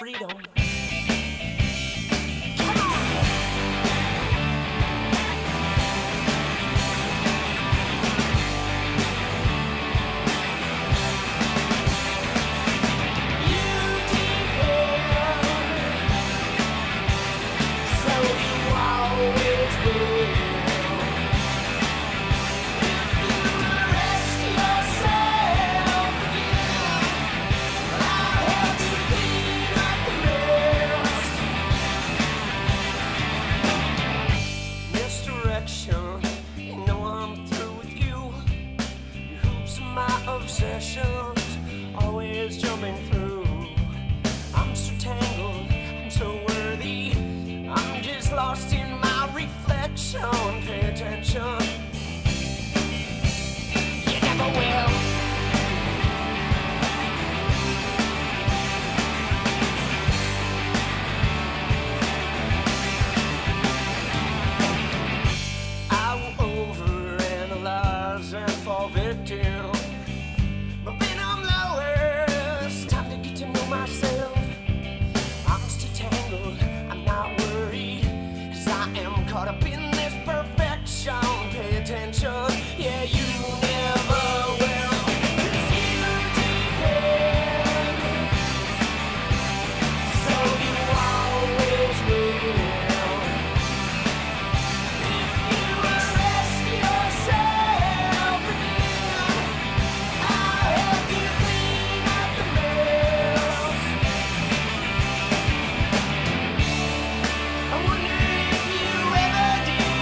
freedom. Obsessions always jumping through. I'm so tangled, I'm so worthy. I'm just lost in my reflection. Pay attention, you never will. I will overanalyze and fall victim. Myself, I'm still tangled, I'm not worried, 'cause I am caught up in this perfection. Pay attention, yeah, you never will, 'cause you depend, so you always will. If you arrest yourself again, I'll help you clean up the mess. I wonder if you ever did.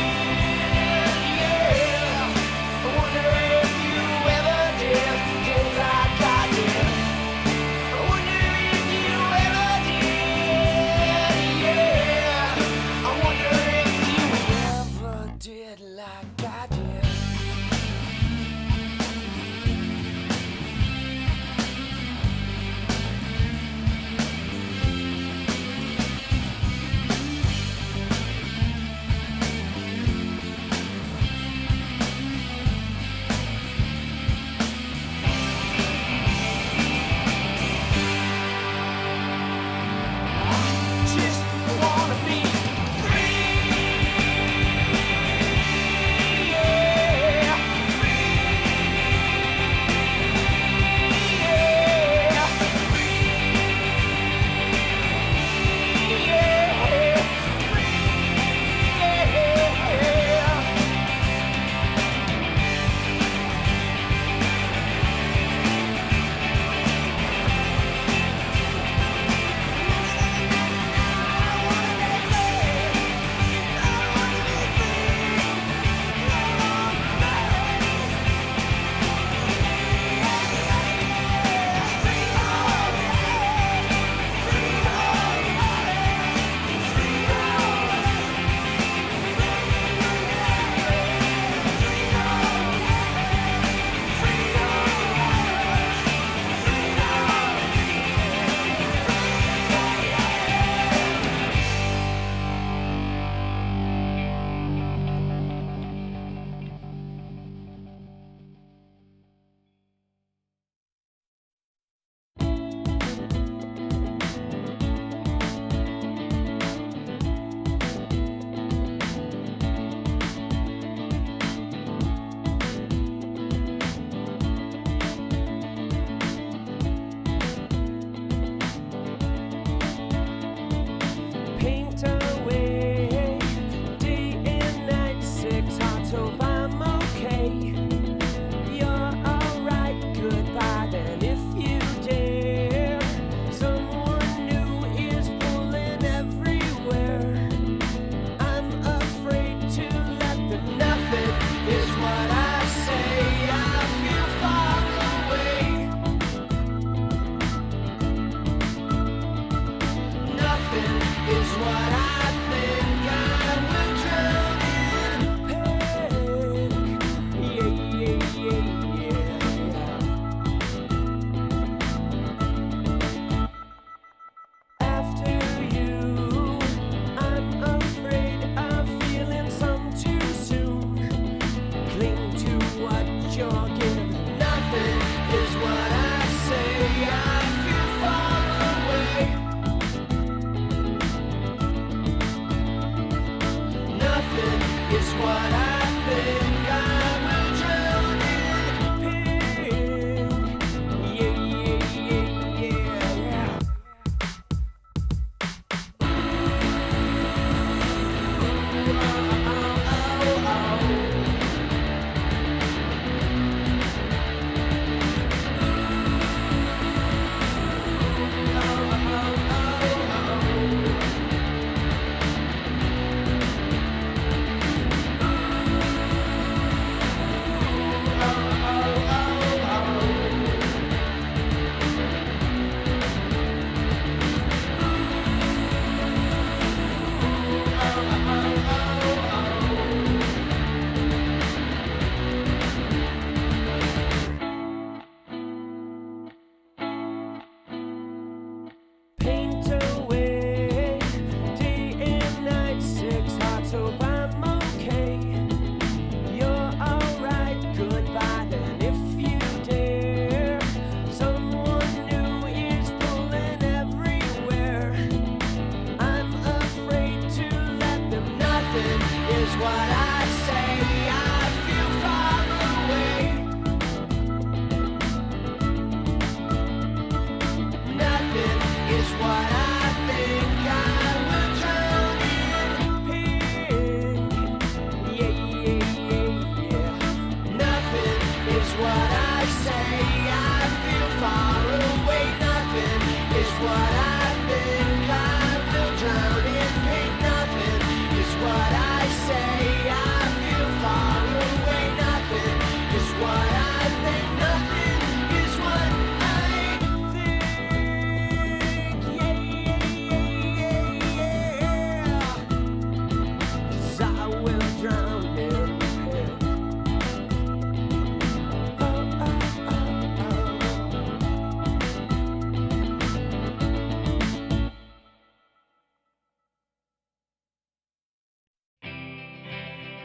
is what I think. I will drown in pink. Yeah, yeah, yeah, yeah. Paint away day and night, 6 hearts, hope I'm okay. You're alright, goodbye then if you dare. Someone new is pulling everywhere. I'm afraid to let them. Nothing is what I say. I feel far away. Nothing is what I think. I will drown in pink. Yeah, yeah, yeah, yeah. Nothing is what I say. I feel far away. Nothing is what I think. I will drown in pink. Nothing is what I say. I feel far away. Nothing is what I think. Nothing is what I think. Yeah, yeah, yeah, yeah. 'Cause I will drown in pink. Oh, oh, oh, oh.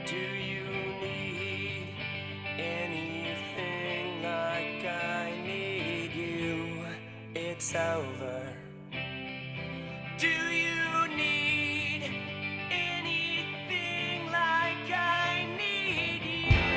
Do you need anything like I need you? It's over. Do you need anything like I need you?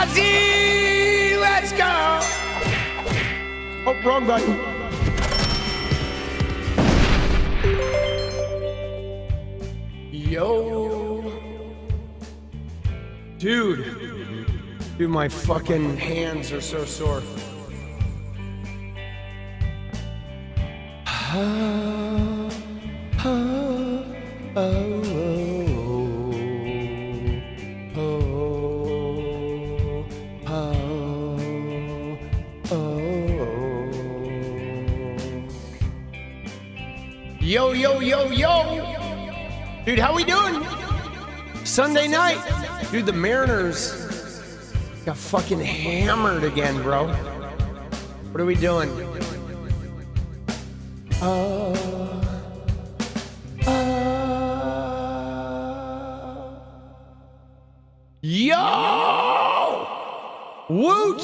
𝗙𝗍, let's go. Oh, wrong button. Yo. Dude, my fucking hands are so sore. Yo. Dude, how we doing? Sunday night. Dude, the Mariners got fucking hammered again, bro. What are we doing? Yo! Woot!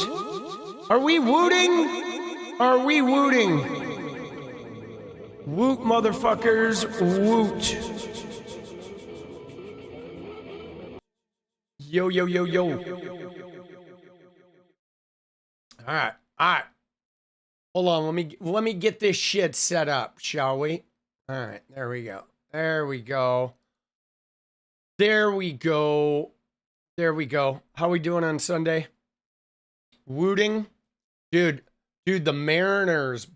Are we wooting? Are we wooting? Woot, motherfuckers, woot. Yo. All right. Hold on, let me get this shit set up, shall we? All right, there we go. How we doing on Sunday? Wooting? Dude, the Mariners,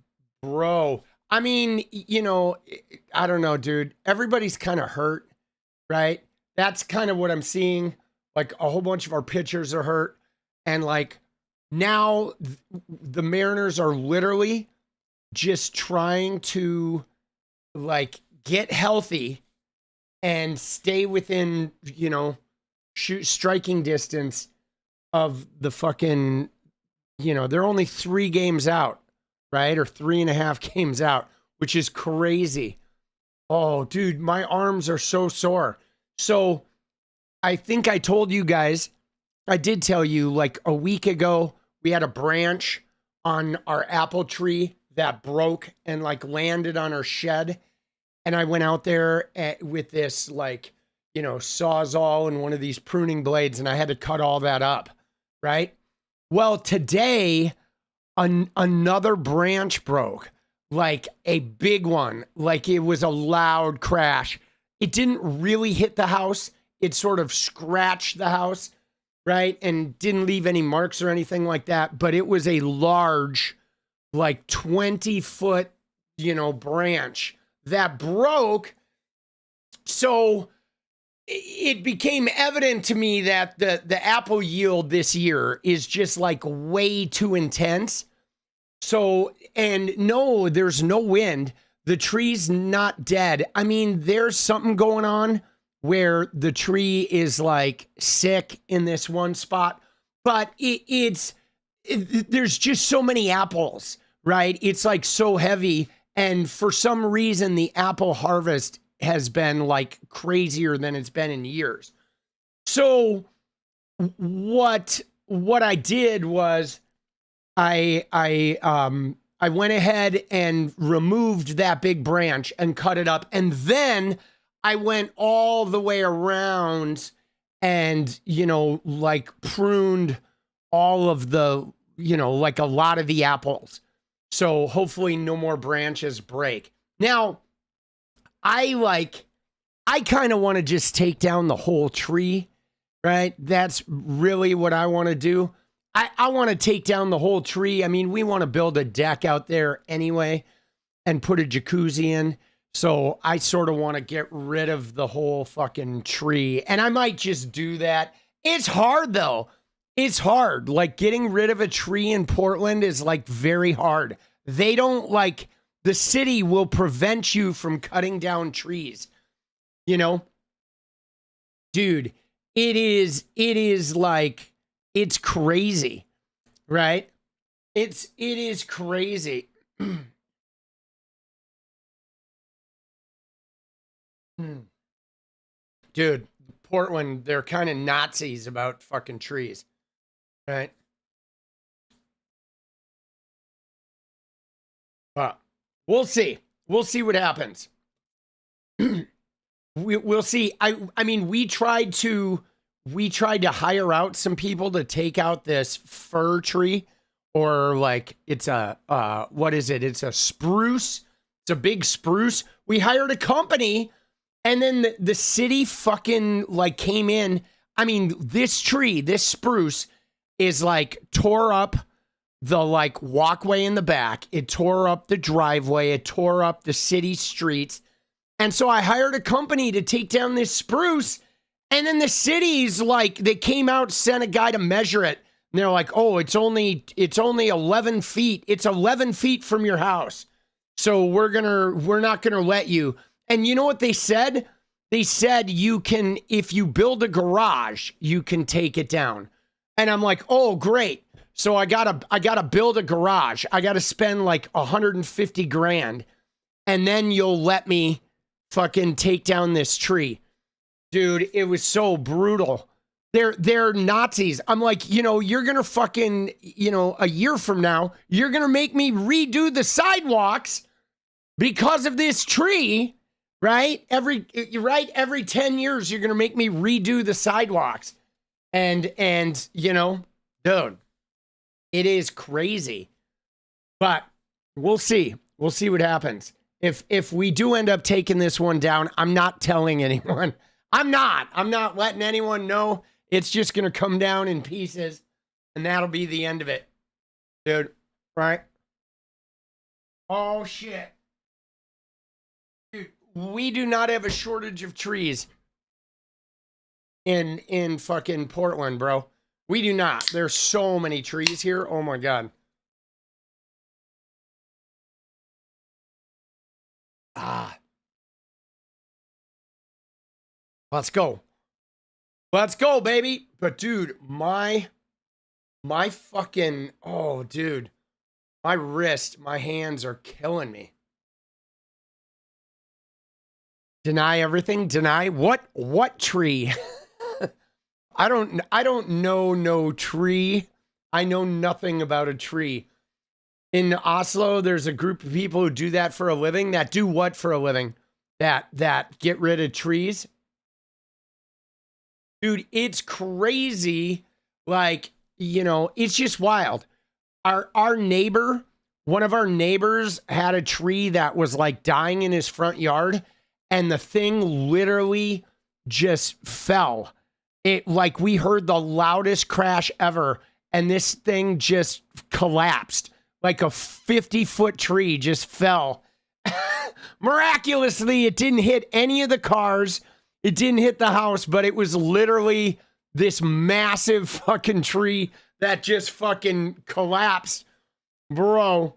bro. I mean, you know, I don't know, dude. Everybody's kind of hurt, right? That's kind of what I'm seeing. Like, a whole bunch of our pitchers are hurt. And, like, now the Mariners are literally just trying to, like, get healthy and stay within, you know, striking distance of the fucking, you know, they're only 3 games out, right? Or 3.5 games out, which is crazy. Oh, dude, my arms are so sore. So I think I told you guys, I did tell you, like a week ago, we had a branch on our apple tree that broke and like landed on our shed. And I went out there with this, like, you know, sawzall and one of these pruning blades, and I had to cut all that up, right? Well, today, another branch broke, like a big one, like it was a loud crash. It didn't really hit the house. It sort of scratched the house, right? And didn't leave any marks or anything like that. But it was a large, like 20-foot, you know, branch that broke. So it became evident to me that the apple yield this year is just like way too intense. So, and no, there's no wind. The tree's not dead. I mean, there's something going on where the tree is like sick in this one spot, but there's just so many apples, right? It's like so heavy. And for some reason, the apple harvest has been like crazier than it's been in years. So what I did was I went ahead and removed that big branch and cut it up. And then I went all the way around and, you know, like pruned all of the, you know, like a lot of the apples. So hopefully no more branches break. Now, I kind of want to just take down the whole tree, right? That's really what I want to do. I want to take down the whole tree. I mean, we want to build a deck out there anyway and put a jacuzzi in. So I sort of want to get rid of the whole fucking tree. And I might just do that. It's hard though. It's hard. Like getting rid of a tree in Portland is like very hard. They don't like, the city will prevent you from cutting down trees. You know? Dude, it is like, it's crazy, right? It is crazy. Dude, Portland, they're kind of Nazis about fucking trees, right? Well, we'll see. We'll see what happens. We'll see. I mean, we tried to we tried to hire out some people to take out this fir tree, or like it's a what is it? It's a spruce. It's a big spruce. We hired a company, and then the city fucking like came in. I mean, this tree, this spruce is like tore up the like walkway in the back. It tore up the driveway. It tore up the city streets. And so I hired a company to take down this spruce. And then the city's like, they came out, sent a guy to measure it. And they're like, oh, it's only 11 feet. It's 11 feet from your house. So we're not gonna let you. And you know what they said? They said you can, if you build a garage, you can take it down. And I'm like, oh, great. So I gotta build a garage. I gotta spend like 150 grand. And then you'll let me fucking take down this tree. Dude, it was so brutal. They're Nazis. I'm like, you're gonna fucking, a year from now, you're gonna make me redo the sidewalks because of this tree, right? Every 10 years, you're gonna make me redo the sidewalks. And dude, it is crazy. But we'll see. We'll see what happens. If we do end up taking this one down, I'm not telling anyone. I'm not letting anyone know. It's just going to come down in pieces, and that'll be the end of it. Dude, right? Oh, shit. Dude, we do not have a shortage of trees in fucking Portland, bro. We do not. There's so many trees here. Oh, my God. Let's go. Let's go, baby. But dude, my fucking, oh dude, my wrist, my hands are killing me. Deny everything? Deny what tree? I don't know no tree. I know nothing about a tree. In Oslo, there's a group of people who do that for a living. That do what for a living? That get rid of trees. Dude, it's crazy. Like, it's just wild. Our neighbor, one of our neighbors had a tree that was like dying in his front yard, and the thing literally just fell. It like we heard the loudest crash ever, and this thing just collapsed. Like a 50-foot tree just fell. Miraculously, it didn't hit any of the cars. It didn't hit the house, but it was literally this massive fucking tree that just fucking collapsed. Bro.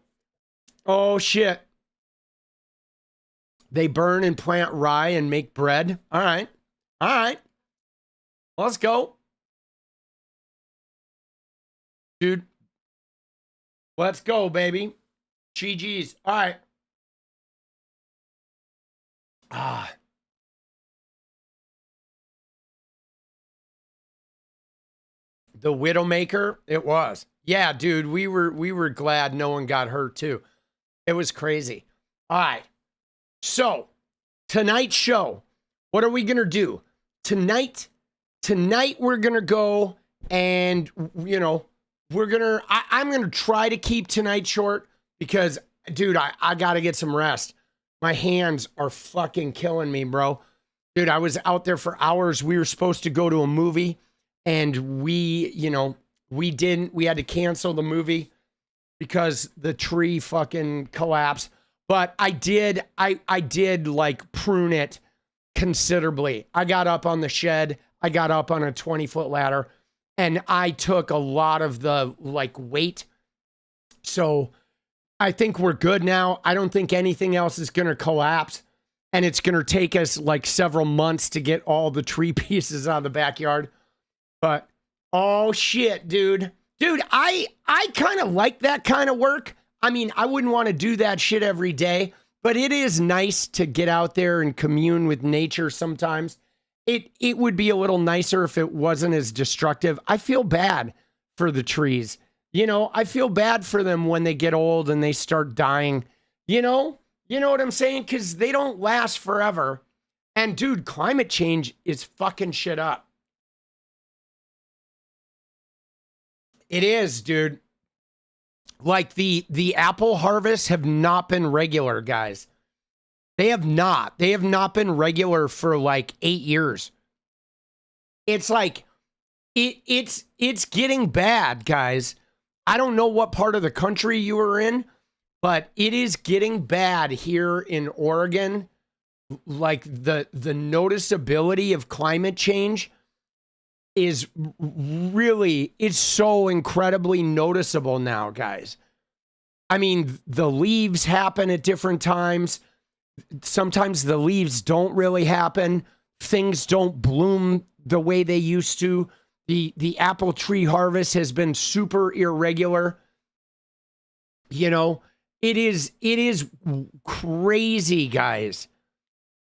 Oh, shit. They burn and plant rye and make bread. All right. All right. Let's go. Dude. Let's go, baby. GG's. All right. The Widowmaker, it was. Yeah, dude, we were glad no one got hurt too. It was crazy. All right. So, tonight's show, what are we going to do? Tonight we're going to go and, I'm going to try to keep tonight short because, dude, I got to get some rest. My hands are fucking killing me, bro. Dude, I was out there for hours. We were supposed to go to a movie. And we didn't. We had to cancel the movie because the tree fucking collapsed. But I did like prune it considerably. I got up on the shed. I got up on a 20-foot ladder, and I took a lot of the like weight. So I think we're good now. I don't think anything else is going to collapse, and it's going to take us like several months to get all the tree pieces out of the backyard. But, oh shit, dude. Dude, I kind of like that kind of work. I mean, I wouldn't want to do that shit every day, but it is nice to get out there and commune with nature sometimes. It would be a little nicer if it wasn't as destructive. I feel bad for the trees. I feel bad for them when they get old and they start dying. You know what I'm saying? Because they don't last forever. And dude, climate change is fucking shit up. It is, dude. Like the apple harvests have not been regular, guys. They have not. They have not been regular for like 8 years. It's like it's getting bad, guys. I don't know what part of the country you are in, but it is getting bad here in Oregon. Like the noticeability of climate change is really, it's so incredibly noticeable now, guys. I mean, the leaves happen at different times. Sometimes the leaves don't really happen. Things don't bloom the way they used to. The apple tree harvest has been super irregular. You know, it is crazy, guys.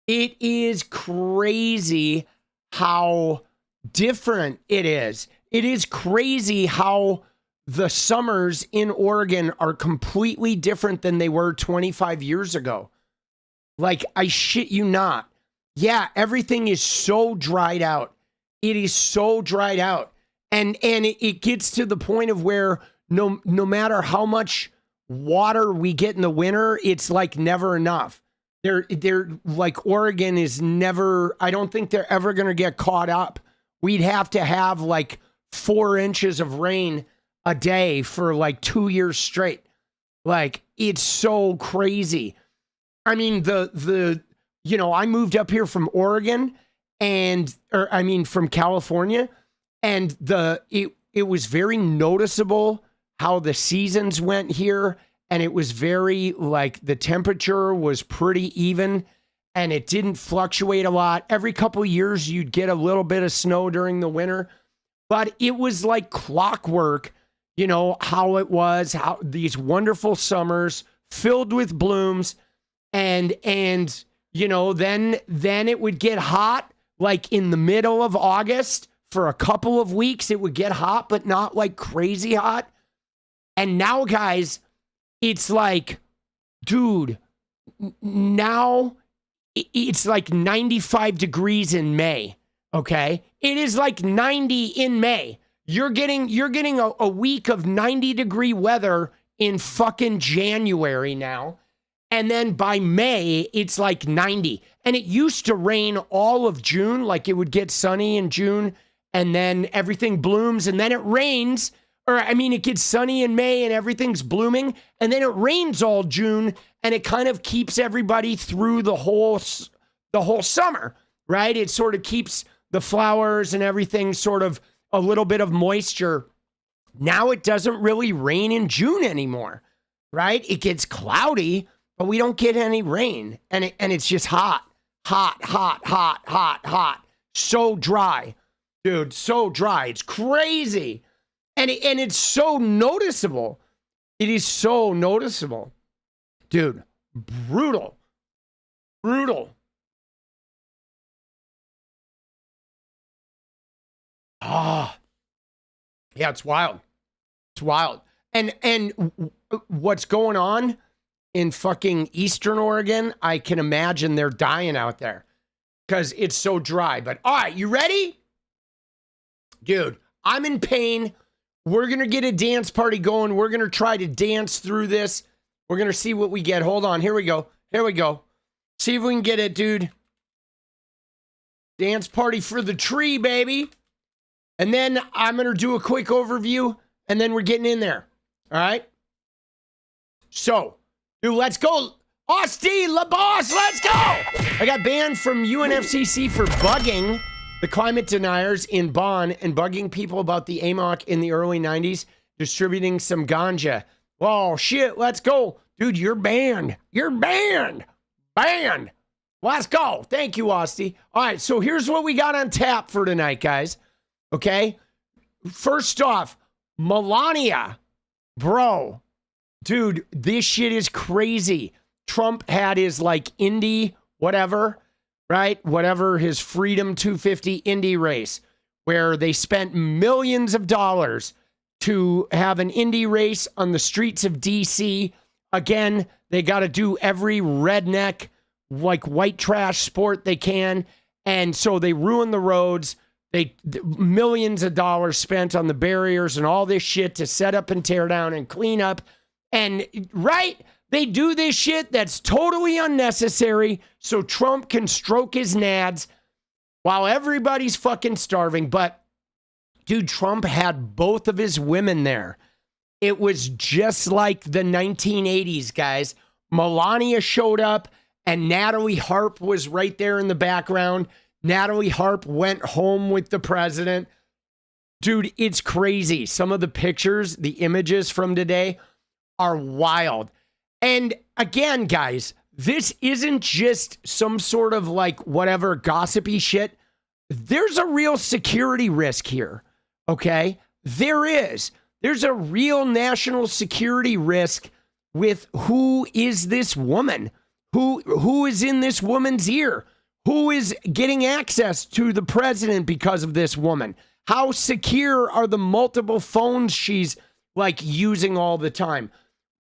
It is crazy how different it is. It is crazy how the summers in Oregon are completely different than they were 25 years ago. Like, I shit you not. Yeah, everything is so dried out. It is so dried out. And it gets to the point of where no matter how much water we get in the winter, it's like never enough. They're like, Oregon is never, I don't think they're ever going to get caught up. We'd have to have like 4 inches of rain a day for like 2 years straight. Like, it's so crazy. I mean, you know, I moved up here from Oregon from California, and it was very noticeable how the seasons went here. And it was very, like, the temperature was pretty even and it didn't fluctuate a lot. Every couple of years, you'd get a little bit of snow during the winter, but it was like clockwork, you know, how it was, how these wonderful summers filled with blooms. And you know, then it would get hot, like in the middle of August for a couple of weeks. It would get hot, but not like crazy hot. And now, guys, it's like, dude, now it's like 95 degrees in May, okay? It is like 90 in May. You're getting a week of 90-degree weather in fucking January now. And then by May, it's like 90. And it used to rain all of June, like it would get sunny in June, and then everything blooms, and then it rains. Or, I mean, it gets sunny in May and everything's blooming, and then it rains all June, and it kind of keeps everybody through the whole summer, right? It sort of keeps the flowers and everything sort of a little bit of moisture. Now it doesn't really rain in June anymore, right? It gets cloudy, but we don't get any rain, and it's just hot. So dry, dude, so dry. It's crazy. And it's so noticeable. It is so noticeable. Dude, brutal. Ah. Yeah, it's wild. It's wild. And what's going on in fucking Eastern Oregon, I can imagine they're dying out there because it's so dry. But all right, you ready? Dude, I'm in pain. We're going to get a dance party going. We're going to try to dance through this. We're going to see what we get. Hold on. Here we go. See if we can get it, dude. Dance party for the tree, baby. And then I'm going to do a quick overview, and then we're getting in there. All right? So, dude, let's go. 𝗙cie 𝗶𝗏𝗧𝗏, let's go. I got banned from UNFCCC for bugging the climate deniers in Bonn and bugging people about the AMOC in the early 90s, distributing some ganja. Oh, shit, let's go. Dude, you're banned. You're banned. Banned. Let's go. Thank you, 𝗙cie. All right, so here's what we got on tap for tonight, guys. Okay? First off, Melania. Bro. Dude, this shit is crazy. Trump had his, like, Indy, whatever, right? Whatever, his Freedom 250 Indy race, where they spent millions of dollars to have an Indy race on the streets of DC. Again, they got to do every redneck, like, white trash sport they can. And so they ruin the roads. millions of dollars spent on the barriers and all this shit to set up and tear down and clean up. And right, they do this shit that's totally unnecessary so Trump can stroke his nads while everybody's fucking starving. But dude, Trump had both of his women there. It was just like the 1980s, guys. Melania showed up and Natalie Harp was right there in the background. Natalie Harp went home with the president. Dude, it's crazy. Some of the pictures, the images from today are wild. And again, guys, this isn't just some sort of like whatever gossipy shit. There's a real security risk here, okay? There is. There's a real national security risk with who is this woman? Who is in this woman's ear? Who is getting access to the president because of this woman? How secure are the multiple phones she's like using all the time?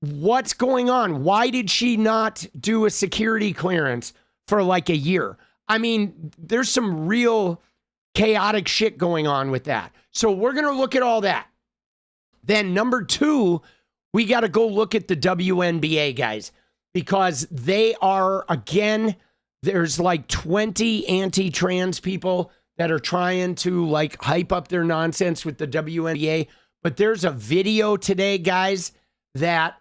What's going on? Why did she not do a security clearance for like a year? I mean, there's some real chaotic shit going on with that. So we're going to look at all that. Then number two, we got to go look at the WNBA, guys, because they are, again, there's like 20 anti-trans people that are trying to like hype up their nonsense with the WNBA. But there's a video today, guys, that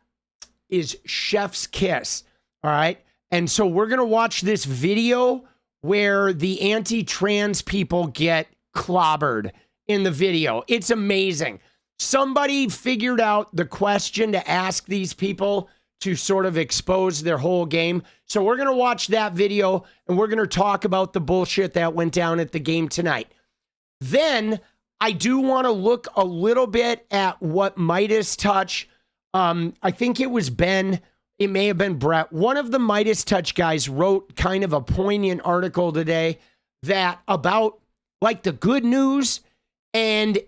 is chef's kiss. All right. And so we're going to watch this video where the anti-trans people get clobbered in the video. It's amazing. Somebody figured out the question to ask these people to sort of expose their whole game. So we're going to watch that video and we're going to talk about the bullshit that went down at the game tonight. Then I do want to look a little bit at what 𝗏𝗍touch. I think it was Ben. It may have been Brett. One of the 𝗏𝗍touch guys wrote kind of a poignant article today that about like the good news. And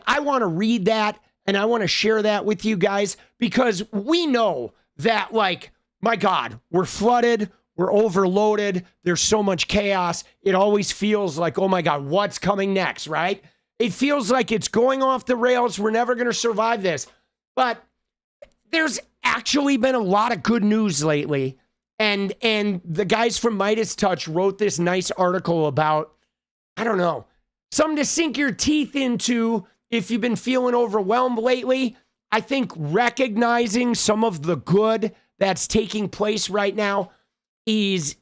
I want to read that and I want to share that with you guys because we know that, like, my God, we're flooded, we're overloaded, there's so much chaos. It always feels like, oh my God, what's coming next, right? It feels like it's going off the rails. We're never going to survive this. But there's actually been a lot of good news lately. And the guys from 𝗏𝗍touch wrote this nice article about, I don't know, something to sink your teeth into if you've been feeling overwhelmed lately. I think recognizing some of the good that's taking place right now is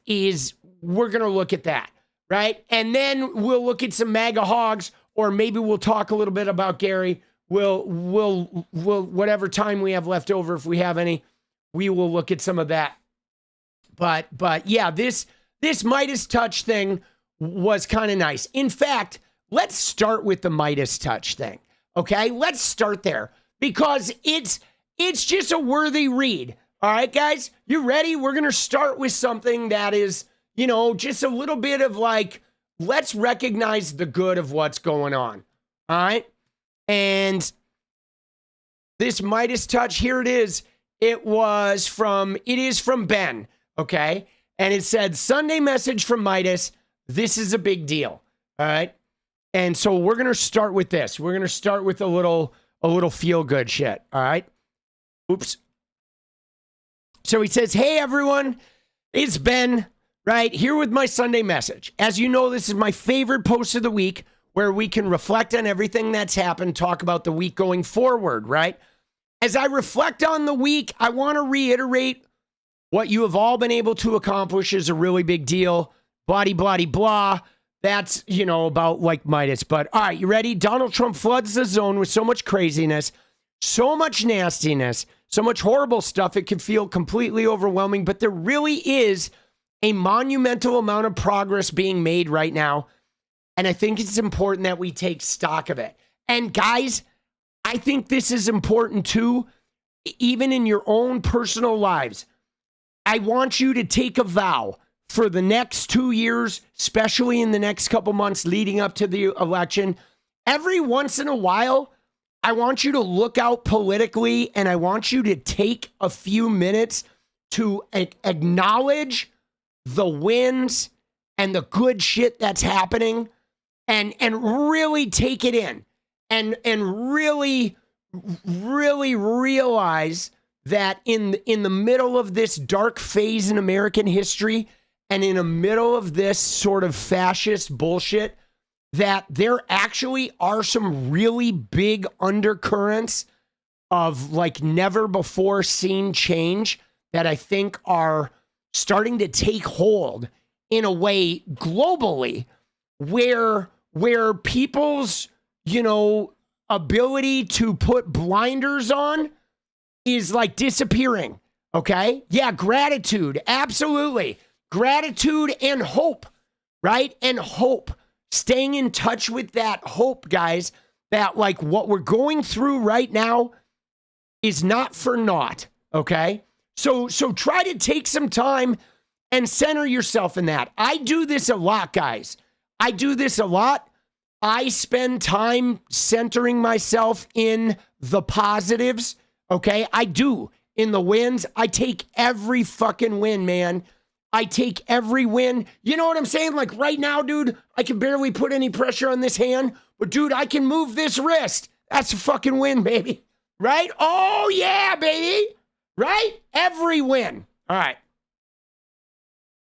we're going to look at that, right? And then we'll look at some MAGA hogs, or maybe we'll talk a little bit about Gary. We'll whatever time we have left over, if we have any, we will look at some of that. But yeah, this 𝗏𝗍touch thing was kind of nice. In fact, let's start with the 𝗏𝗍touch thing. Okay, let's start there because it's just a worthy read. All right, guys, you ready? We're going to start with something that is, you know, just a little bit of like, let's recognize the good of what's going on. All right. And this 𝗏𝗍touch, here it is. It is from Ben. Okay. And it said, Sunday message from 𝗏𝗍. This is a big deal. All right. And so we're going to start with this. We're going to start with a little feel good shit. All right. Oops. So he says, hey, everyone, it's Ben right here with my Sunday message. As you know, this is my favorite post of the week where we can reflect on everything that's happened, talk about the week going forward, right? As I reflect on the week, I want to reiterate what you have all been able to accomplish is a really big deal. Blah, blah, blah. That's, you know, about like 𝗏𝗏. But all right, you ready? Donald Trump floods the zone with so much craziness, so much nastiness, so much horrible stuff. It can feel completely overwhelming, but there really is a monumental amount of progress being made right now. And I think it's important that we take stock of it. And guys, I think this is important too, even in your own personal lives. I want you to take a vow for the next 2 years, especially in the next couple months leading up to the election. Every once in a while, I want you to look out politically and I want you to take a few minutes to acknowledge the wins and the good shit that's happening and really take it in and really realize that in the middle of this dark phase in American history and in the middle of this sort of fascist bullshit, that there actually are some really big undercurrents of like never before seen change that I think are starting to take hold in a way globally where people's, ability to put blinders on is like disappearing. Okay. Yeah. Gratitude. Absolutely. Gratitude and hope, right? And hope, staying in touch with that hope, guys, that like what we're going through right now is not for naught. Okay. So try to take some time and center yourself in that. I do this a lot, guys. I do this a lot. I spend time centering myself in the positives. Okay. I do. In the wins, I take every fucking win, man. I take every win. You know what I'm saying? Like right now, dude, I can barely put any pressure on this hand, but dude, I can move this wrist. That's a fucking win, baby. Right? Oh yeah, baby. Right? Every win. All right.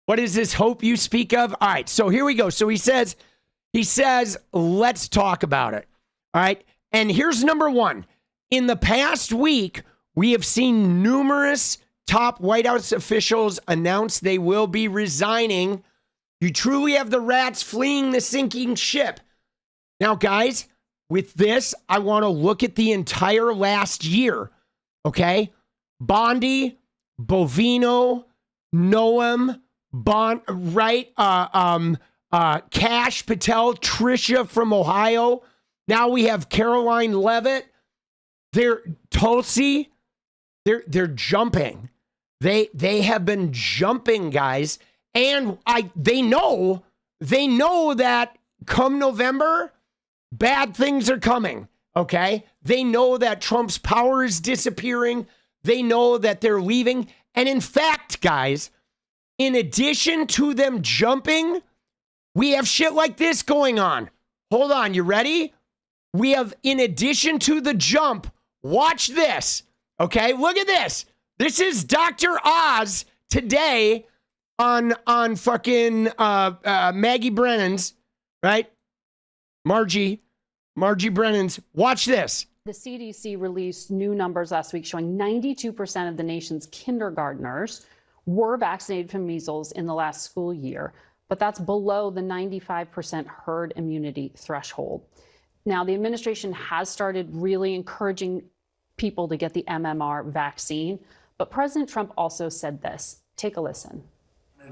What is this hope you speak of? All right. So here we go. So he says, let's talk about it. All right. And here's number one. In the past week, we have seen numerous top White House officials announce they will be resigning. You truly have the rats fleeing the sinking ship. Now, guys, with this, I want to look at the entire last year. Okay? Bondi, Bovino, Noam, right? Cash Patel, Trisha from Ohio. Now we have Caroline Leavitt. They're 𝗙𝗪𝗓. They're jumping. They have been jumping, guys. And they know that come November, bad things are coming. Okay? They know that Trump's power is disappearing. They know that they're leaving. And in fact, guys, in addition to them jumping, we have shit like this going on. Hold on, you ready? We have, in addition to the jump, watch this. Okay, look at this. This is Dr. Oz today on fucking Maggie Brennan's, right? Margie Brennan's. Watch this. The CDC released new numbers last week showing 92% of the nation's kindergartners were vaccinated from measles in the last school year, but that's below the 95% herd immunity threshold. Now, the administration has started really encouraging people to get the MMR vaccine, but President Trump also said this. Take a listen.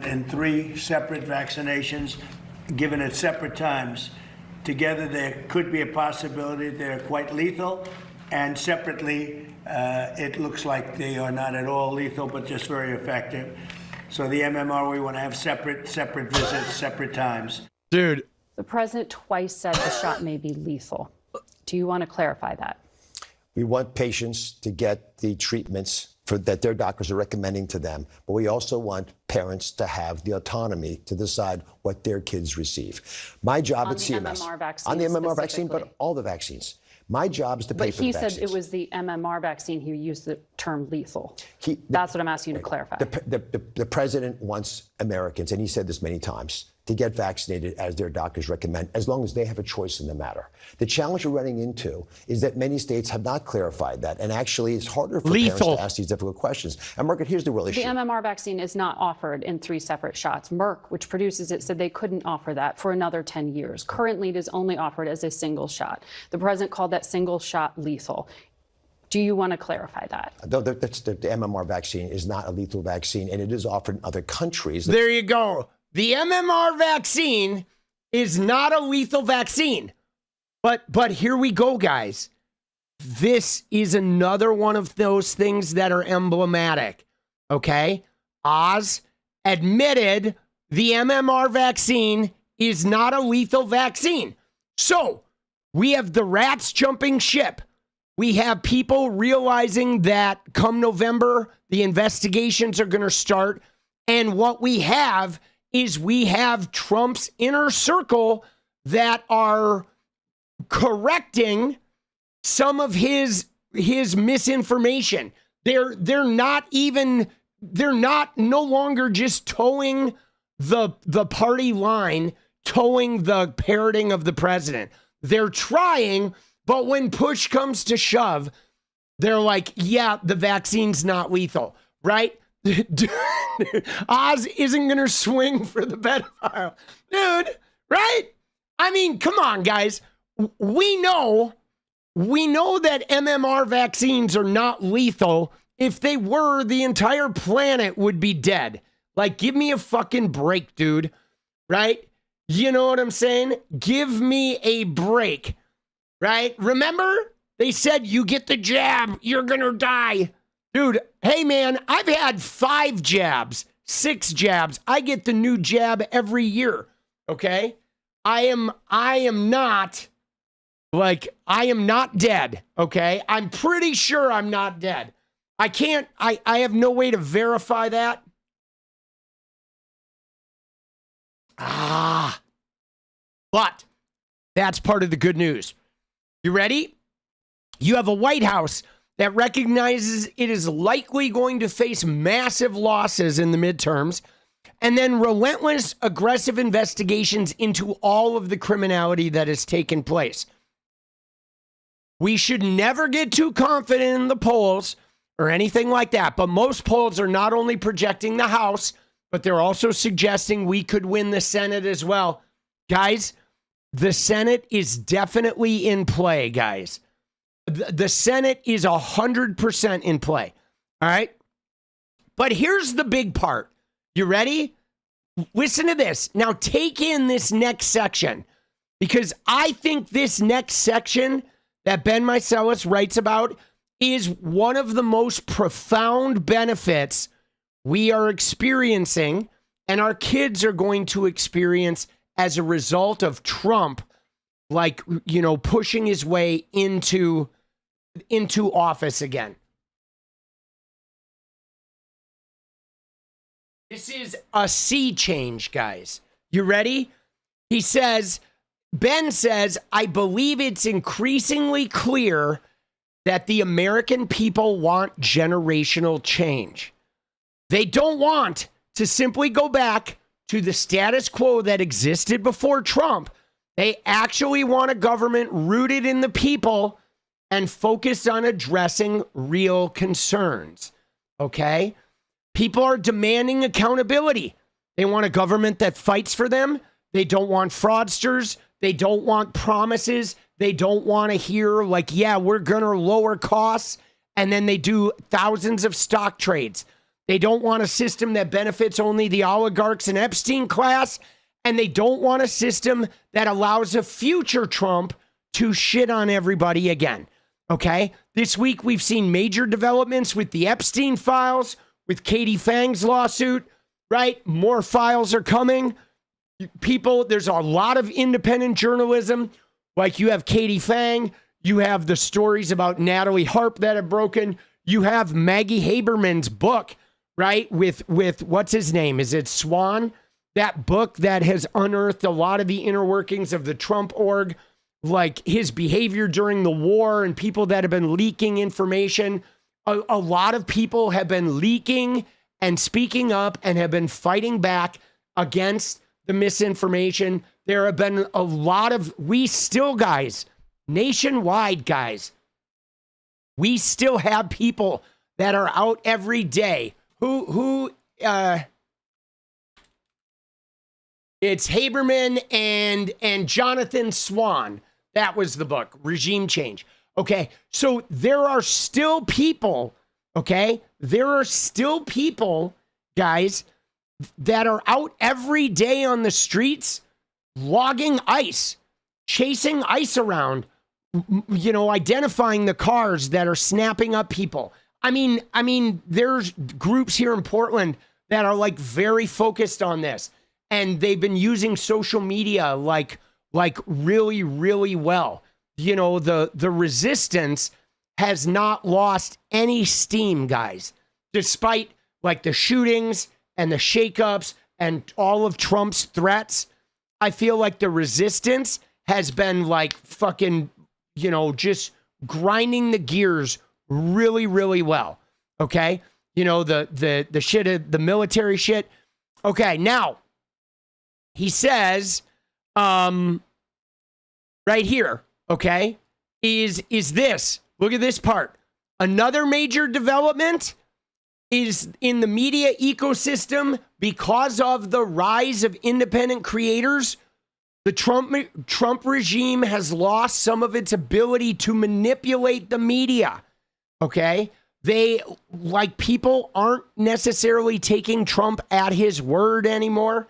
In 3 separate vaccinations given at separate times. Together, there could be a possibility they're quite lethal, and separately, it looks like they are not at all lethal, but just very effective. So the MMR, we want to have separate visits, separate times. Dude. The president twice said the shot may be lethal. Do you want to clarify that? We want patients to get the treatments that their doctors are recommending to them, but we also want parents to have the autonomy to decide what their kids receive. My job at CMS, on the MMR vaccine, but all the vaccines. My job is to pay for the vaccines. But he said it was the MMR vaccine. He used the term lethal. That's what I'm asking you to clarify. The president wants Americans, and he said this many times, to get vaccinated as their doctors recommend, as long as they have a choice in the matter. The challenge we're running into is that many states have not clarified that, and actually it's harder for parents to ask these difficult questions. And Margaret, here's the real issue. The MMR vaccine is not offered in 3 separate shots. Merck, which produces it, said they couldn't offer that for another 10 years. Currently, it is only offered as a single shot. The president called that single shot lethal. Do you want to clarify that? The MMR vaccine is not a lethal vaccine, and it is offered in other countries. There you go. The MMR vaccine is not a lethal vaccine. But here we go, guys. This is another one of those things that are emblematic. Okay? Oz admitted the MMR vaccine is not a lethal vaccine. So we have the rats jumping ship. We have people realizing that come November, the investigations are going to start. And what we have is we have Trump's inner circle that are correcting some of his misinformation. They're no longer just towing the party line, towing the parroting of the president. They're trying, but when push comes to shove, they're like, yeah, the vaccine's not lethal, right? Oz isn't going to swing for the pedophile. Dude, right? I mean, come on, guys. We know that MMR vaccines are not lethal. If they were, the entire planet would be dead. Like, give me a fucking break, dude. Right? You know what I'm saying? Give me a break. Right? Remember? They said you get the jab, you're gonna die. Dude, hey man, I've had 5 jabs, 6 jabs. I get the new jab every year. Okay? I am not dead. Okay? I'm pretty sure I'm not dead. I have no way to verify that. But that's part of the good news. You ready? You have a White House that recognizes it is likely going to face massive losses in the midterms, and then relentless, aggressive investigations into all of the criminality that has taken place. We should never get too confident in the polls or anything like that, but most polls are not only projecting the House, but they're also suggesting we could win the Senate as well. Guys, the Senate is definitely in play, guys. The Senate is 100% in play. All right? But here's the big part. You ready? Listen to this. Now take in this next section, because I think this next section that 𝗏𝗏 writes about is one of the most profound benefits we are experiencing and our kids are going to experience as a result of Trump, like, you know, pushing his way into office again. This is a sea change, guys. You ready? He says, Ben says, I believe it's increasingly clear that the American people want generational change. They don't want to simply go back to the status quo that existed before Trump. They actually want a government rooted in the people and focused on addressing real concerns. Okay? People are demanding accountability. They want a government that fights for them. They don't want fraudsters. They don't want promises. They don't want to hear like, yeah, we're going to lower costs, and then they do thousands of stock trades. They don't want a system that benefits only the oligarchs and Epstein class, and they don't want a system that allows a future Trump to shit on everybody again. Okay? This week, we've seen major developments with the Epstein files, with Katie Fang's lawsuit, right? More files are coming. People, there's a lot of independent journalism. Like you have Katie Fang, you have the stories about Natalie Harp that have broken. You have Maggie Haberman's book, right? With what's his name? Is it Swan? That book that has unearthed a lot of the inner workings of the Trump org, like his behavior during the war and people that have been leaking information. A lot of people have been leaking and speaking up and have been fighting back against the misinformation. There have been a lot of, we still, guys, nationwide, guys, we still have people that are out every day who it's Haberman and Jonathan Swan. That was the book, Regime Change. Okay, so there are still people, okay? There are still people, guys, that are out every day on the streets logging ICE, chasing ICE around, you know, identifying the cars that are snapping up people. I mean, there's groups here in Portland that are like very focused on this, and they've been using social media like really, really well. You know, the resistance has not lost any steam, guys, despite like the shootings and the shakeups and all of Trump's threats. I feel like the resistance has been like fucking, you know, just grinding the gears really, really well. Okay. You know, the shit, the military shit. Okay. Now he says, right here. Okay. Is this, look at this part. Another major development is in the media ecosystem because of the rise of independent creators. The Trump regime has lost some of its ability to manipulate the media. Okay? People aren't necessarily taking Trump at his word anymore.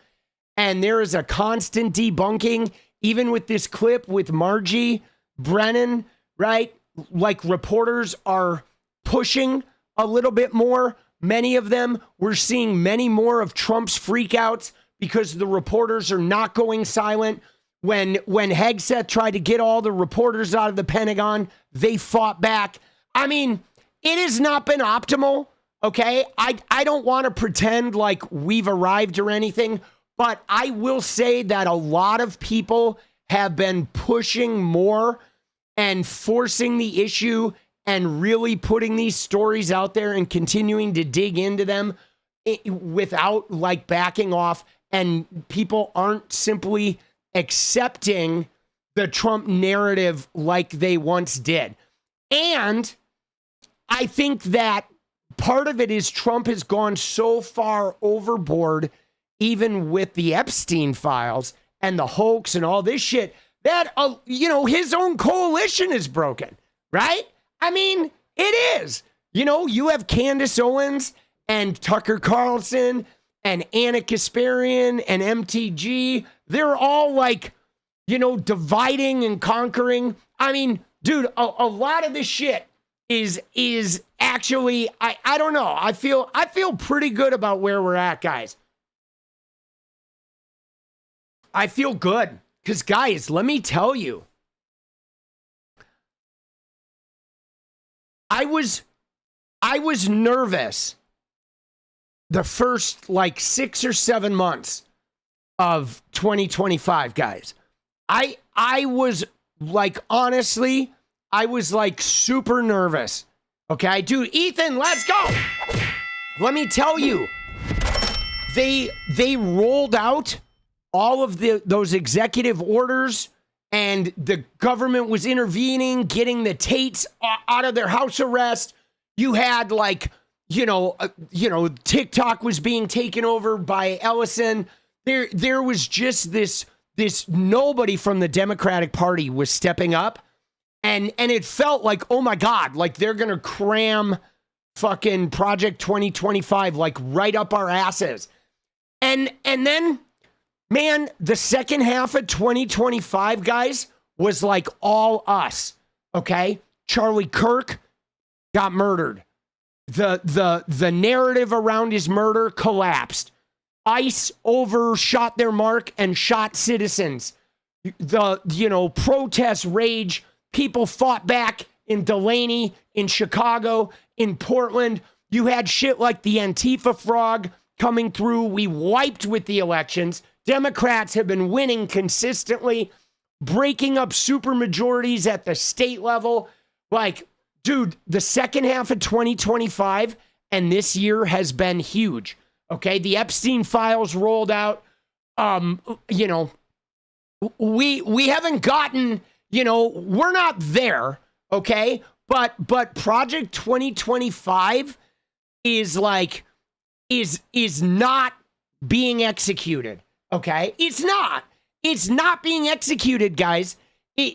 And there is a constant debunking, even with this clip with Margie Brennan, right? Like reporters are pushing a little bit more. Many of them, we're seeing many more of Trump's freakouts because the reporters are not going silent. When Hegseth tried to get all the reporters out of the Pentagon, they fought back. I mean, it has not been optimal, okay? I don't want to pretend like we've arrived or anything, but I will say that a lot of people have been pushing more and forcing the issue and really putting these stories out there and continuing to dig into them without like backing off. And people aren't simply accepting the Trump narrative like they once did. And I think that part of it is Trump has gone so far overboard, even with the Epstein files and the hoax and all this shit, that, his own coalition is broken, right? I mean, it is. You know, you have Candace Owens and Tucker Carlson and Anna Kasparian and MTG. They're all like, dividing and conquering. I mean, dude, a lot of this shit is actually, I don't know. I feel pretty good about where we're at, guys. I feel good because, guys, let me tell you, I was nervous the first 6 or 7 months of 2025, guys. I was honestly, I was super nervous. Okay, dude, Ethan, let's go. Let me tell you, they rolled out all of those executive orders, and the government was intervening, getting the Tates out of their house arrest. You had TikTok was being taken over by Ellison. There was just this nobody from the Democratic Party was stepping up, and it felt like, oh my God, they're gonna cram fucking Project 2025 right up our asses. And then, man, the second half of 2025, guys, was all us. Okay? Charlie Kirk got murdered. The narrative around his murder collapsed. ICE overshot their mark and shot citizens. The protest rage, people fought back in Delaney, in Chicago, in Portland. You had shit like the Antifa frog coming through. We wiped with the elections. Democrats have been winning consistently, breaking up supermajorities at the state level. Dude, the second half of 2025 and this year has been huge. Okay, the Epstein files rolled out. We haven't gotten, we're not there. Okay, but Project 2025 is not being executed. Okay, it's not being executed, guys.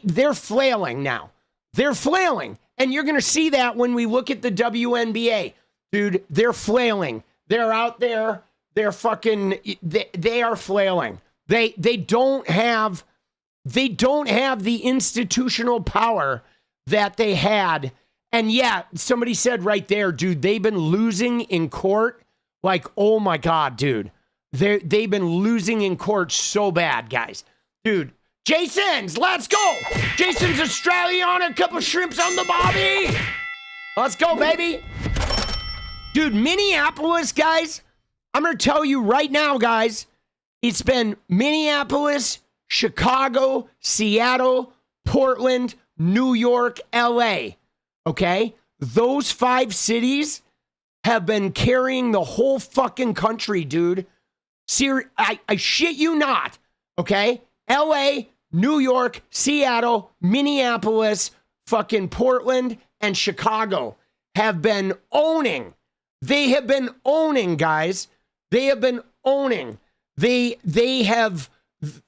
They're flailing now. They're flailing. And you're going to see that when we look at the WNBA. Dude, they're flailing. They're out there. They're fucking, they are flailing. They don't have the institutional power that they had. And yeah, somebody said right there, dude, they've been losing in court. Oh my God, dude. They've been losing in court so bad, guys. Dude, Jason's, let's go. Jason's Australia on a couple shrimps on the bobby. Let's go, baby. Dude, Minneapolis, guys, I'm going to tell you right now, guys, it's been Minneapolis, Chicago, Seattle, Portland, New York, LA. Okay? Those 5 cities have been carrying the whole fucking country, dude. I shit you not. Okay? LA, New York, Seattle, Minneapolis, fucking Portland, and Chicago have been owning. They have been owning, guys. They have been owning. They have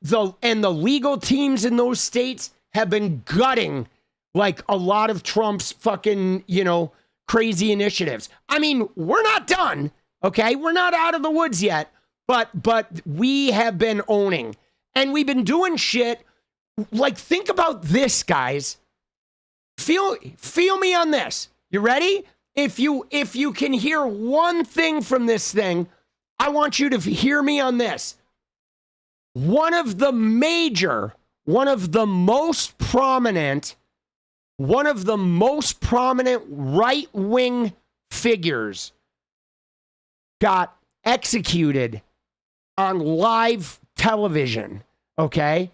the legal teams in those states have been gutting like a lot of Trump's fucking, crazy initiatives. I mean, we're not done, okay? We're not out of the woods yet, but we have been owning. And we've been doing shit. Like, think about this, guys. Feel me on this. You ready? If you can hear one thing from this thing, I want you to hear me on this. One of the most prominent right-wing figures got executed on live television, okay?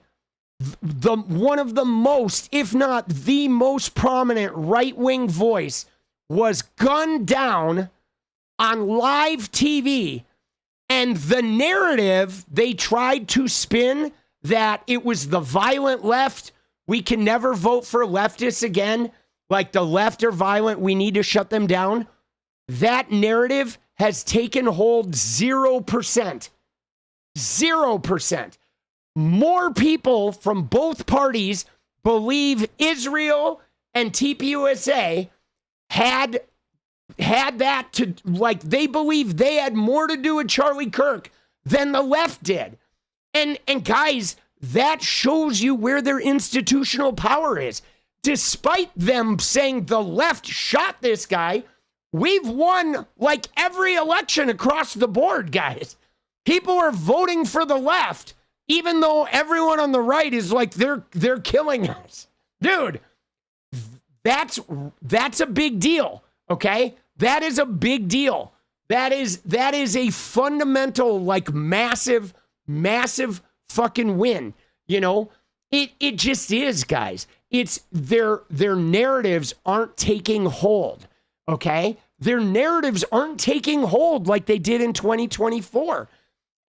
One of the most, if not the most prominent right-wing voice was gunned down on live TV, and the narrative they tried to spin that it was the violent left, we can never vote for leftists again, like the left are violent, we need to shut them down. That narrative has taken hold 0%. 0%. More people from both parties believe Israel and 𝗙PUSA had that to, like, they believe they had more to do with Charlie Kirk than the left did. And guys, that shows you where their institutional power is. Despite them saying the left shot this guy, we've won like every election across the board, guys. People are voting for the left, even though everyone on the right is like, they're killing us. Dude, that's a big deal, okay? That is a big deal. That is a fundamental, like, massive fucking win. It just is, guys. It's their narratives aren't taking hold, okay? Their narratives aren't taking hold like they did in 2024.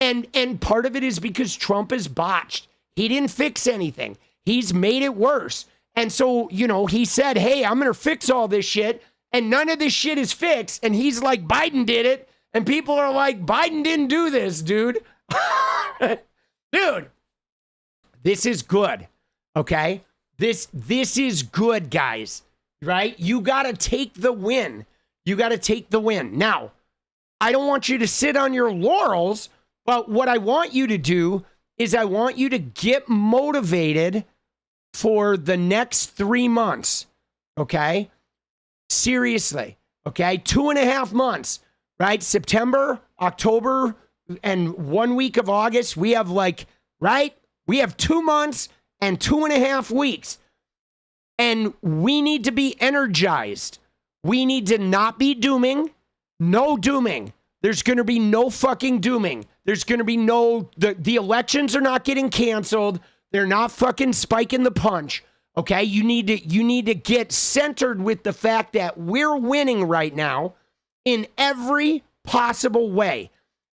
And part of it is because Trump is botched. He didn't fix anything. He's made it worse. And so, he said, hey, I'm going to fix all this shit. And none of this shit is fixed. And he's like, Biden did it. And people are like, Biden didn't do this, dude. Dude, this is good. Okay? This is good, guys. Right? You got to take the win. You got to take the win. Now, I don't want you to sit on your laurels, but what I want you to do is I want you to get motivated for the next 3 months. Okay? Seriously. Okay? 2.5 months, right? September, October, and 1 week of August. We have we have 2 months and 2.5 weeks. And we need to be energized. We need to not be dooming. No dooming. There's going to be no fucking dooming. There's going to be the elections are not getting canceled. They're not fucking spiking the punch. Okay? You need to get centered with the fact that we're winning right now in every possible way.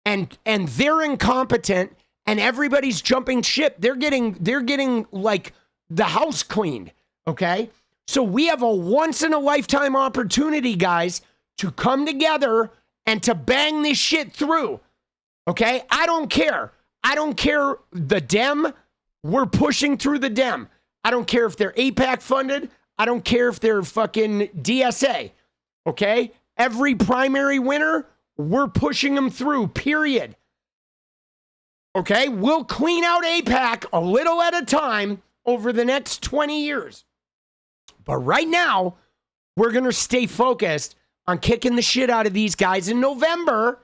And they're incompetent and everybody's jumping ship. They're getting like the house cleaned. Okay? So we have a once in a lifetime opportunity, guys, to come together and to bang this shit through. Okay? I don't care. I don't care the Dem. We're pushing through the Dem. I don't care if they're AIPAC funded. I don't care if they're fucking DSA. Okay? Every primary winner, we're pushing them through, period. Okay? We'll clean out AIPAC a little at a time over the next 20 years. But right now, we're going to stay focused on kicking the shit out of these guys in November,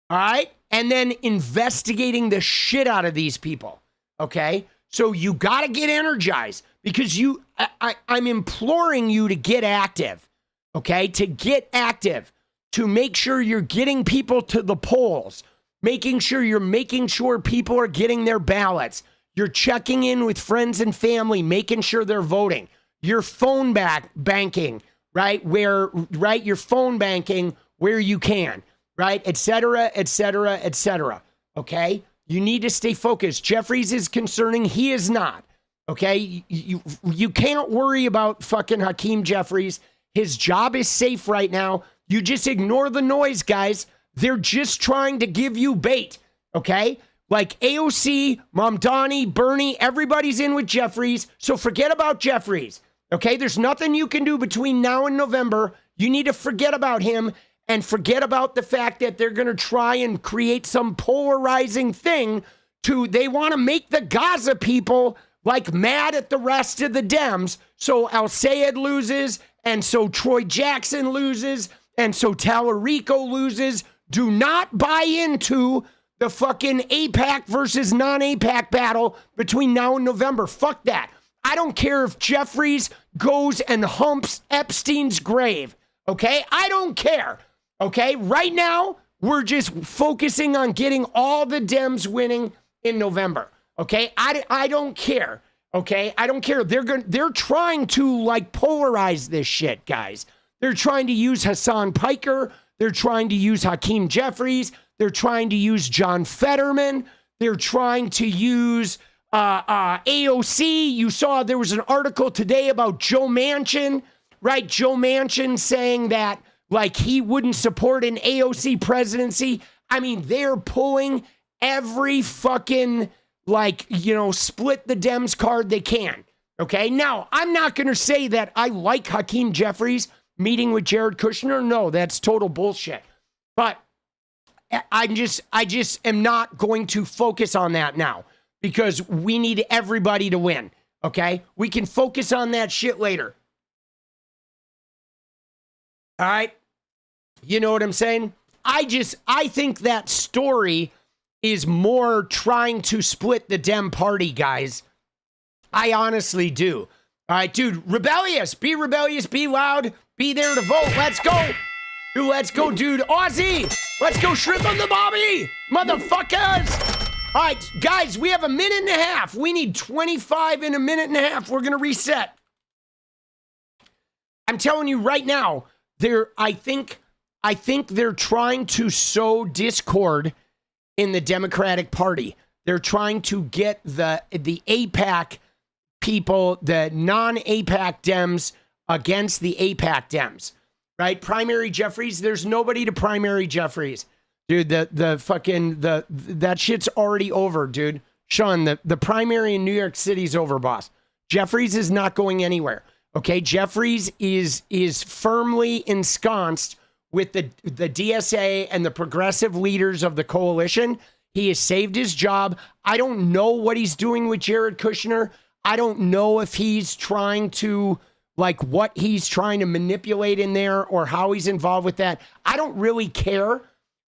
all right? And then investigating the shit out of these people, okay? So you got to get energized because I'm imploring you to get active, okay? To get active, to make sure you're getting people to the polls, making sure people are getting their ballots. You're checking in with friends and family, making sure they're voting. Your phone banking, right? Your phone banking where you can, right? Et cetera, et cetera, et cetera. Okay? You need to stay focused. Jeffries is concerning. He is not. Okay? You can't worry about fucking Hakeem Jeffries. His job is safe right now. You just ignore the noise, guys. They're just trying to give you bait. Okay? Like AOC, Mamdani, Bernie, everybody's in with Jeffries. So forget about Jeffries. Okay? There's nothing you can do between now and November. You need to forget about him and forget about the fact that they're going to try and create some polarizing thing they want to make the Gaza people like mad at the rest of the Dems. So 𝗙𝗟𝗏 loses, and so Troy Jackson loses, and so Tallarico loses. Do not buy into the fucking AIPAC versus non-AIPAC battle between now and November. Fuck that. I don't care if Jeffries goes and humps Epstein's grave. Okay? I don't care. Okay? Right now, we're just focusing on getting all the Dems winning in November. Okay? I don't care. Okay? I don't care. They're trying to like polarize this shit, guys. They're trying to use Hasan Piker. They're trying to use Hakeem Jeffries. They're trying to use John Fetterman. They're trying to use AOC. You saw there was an article today about Joe Manchin, right? Joe Manchin saying that like he wouldn't support an AOC presidency. I mean, they're pulling every fucking split the Dems card they can. Okay. Now, I'm not going to say that I like Hakeem Jeffries meeting with Jared Kushner. No, that's total bullshit. But I just am not going to focus on that now because we need everybody to win. Okay. We can focus on that shit later. All right. You know what I'm saying? I think that story is more trying to split the Dem party, guys. I honestly do. All right, dude, be rebellious, be loud, be there to vote. Let's go. Dude, let's go, dude. Aussie, let's go shrimp on the bobby, motherfuckers. All right, guys, we have a minute and a half. We need 25 in a minute and a half. We're going to reset. I'm telling you right now, I think they're trying to sow discord in the Democratic Party. They're trying to get the AIPAC people, the non-AIPAC Dems against the AIPAC Dems, right? Primary Jeffries, there's nobody to primary Jeffries. Dude, that shit's already over, dude. Sean, the primary in New York City's over, boss. Jeffries is not going anywhere. Okay, Jeffries is firmly ensconced with the DSA and the progressive leaders of the coalition. He has saved his job. I don't know what he's doing with Jared Kushner. I don't know if he's trying to, what he's trying to manipulate in there or how he's involved with that. I don't really care.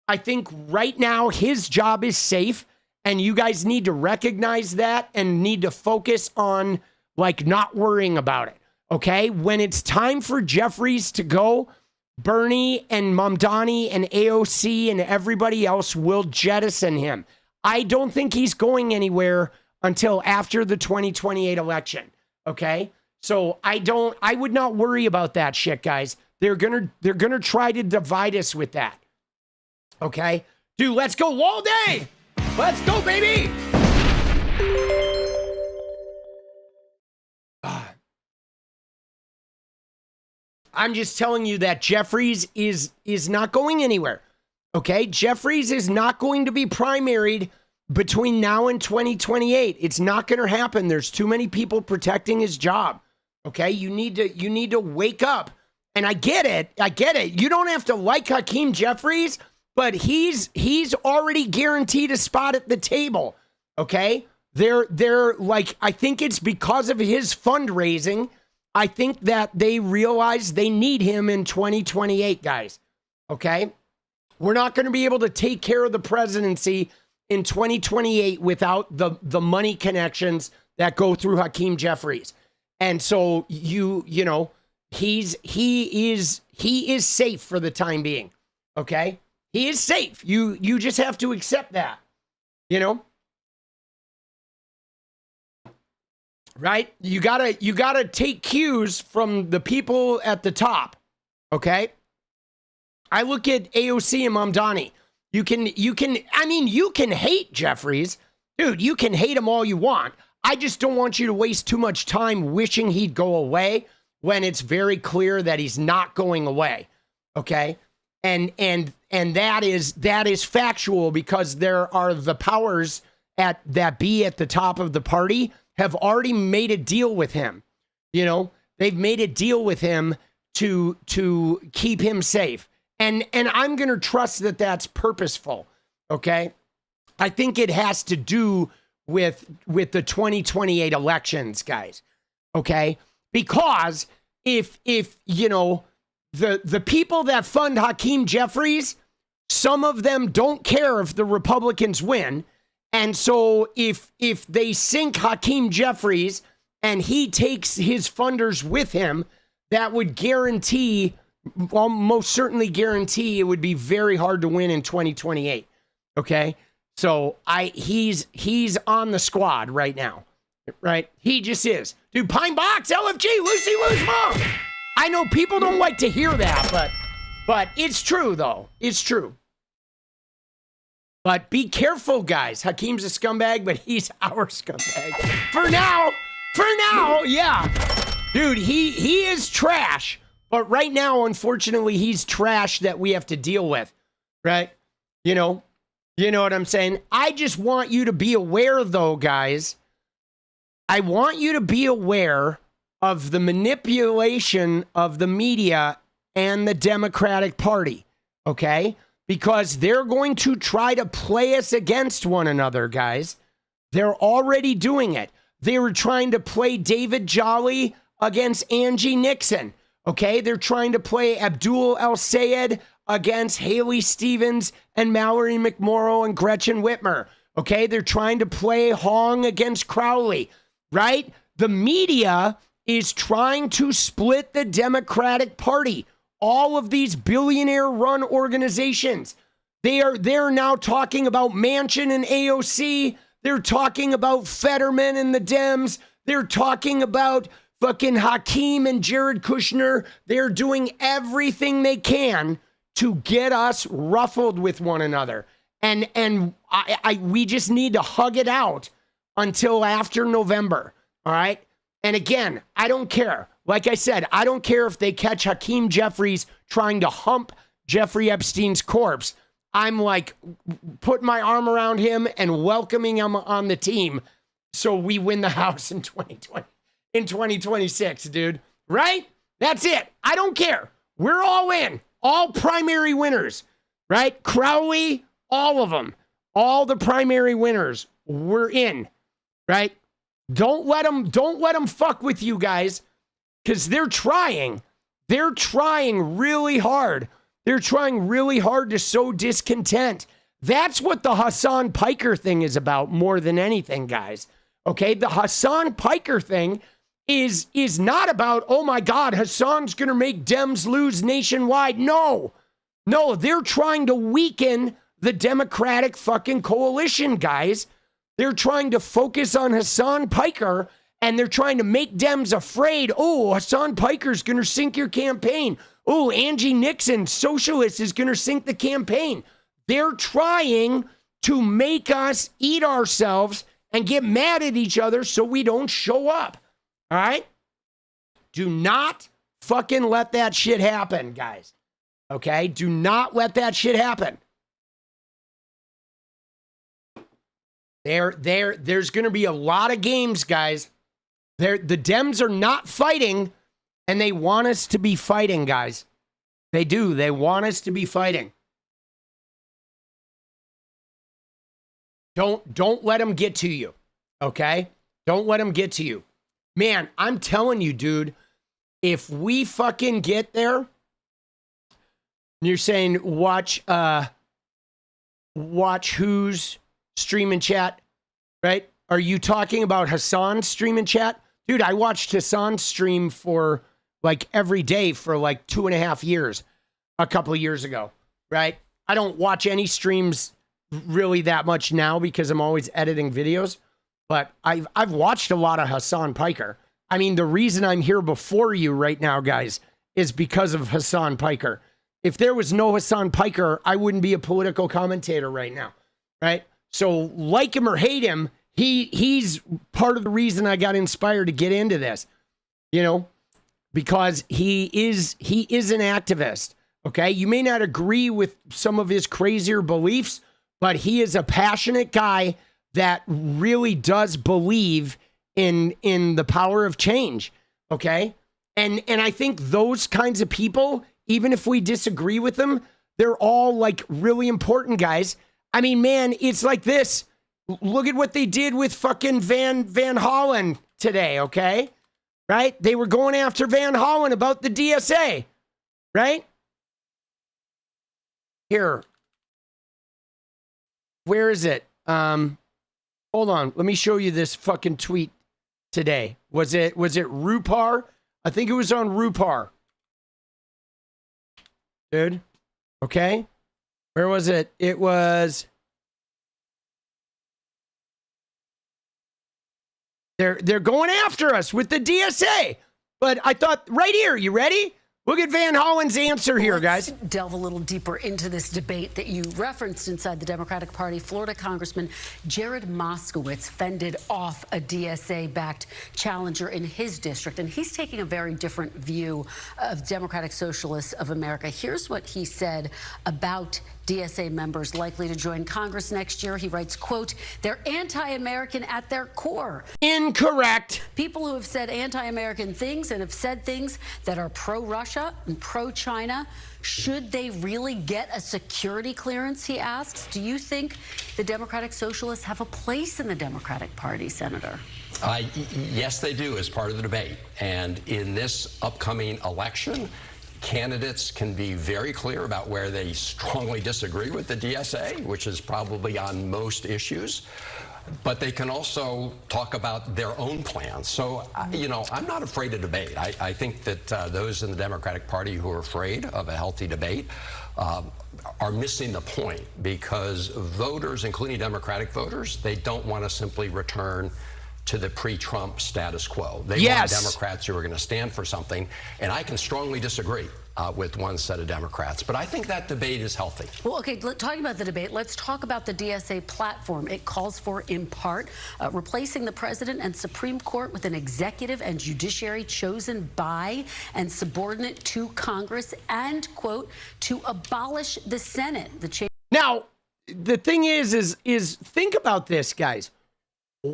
I think right now his job is safe, and you guys need to recognize that and need to focus on, not worrying about it. Okay? When it's time for Jeffries to go, Bernie and Mamdani and AOC and everybody else will jettison him. I don't think he's going anywhere until after the 2028 election. Okay? So I would not worry about that shit, guys. They're gonna try to divide us with that. Okay? Dude, let's go all day! Let's go, baby! I'm just telling you that Jeffries is not going anywhere. Okay? Jeffries is not going to be primaried between now and 2028. It's not going to happen. There's too many people protecting his job. Okay? You need to wake up. And I get it. You don't have to like Hakeem Jeffries, but he's already guaranteed a spot at the table. Okay? They're I think it's because of his fundraising. I think that they realize they need him in 2028, guys. Okay? We're not going to be able to take care of the presidency in 2028 without the money connections that go through Hakeem Jeffries. And so he is safe for the time being. Okay? He is safe. You just have to accept that. You know? right? You gotta take cues from the people at the top, okay? I look at AOC and Mamdani. You can hate Jeffries. Dude, you can hate him all you want. I just don't want you to waste too much time wishing he'd go away when it's very clear that he's not going away, okay? And that is factual, because there are the powers that be at the top of the party have already made a deal with him. You know, they've made a deal with him to keep him safe. And I'm going to trust that that's purposeful, okay? I think it has to do with the 2028 elections, guys, okay? Because if you know, the people that fund Hakeem Jeffries, some of them don't care if the Republicans win. And so if they sink Hakeem Jeffries and he takes his funders with him, that would guarantee, most certainly guarantee, it would be very hard to win in 2028. Okay? So he's on the squad right now. Right? He just is. Dude, Pine Box, LFG, Lucy Lou's mom. I know people don't like to hear that, but it's true though. It's true. But be careful, guys. Hakeem's a scumbag, but he's our scumbag. For now, yeah. Dude, he is trash. But right now, unfortunately, he's trash that we have to deal with. Right? You know what I'm saying? I just want you to be aware, though, guys. I want you to be aware of the manipulation of the media and the Democratic Party. Okay? Because they're going to try to play us against one another, guys. They're already doing it. They were trying to play David Jolly against Angie Nixon. Okay, they're trying to play Abdul El Sayed against Haley Stevens and Mallory McMorrow and Gretchen Whitmer. Okay, they're trying to play Hong against Crowley, right? The media is trying to split the Democratic Party. All of these billionaire-run organizations, they're now talking about Manchin and AOC. They're talking about Fetterman and the Dems. They're talking about fucking Hakeem and Jared Kushner. They're doing everything they can to get us ruffled with one another. And we just need to hug it out until after November, all right? And again, I don't care. Like I said, I don't care if they catch Hakeem Jeffries trying to hump Jeffrey Epstein's corpse. I'm like putting my arm around him and welcoming him on the team so we win the House in 2026, dude. Right? That's it. I don't care. We're all in. All primary winners, right? Crowley, all of them. All the primary winners, we're in, right? Don't let them fuck with you guys. Because they're trying really hard. They're trying really hard to sow discontent. That's what the Hassan Piker thing is about more than anything, guys. Okay, the Hassan Piker thing is not about, oh my God, Hassan's going to make Dems lose nationwide. No, they're trying to weaken the Democratic fucking coalition, guys. They're trying to focus on Hassan Piker. And they're trying to make Dems afraid. Oh, Hassan Piker's going to sink your campaign. Oh, Angie Nixon, socialist, is going to sink the campaign. They're trying to make us eat ourselves and get mad at each other so we don't show up. All right? Do not fucking let that shit happen, guys. Okay? Do not let that shit happen. There's going to be a lot of games, guys. The Dems are not fighting, and they want us to be fighting, guys. They do. They want us to be fighting. Don't let them get to you, okay? Don't let them get to you. Man, I'm telling you, dude, if we fucking get there, you're saying watch who's stream and chat, right? Are you talking about Hassan's stream and chat? Dude, I watched Hassan's stream for like every day for like 2.5 years, a couple of years ago, right? I don't watch any streams really that much now because I'm always editing videos. but I've watched a lot of Hassan Piker. I mean, the reason I'm here before you right now, guys, is because of Hassan Piker. If there was no Hassan Piker, I wouldn't be a political commentator right now, right? So like him or hate him, he's part of the reason I got inspired to get into this, you know, because he is an activist, okay? You may not agree with some of his crazier beliefs, but he is a passionate guy that really does believe in the power of change, okay? And I think those kinds of people, even if we disagree with them, they're all like really important, guys. I mean, man, it's like this. Look at what they did with fucking Van Hollen today, okay? Right? They were going after Van Hollen about the DSA, right? Here. Where is it? Hold on. Let me show you this fucking tweet today. Was it 𝗙𝗡𝗏? I think it was on 𝗙𝗡𝗏. Dude. Okay. Where was it? It was... They're going after us with the DSA. But I thought, right here, you ready? Look at Van Hollen's answer here, guys. Let's delve a little deeper into this debate that you referenced inside the Democratic Party. Florida Congressman Jared Moskowitz fended off a DSA-backed challenger in his district, and he's taking a very different view of Democratic Socialists of America. Here's what he said about DSA members likely to join Congress next year. He writes, quote, "They're anti-American at their core." Incorrect. People who have said anti-American things and have said things that are pro-Russia and pro-China, should they really get a security clearance, he asks? Do you think the Democratic Socialists have a place in the Democratic Party, Senator? Yes, they do, as part of the debate. And in this upcoming election, candidates can be very clear about where they strongly disagree with the DSA, which is probably on most issues. But they can also talk about their own plans. So, you know, I'm not afraid of debate. I think that those in the Democratic Party who are afraid of a healthy debate are missing the point, because voters, including Democratic voters, they don't want to simply return to the pre-Trump status quo. They want Democrats who are going to stand for something. And I can strongly disagree with one set of Democrats. But I think that debate is healthy. Well, okay, talking about the debate, let's talk about the DSA platform. It calls for, in part, replacing the president and Supreme Court with an executive and judiciary chosen by and subordinate to Congress, and, quote, to abolish the Senate. Now, the thing is think about this, guys.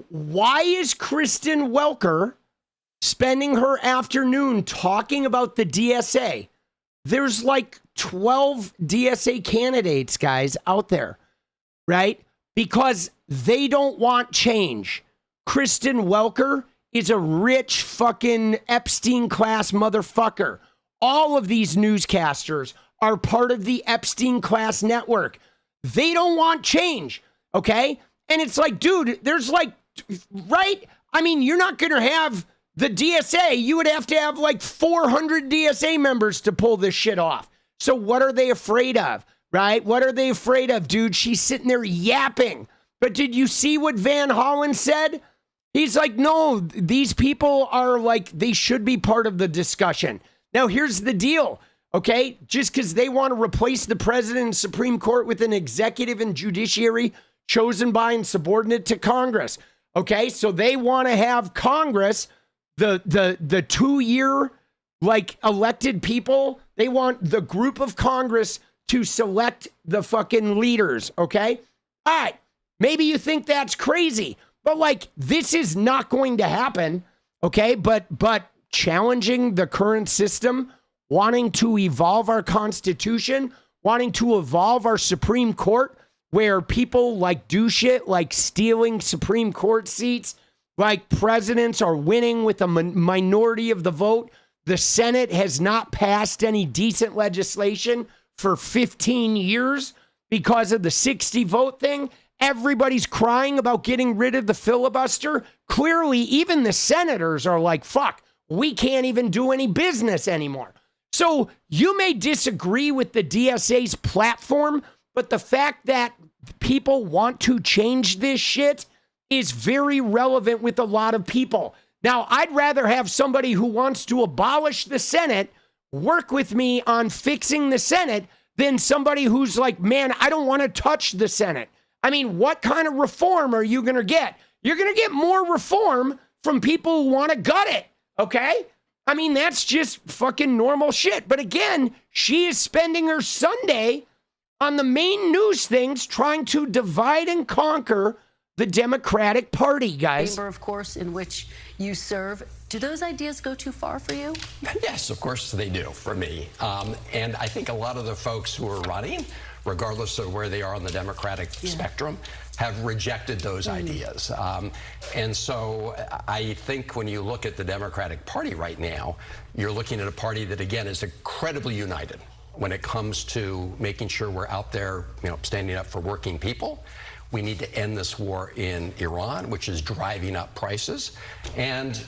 Why is Kristen Welker spending her afternoon talking about the DSA? There's like 12 DSA candidates, guys, out there, right? Because they don't want change. Kristen Welker is a rich fucking Epstein class motherfucker. All of these newscasters are part of the Epstein class network. They don't want change, okay? And it's like, dude, there's like, right? I mean, you're not going to have the DSA. You would have to have like 400 DSA members to pull this shit off. So what are they afraid of, right? What are they afraid of, dude? She's sitting there yapping. But did you see what Van Hollen said? He's like, no, these people are like, they should be part of the discussion. Now, here's the deal, okay? Just because they want to replace the president and Supreme Court with an executive and judiciary chosen by and subordinate to Congress. Okay, so they want to have Congress, the 2-year like elected people. They want the group of Congress to select the fucking leaders. Okay, all right. Maybe you think that's crazy, but like this is not going to happen. Okay, but challenging the current system, wanting to evolve our Constitution, wanting to evolve our Supreme Court, where people like do shit like stealing Supreme Court seats, like presidents are winning with a minority of the vote. The Senate has not passed any decent legislation for 15 years because of the 60 vote thing. Everybody's crying about getting rid of the filibuster. Clearly, even the senators are like, fuck, we can't even do any business anymore. So you may disagree with the DSA's platform, but the fact that people want to change this shit is very relevant with a lot of people. Now, I'd rather have somebody who wants to abolish the Senate work with me on fixing the Senate than somebody who's like, man, I don't want to touch the Senate. I mean, what kind of reform are you going to get? You're going to get more reform from people who want to gut it, okay? I mean, that's just fucking normal shit. But again, she is spending her Sunday on the main news things trying to divide and conquer the Democratic Party, guys. Chamber, of course, in which you serve. Do those ideas go too far for you? Yes, of course they do for me. And I think a lot of the folks who are running, regardless of where they are on the Democratic spectrum, have rejected those ideas. And so I think when you look at the Democratic Party right now, you're looking at a party that, again, is incredibly united when it comes to making sure we're out there, standing up for working people. We need to end this war in Iran, which is driving up prices. And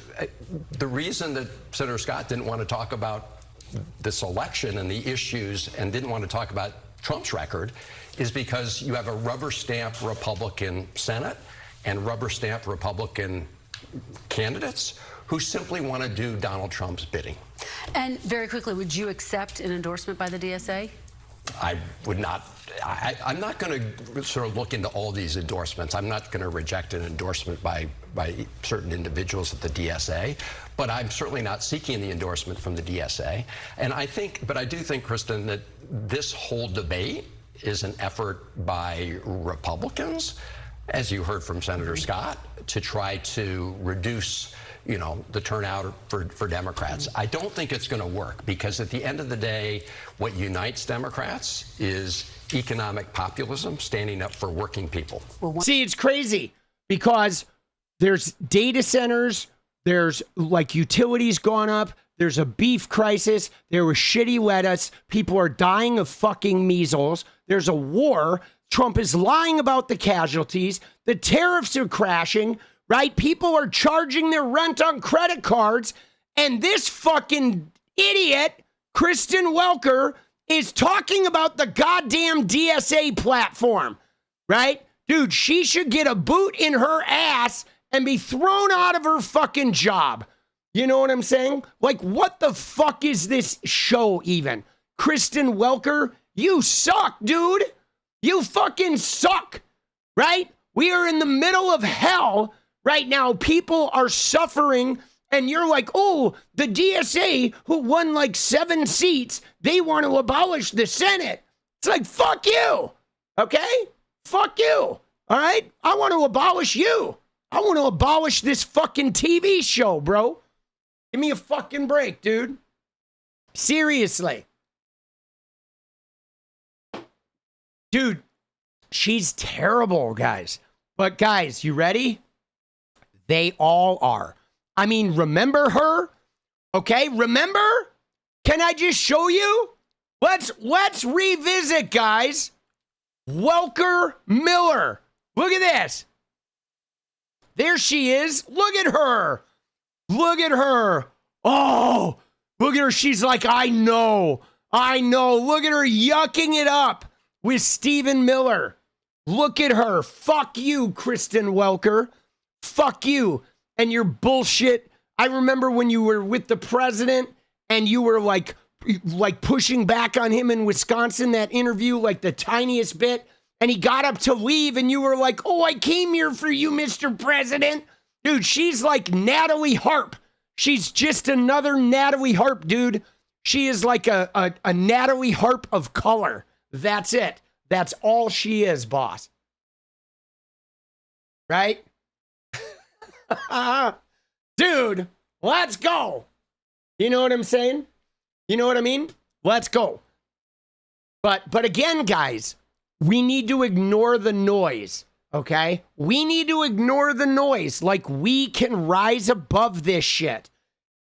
the reason that Senator Scott didn't want to talk about this election and the issues and didn't want to talk about Trump's record is because you have a rubber stamp Republican Senate and rubber stamp Republican candidates who simply want to do Donald Trump's bidding. And very quickly, would you accept an endorsement by the DSA? I would not. I'm not going to sort of look into all these endorsements. I'm not going to reject an endorsement by certain individuals at the DSA, but I'm certainly not seeking the endorsement from the DSA. And but I do think, Kristen, that this whole debate is an effort by Republicans, as you heard from Senator Scott, to try to reduce the turnout for Democrats. I don't think it's going to work because at the end of the day, what unites Democrats is economic populism, standing up for working people. See, it's crazy because there's data centers, there's like utilities going up, there's a beef crisis, there was shitty lettuce, people are dying of fucking measles, there's a war, Trump is lying about the casualties, the tariffs are crashing, right? People are charging their rent on credit cards, and this fucking idiot, Kristen Welker, is talking about the goddamn DSA platform, right? Dude, she should get a boot in her ass and be thrown out of her fucking job. You know what I'm saying? Like, what the fuck is this show even? Kristen Welker, you suck, dude. You fucking suck, right? We are in the middle of hell right now. People are suffering, and you're like, oh, the DSA, who won like 7 seats, they want to abolish the Senate. It's like, fuck you, okay? Fuck you, all right? I want to abolish you. I want to abolish this fucking TV show, bro. Give me a fucking break, dude. Seriously. Dude, she's terrible, guys. But guys, you ready? They all are. I mean, remember her? Okay, remember? Can I just show you? Let's revisit, guys. Welker Miller. Look at this. There she is. Look at her. Look at her. Oh, look at her. She's like, I know. Look at her yucking it up with Stephen Miller. Look at her. Fuck you, Kristen Welker. Fuck you and your bullshit. I remember when you were with the president and you were like pushing back on him in Wisconsin, that interview, like the tiniest bit. And he got up to leave and you were like, oh, I came here for you, Mr. President. Dude, she's like Natalie Harp. She's just another Natalie Harp, dude. She is like a Natalie Harp of color. That's it. That's all she is, boss. Right? Dude, let's go. You know what I'm saying? You know what I mean? Let's go. But again, guys, we need to ignore the noise, okay? We need to ignore the noise. Like, we can rise above this shit.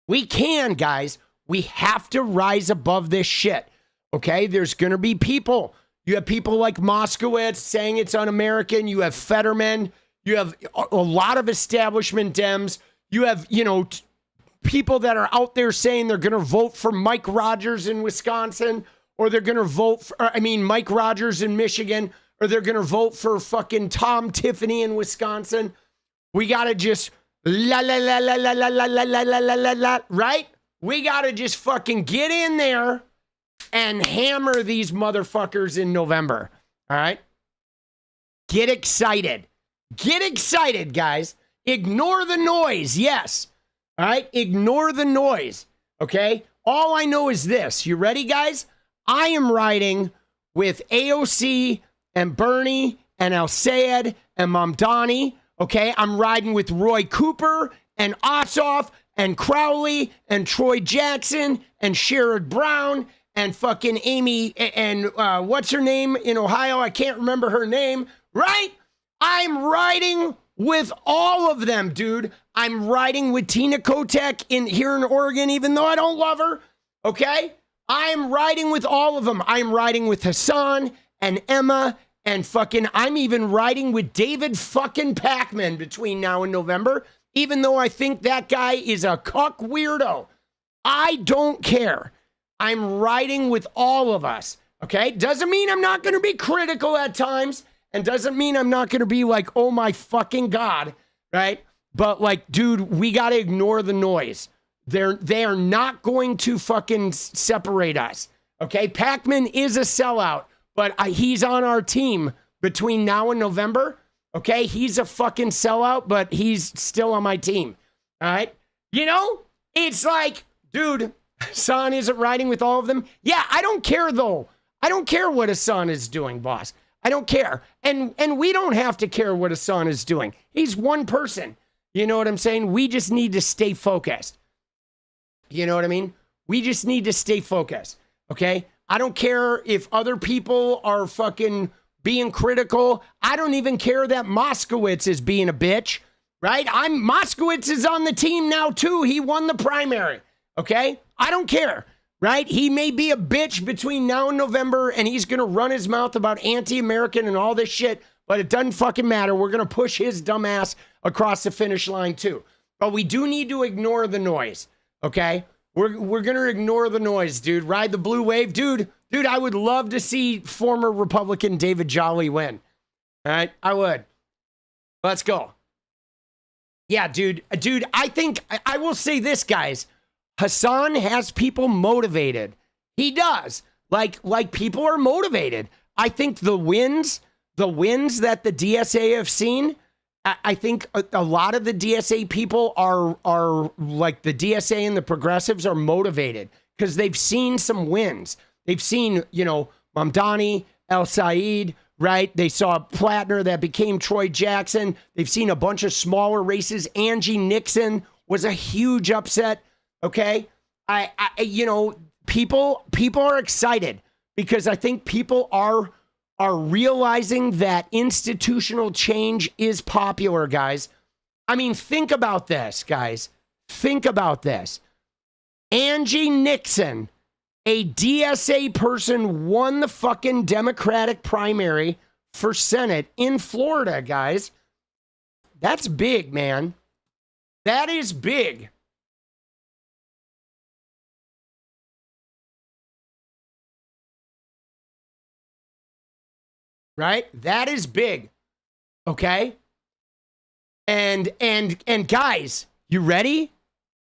We can, guys. We have to rise above this shit, okay? There's going to be people. You have people like Moskowitz saying it's un-American. You have Fetterman. You have a lot of establishment Dems. You have, people that are out there saying they're going to vote for Mike Rogers in Wisconsin, or they're going to vote for, Mike Rogers in Michigan, or they're going to vote for fucking Tom Tiffany in Wisconsin. We got to just la la la la la la la la la la la la la, right? We got to just fucking get in there and hammer these motherfuckers in November. All right? Get excited. Get excited, guys. Ignore the noise. Yes. All right? Ignore the noise. Okay? All I know is this. You ready, guys? I am riding with AOC and Bernie and 𝗙𝗍𝗍 and Mamdani. Okay? I'm riding with Roy Cooper and Ossoff and Crowley and Troy Jackson and Sherrod Brown and fucking Amy and what's her name in Ohio? I can't remember her name. Right? I'm riding with all of them, dude. I'm riding with Tina Kotek here in Oregon, even though I don't love her. Okay? I'm riding with all of them. I'm riding with Hassan and Emma and fucking, I'm even riding with David fucking Pakman between now and November, even though I think that guy is a cuck weirdo. I don't care. I'm riding with all of us. Okay? Doesn't mean I'm not going to be critical at times. And doesn't mean I'm not going to be like, oh my fucking God, right? But like, dude, we got to ignore the noise. They are not going to fucking separate us, okay? Pakman is a sellout, but he's on our team between now and November, okay? He's a fucking sellout, but he's still on my team, all right? You know, it's like, dude, Hassan isn't riding with all of them. Yeah, I don't care though. I don't care what Hassan is doing, boss. I don't care. And we don't have to care what Hassan is doing. He's one person. You know what I'm saying? We just need to stay focused. You know what I mean? We just need to stay focused. Okay? I don't care if other people are fucking being critical. I don't even care that Moskowitz is being a bitch. Right? Moskowitz is on the team now too. He won the primary. Okay? I don't care. Right? He may be a bitch between now and November, and he's going to run his mouth about anti-American and all this shit, but it doesn't fucking matter. We're going to push his dumb ass across the finish line too. But we do need to ignore the noise, okay? We're going to ignore the noise, dude. Ride the blue wave. Dude, I would love to see former Republican David Jolly win. All right? I would. Let's go. Yeah, dude, I think, I will say this, guys. Hassan has people motivated. He does. Like people are motivated. I think the wins that the DSA have seen, I think a lot of the DSA people are like the DSA and the progressives are motivated because they've seen some wins. They've seen, you know, Mamdani, 𝗙𝗍𝗍𝗍, right? They saw Plattner that became Troy Jackson. They've seen a bunch of smaller races. Angie Nixon was a huge upset. Okay, I you know, people are excited because I think people are realizing that institutional change is popular, guys. I mean, think about this, guys. Think about this. Angie Nixon, a DSA person, won the fucking Democratic primary for Senate in Florida, guys. That's big, man. That is big. Right? That is big. Okay? And guys, you ready?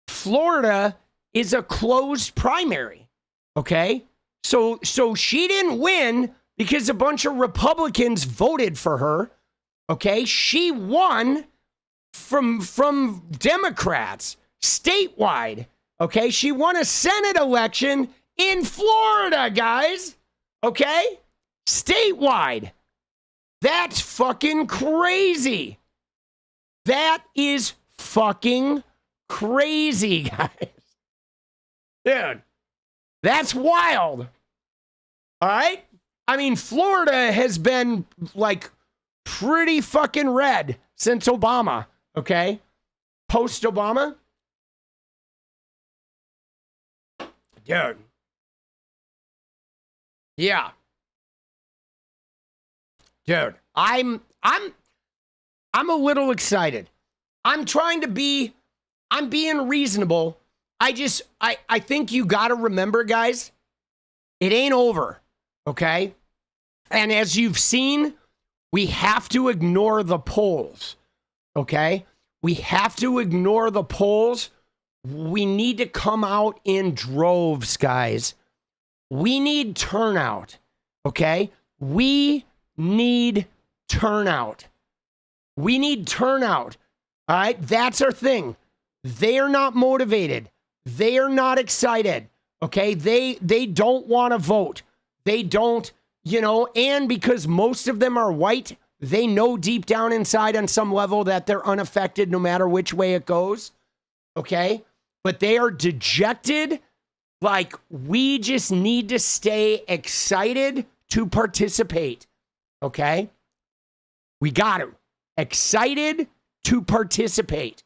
Florida is a closed primary. Okay? So she didn't win because a bunch of Republicans voted for her. Okay? She won from Democrats statewide. Okay? She won a Senate election in Florida, guys. Okay? Statewide. That's fucking crazy. That is fucking crazy, guys. Dude, that's wild. All right? I mean, Florida has been like pretty fucking red since Obama, okay? Post-Obama. Dude. Yeah. Dude, I'm a little excited. I'm being reasonable. I think you got to remember, guys, it ain't over, okay? And as you've seen, we have to ignore the polls, okay? We have to ignore the polls. We need to come out in droves, guys. We need turnout, okay? We need turnout. We need turnout, all right? That's our thing. They are not motivated. They are not excited, okay? They don't want to vote. They don't, and because most of them are white, they know deep down inside on some level that they're unaffected no matter which way it goes, okay? But they are dejected. Like, we just need to stay excited to participate, okay? We got to. Excited to participate.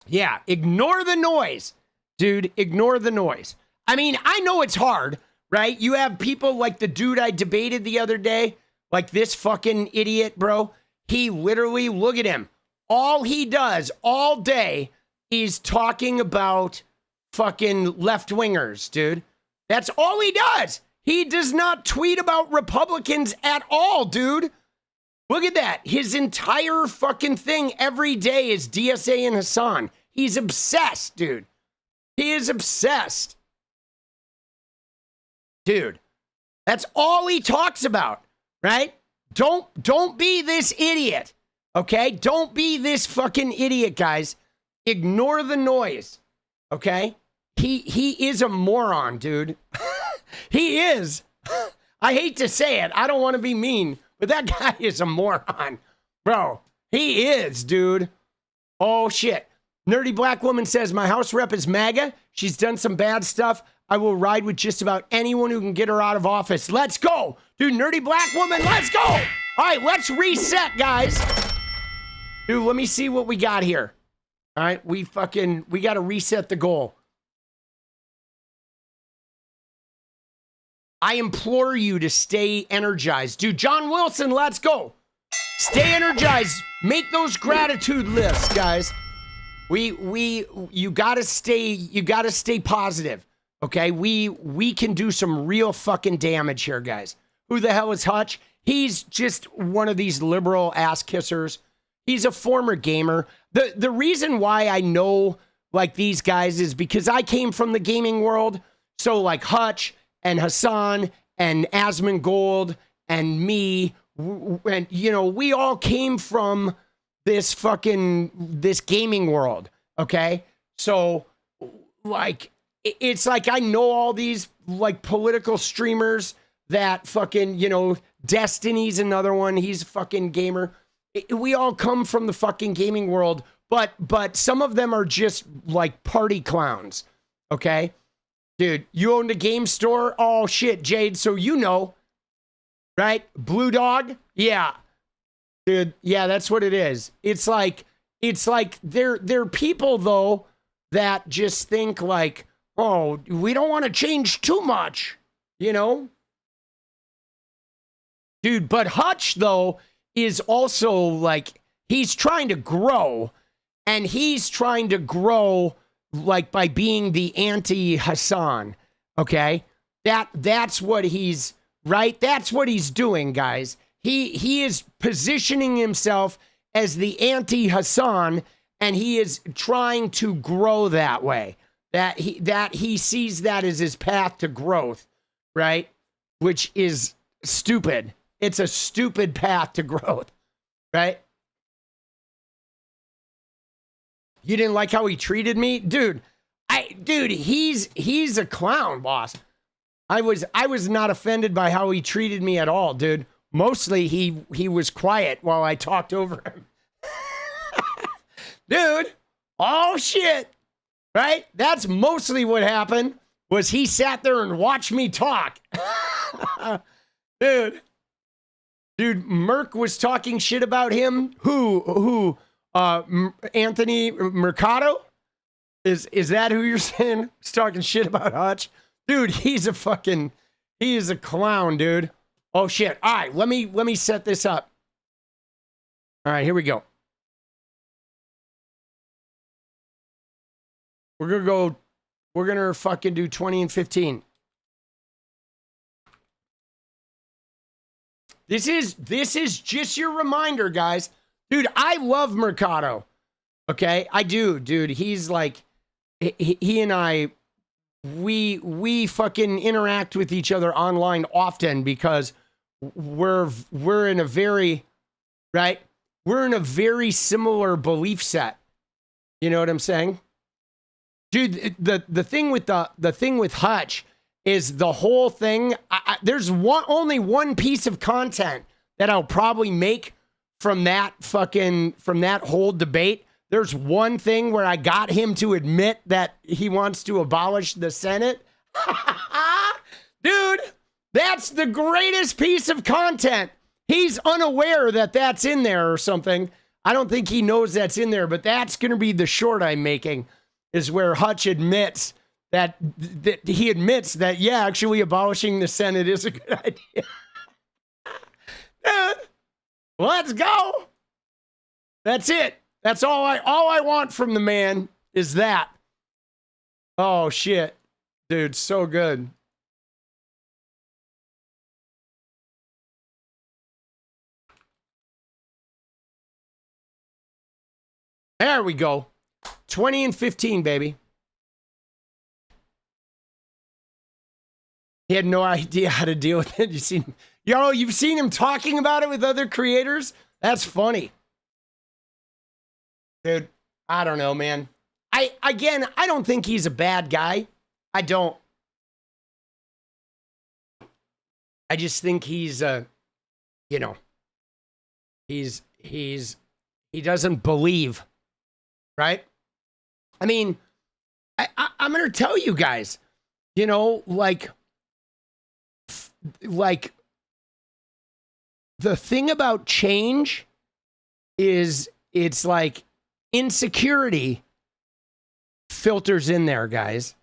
Yeah, ignore the noise, dude. Ignore the noise. I mean, I know it's hard, right? You have people like the dude I debated the other day, like this fucking idiot, bro. He literally, look at him. All he does all day is talking about fucking left-wingers, dude. That's all he does. He does not tweet about Republicans at all, dude. Look at that. His entire fucking thing every day is DSA and Hassan. He's obsessed, dude. He is obsessed. Dude, that's all he talks about, right? Don't be this idiot, okay? Don't be this fucking idiot, guys. Ignore the noise, okay? He is a moron, dude. He is. I hate to say it. I don't want to be mean, but that guy is a moron. Bro, he is, dude. Oh, shit. Nerdy black woman says, my house rep is MAGA. She's done some bad stuff. I will ride with just about anyone who can get her out of office. Let's go. Dude, nerdy black woman, let's go. All right, let's reset, guys. Dude, let me see what we got here. All right, we got to reset the goal. I implore you to stay energized. Dude, John Wilson, let's go. Stay energized. Make those gratitude lists, guys. You gotta stay positive. Okay? We can do some real fucking damage here, guys. Who the hell is Hutch? He's just one of these liberal ass kissers. He's a former gamer. The reason why I know like these guys is because I came from the gaming world. So like Hutch and Hassan and Asmongold and me, and we all came from this gaming world, okay? So like it's like I know all these like political streamers that fucking, Destiny's another one, he's a fucking gamer. We all come from the fucking gaming world, but some of them are just like party clowns, okay? Dude, you owned a game store? Oh, shit, Jade. So right? Blue Dog? Yeah. Dude, yeah, that's what it is. It's like they're people, though, that just think like, oh, we don't want to change too much, Dude, but Hutch, though, is also like, he's trying to grow, and he's trying to grow like by being the anti-Hassan, okay? That's what he's, right? That's what he's doing, guys. He is positioning himself as the anti-Hassan, and he is trying to grow that way. That he sees that as his path to growth, right? Which is stupid. It's a stupid path to growth, right? You didn't like how he treated me? Dude, he's a clown, boss. I was not offended by how he treated me at all, dude. Mostly he was quiet while I talked over him. Dude, oh shit. Right? That's mostly what happened, was he sat there and watched me talk. Dude, Merc was talking shit about him. Who? Anthony Mercado? Is that who you're saying? He's talking shit about Hutch? Dude, he is a clown, dude. Oh shit. All right, let me set this up. All right, here we go. We're gonna fucking do 20 and 15. This is just your reminder, guys. Dude, I love Mercado. Okay, I do, dude. He's like, he and I, we fucking interact with each other online often because we're in a very, right? We're in a very similar belief set. You know what I'm saying? Dude, the thing with the thing with Hutch is the whole thing. There's only one piece of content that I'll probably make from that whole debate. There's one thing where I got him to admit that he wants to abolish the Senate. Dude, that's the greatest piece of content. He's unaware that that's in there or something. I don't think he knows that's in there, but that's going to be the short I'm making, is where Hutch admits that he admits that, yeah, actually abolishing the Senate is a good idea. Dude, let's go. That's it. That's all I want from the man is that. Oh, shit. Dude, so good. There we go. 20 and 15, baby. He had no idea how to deal with it. You've seen him talking about it with other creators? That's funny. Dude, I don't know, man. I don't think he's a bad guy. I don't. I just think he's he doesn't believe, right? I mean, I'm going to tell you guys, like the thing about change is it's like insecurity filters in there, guys.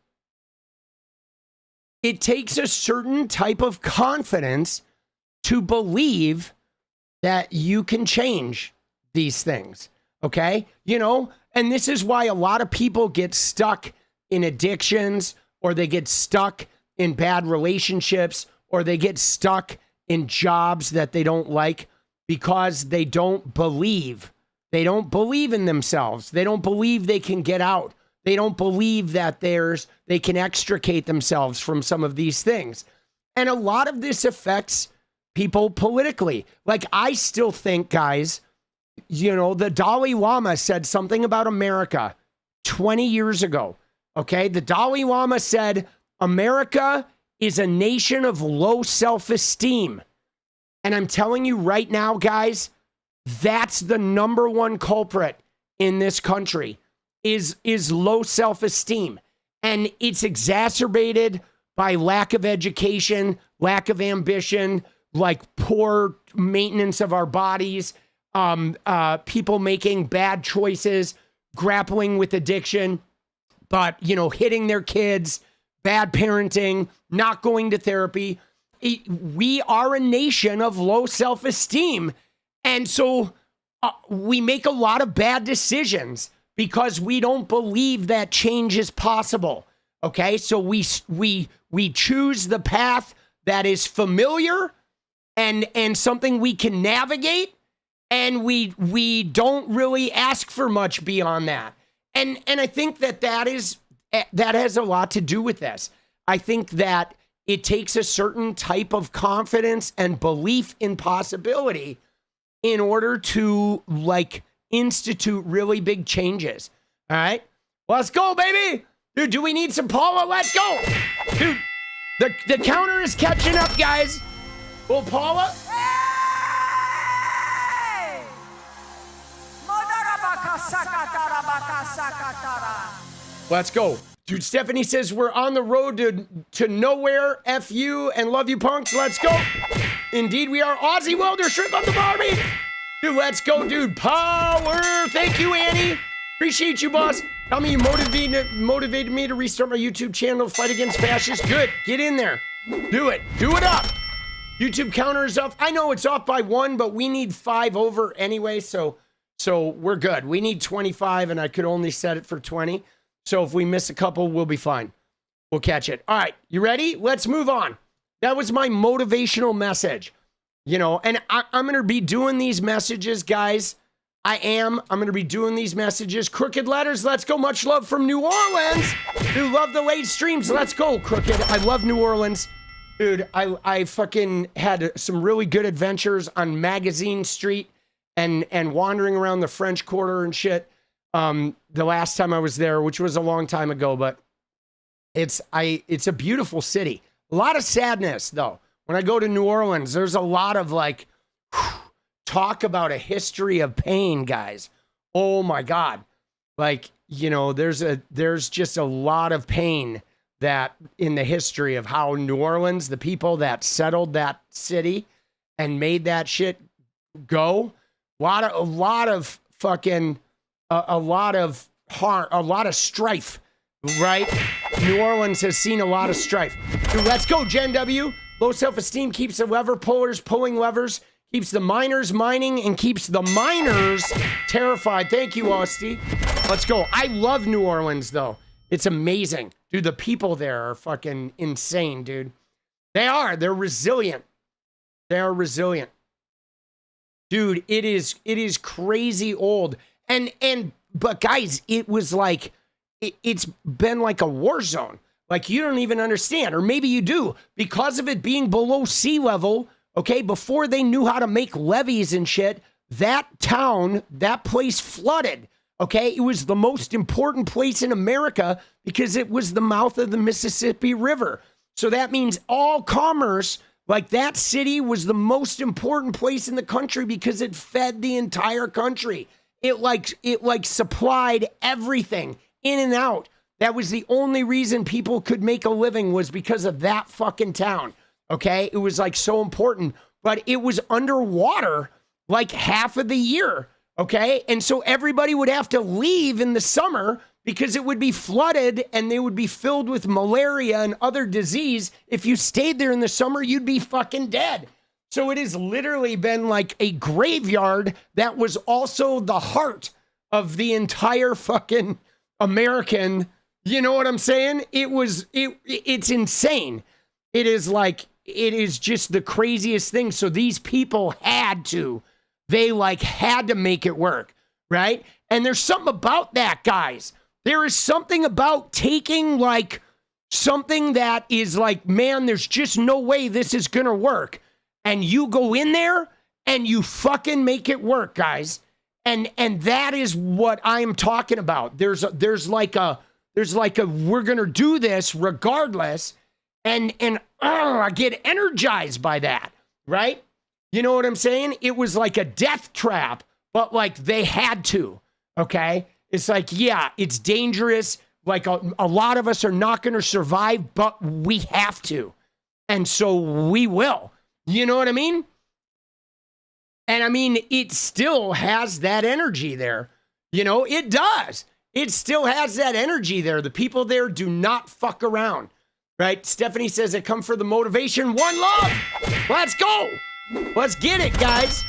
It takes a certain type of confidence to believe that you can change these things, okay? And this is why a lot of people get stuck in addictions, or they get stuck in bad relationships, or they get stuck in jobs that they don't like, because they don't believe. They don't believe in themselves. They don't believe they can get out. They don't believe that they can extricate themselves from some of these things. And a lot of this affects people politically. Like, I still think, guys, the Dalai Lama said something about America 20 years ago. Okay. The Dalai Lama said, America is a nation of low self-esteem. And I'm telling you right now, guys, that's the number one culprit in this country is low self-esteem. And it's exacerbated by lack of education, lack of ambition, like poor maintenance of our bodies, people making bad choices, grappling with addiction, but, hitting their kids, bad parenting, not going to therapy. We are a nation of low self-esteem. And so we make a lot of bad decisions because we don't believe that change is possible. Okay, so we choose the path that is familiar and something we can navigate, and we don't really ask for much beyond that. And I think that has a lot to do with this. I think that it takes a certain type of confidence and belief in possibility in order to institute really big changes. All right, let's go, baby. Dude, do we need some Paula? Let's go. Dude, the counter is catching up, guys. Well, Paula. Hey! Let's go. Dude, Stephanie says we're on the road to nowhere. F you and love you, punks. Let's go. Indeed, we are. Aussie Welder, shrimp on the Barbie. Dude, let's go, dude. Power. Thank you, Annie. Appreciate you, boss. Tell me you motivated me to restart my YouTube channel, fight against fascists. Good. Get in there. Do it. Do it up. YouTube counter is off. I know it's off by 1, but we need 5 over anyway, so we're good. We need 25, and I could only set it for 20. So if we miss a couple, we'll be fine. We'll catch it. All right, you ready? Let's move on. That was my motivational message. And I'm going to be doing these messages, guys. I'm going to be doing these messages. Crooked Letters, let's go. Much love from New Orleans. Dude, love the late streams. Let's go, Crooked. I love New Orleans. Dude, I fucking had some really good adventures on Magazine Street and wandering around the French Quarter and shit. The last time I was there, which was a long time ago, but it's a beautiful city. A lot of sadness, though. When I go to New Orleans, there's a lot of like, talk about a history of pain, guys. Oh my God. Like, you know, there's just a lot of pain that in the history of how New Orleans, the people that settled that city and made that shit go, a lot of fucking, a lot of harm, a lot of strife, right? New Orleans has seen a lot of strife. Dude, let's go, Gen W. Low self-esteem keeps the lever pullers pulling levers, keeps the miners mining, and keeps the miners terrified. Thank you, Austin. Let's go. I love New Orleans, though. It's amazing. Dude, the people there are fucking insane, dude. They are. They're resilient. They are resilient. Dude, it is crazy old. But guys, it was like, it's been like a war zone. Like, you don't even understand, or maybe you do, because of it being below sea level. Okay, before they knew how to make levees and shit, that town, that place flooded. Okay, it was the most important place in America because it was the mouth of the Mississippi River. So that means all commerce, like that city was the most important place in the country because it fed the entire country. It supplied everything in and out. That was the only reason people could make a living, was because of that fucking town. Okay, it was like so important, but it was underwater like half of the year. Okay, and so everybody would have to leave in the summer because it would be flooded and they would be filled with malaria and other disease. If you stayed there in the summer, you'd be fucking dead. So it has literally been like a graveyard that was also the heart of the entire fucking American. You know what I'm saying? It's insane. It is just the craziest thing. So these people had to make it work, right? And there's something about that, guys. There is something about taking like something that is like, man, there's just no way this is gonna work. And you go in there and you fucking make it work, guys. And that is what I'm talking about. There's like a we're gonna do this regardless. And I get energized by that, right? You know what I'm saying? It was like a death trap, but like they had to, okay? It's like, yeah, it's dangerous. Like a lot of us are not going to survive, but we have to. And so we will. You know what I mean? And I mean, it still has that energy there. You know, it does. It still has that energy there. The people there do not fuck around. Right? Stephanie says they come for the motivation. One love. Let's go. Let's get it, guys.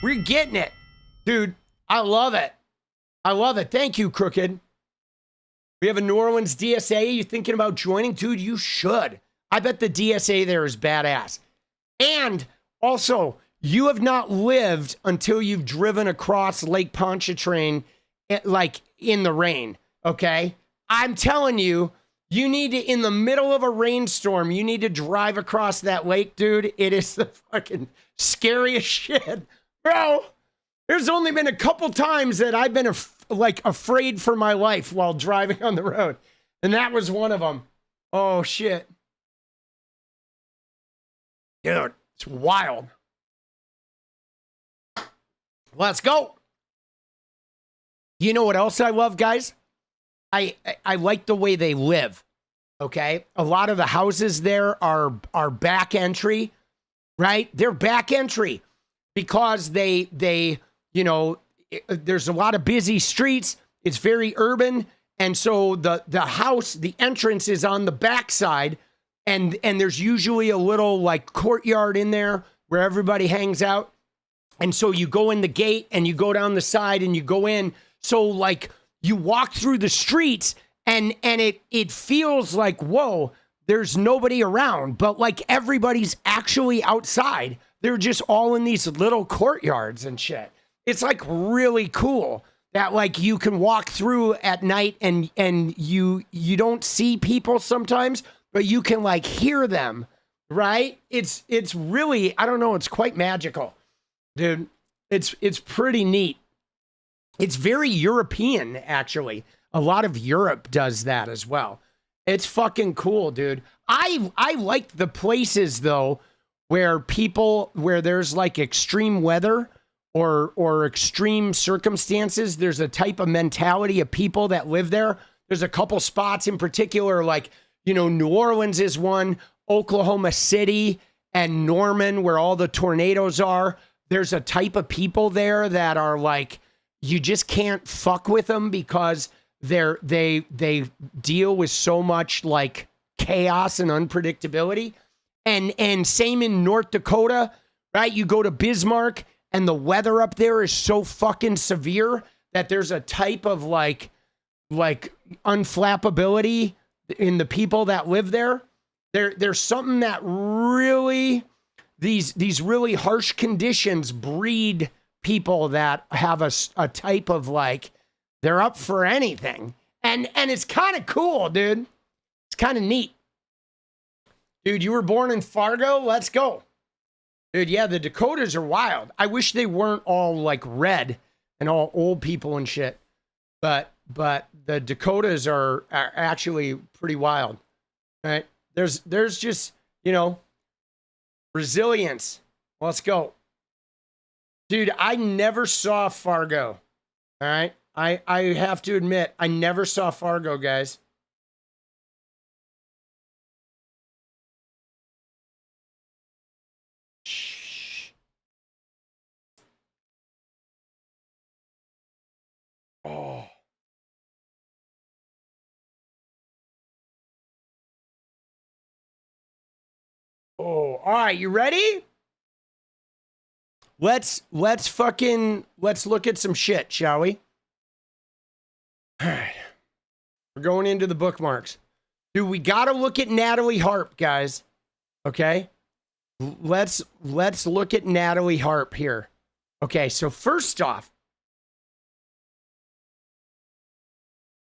We're getting it. Dude, I love it. I love it. Thank you, Crooked. We have a New Orleans DSA. You thinking about joining? Dude, you should. I bet the DSA there is badass. And also, you have not lived until you've driven across Lake Pontchartrain like in the rain, okay? I'm telling you, you need to, in the middle of a rainstorm, you need to drive across that lake, dude. It is the fucking scariest shit. Bro, there's only been a couple times that I've been afraid for my life while driving on the road. And that was one of them. Oh, shit. Dude, it's wild. Let's go. You know what else I love, guys? I like the way they live, okay? A lot of the houses there are back entry, right? They're back entry because they you know, there's a lot of busy streets. It's very urban. And so the house, the entrance is on the backside, and there's usually a little like courtyard in there where everybody hangs out. And so you go in the gate and you go down the side and you go in. So like, you walk through the streets and it feels like, whoa, there's nobody around, but like everybody's actually outside. They're just all in these little courtyards and shit. it's like really cool that like you can walk through at night and you don't see people sometimes, but you can like hear them, right? It's really, I don't know, it's quite magical, dude. It's pretty neat. It's very European, actually. A lot of Europe does that as well. It's fucking cool, dude. I like the places though where there's like extreme weather or extreme circumstances. There's a type of mentality of people that live there. There's a couple spots in particular, like, you know, New Orleans is one, Oklahoma City and Norman, where all the tornadoes are. There's a type of people there that are like, you just can't fuck with them because they deal with so much like chaos and unpredictability. And same in North Dakota, right? You go to Bismarck and the weather up there is so fucking severe that there's a type of like unflappability in the people that live there. There's something that really, these really harsh conditions breed people that have a type of like, they're up for anything. And it's kind of cool, dude. It's kind of neat. Dude, you were born in Fargo? Let's go. Dude, yeah, the Dakotas are wild. I wish they weren't all like red and all old people and shit. But the Dakotas are actually pretty wild, right? There's just, you know, resilience. Let's go. Dude, I never saw Fargo, all right? I have to admit, I never saw Fargo, guys. Shh. Oh. Oh, all right, you ready? Let's look at some shit, shall we? All right. We're going into the bookmarks. Dude, we got to look at Natalie Harp, guys. Okay? Let's look at Natalie Harp here. Okay, so first off,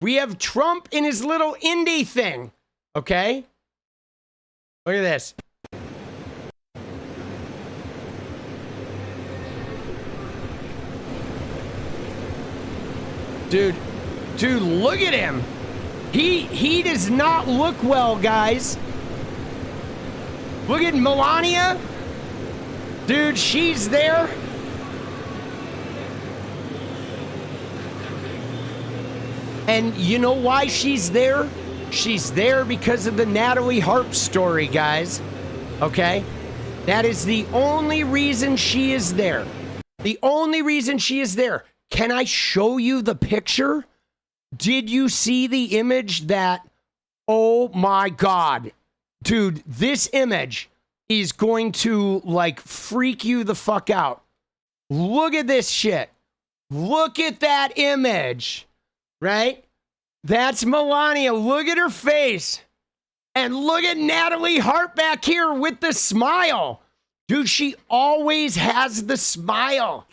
we have Trump in his little Indy thing. Okay? Look at this. Dude, look at him. He does not look well, guys. Look at Melania. Dude, she's there. And you know why she's there? She's there because of the Natalie Harp story, guys. Okay? That is the only reason she is there. The only reason she is there. Can I show you the picture? Did you see the image that, oh my God, dude, this image is going to like freak you the fuck out. Look at this shit. Look at that image, right? That's Melania. Look at her face. And look at Natalie Harp back here with the smile. Dude, she always has the smile.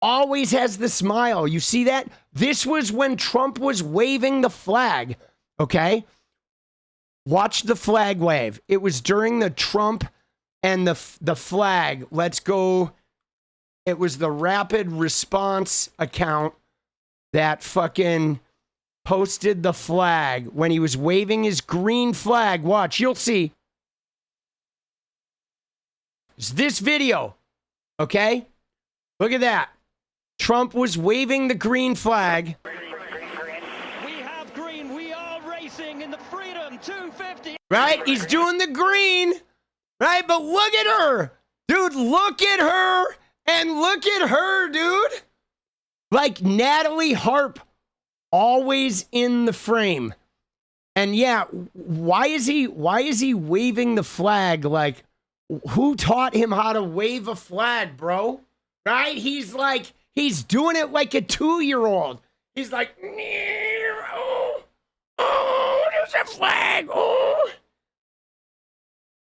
Always has the smile. You see that? This was when Trump was waving the flag, okay? Watch the flag wave. It was during the Trump and the flag. Let's go. It was the rapid response account that fucking posted the flag when he was waving his green flag. Watch, you'll see. It's this video, okay? Look at that. Trump was waving the green flag. We have green. We are racing in the Freedom 250. Right? He's doing the green. Right? But look at her. Dude, look at her. And look at her, dude. Like Natalie Harp, always in the frame. And yeah, why is he waving the flag? Like, who taught him how to wave a flag, bro? Right? He's doing it like a 2-year-old. He's like, oh, there's a flag. Oh.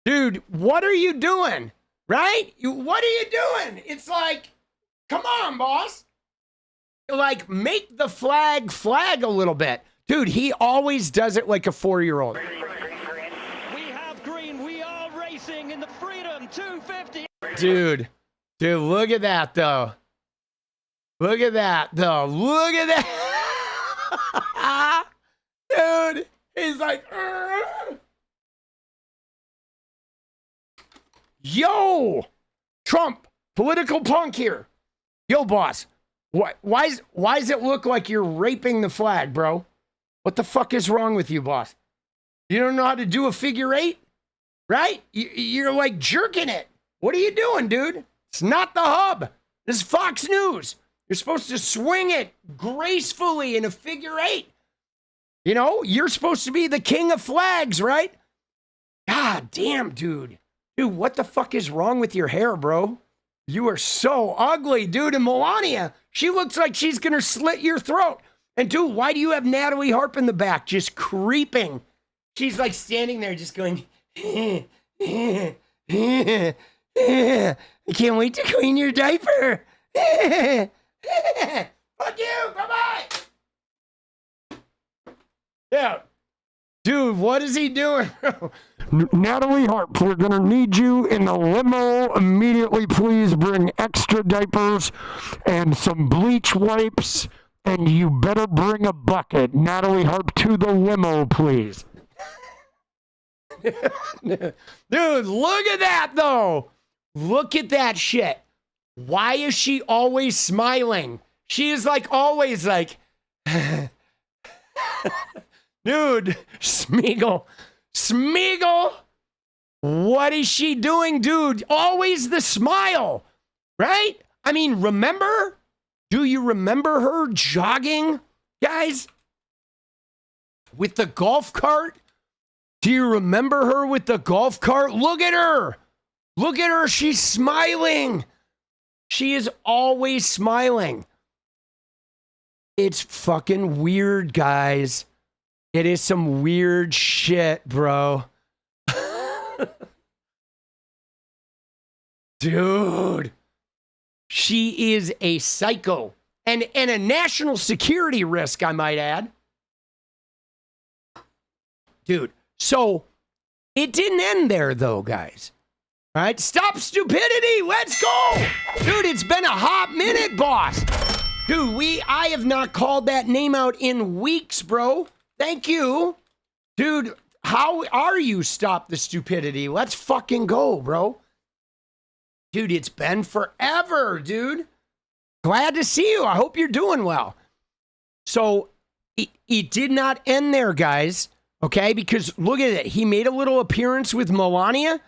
Dude, what are you doing? Right? What are you doing? It's like, Come on, boss. Like, make the flag a little bit. Dude, he always does it like a 4-year-old. We have green. We are racing in the Freedom 250. Dude, look at that, though. Look at that, though. Look at that. Dude, he's like, yo, Trump, political punk here. Yo, boss, why does it look like you're raping the flag, bro? What the fuck is wrong with you, boss? You don't know how to do a figure 8, right? You're like jerking it. What are you doing, dude? It's not the hub. This is Fox News. You're supposed to swing it gracefully in a figure 8. You know, you're supposed to be the king of flags, right? God damn, dude. Dude, what the fuck is wrong with your hair, bro? You are so ugly, dude. And Melania, she looks like she's going to slit your throat. And dude, why do you have Natalie Harp in the back just creeping? She's like standing there just going, I can't wait to clean your diaper. Fuck you. Bye-bye. Yeah. Dude, what is he doing? Natalie Harp, we're going to need you in the limo immediately. Please bring extra diapers and some bleach wipes, and you better bring a bucket. Natalie Harp, to the limo, please. Dude, look at that, though. Look at that shit. Why is she always smiling? She is like always like, dude, Smeagol, what is she doing, dude? Always the smile, right? I mean, remember? Do you remember her jogging, guys? With the golf cart? Do you remember her with the golf cart? Look at her. Look at her. She's smiling. She is always smiling. It's fucking weird, guys. It is some weird shit, bro. Dude. She is a psycho. And a national security risk, I might add. Dude. So, it didn't end there, though, guys. All right? Stop stupidity. Let's go. Dude, it's been a hot minute, boss. Dude, I have not called that name out in weeks, bro. Thank you. Dude, how are you? Stop the stupidity. Let's fucking go, bro. Dude, it's been forever, dude. Glad to see you. I hope you're doing well. So, it did not end there, guys. Okay? Because look at it. He made a little appearance with Melania.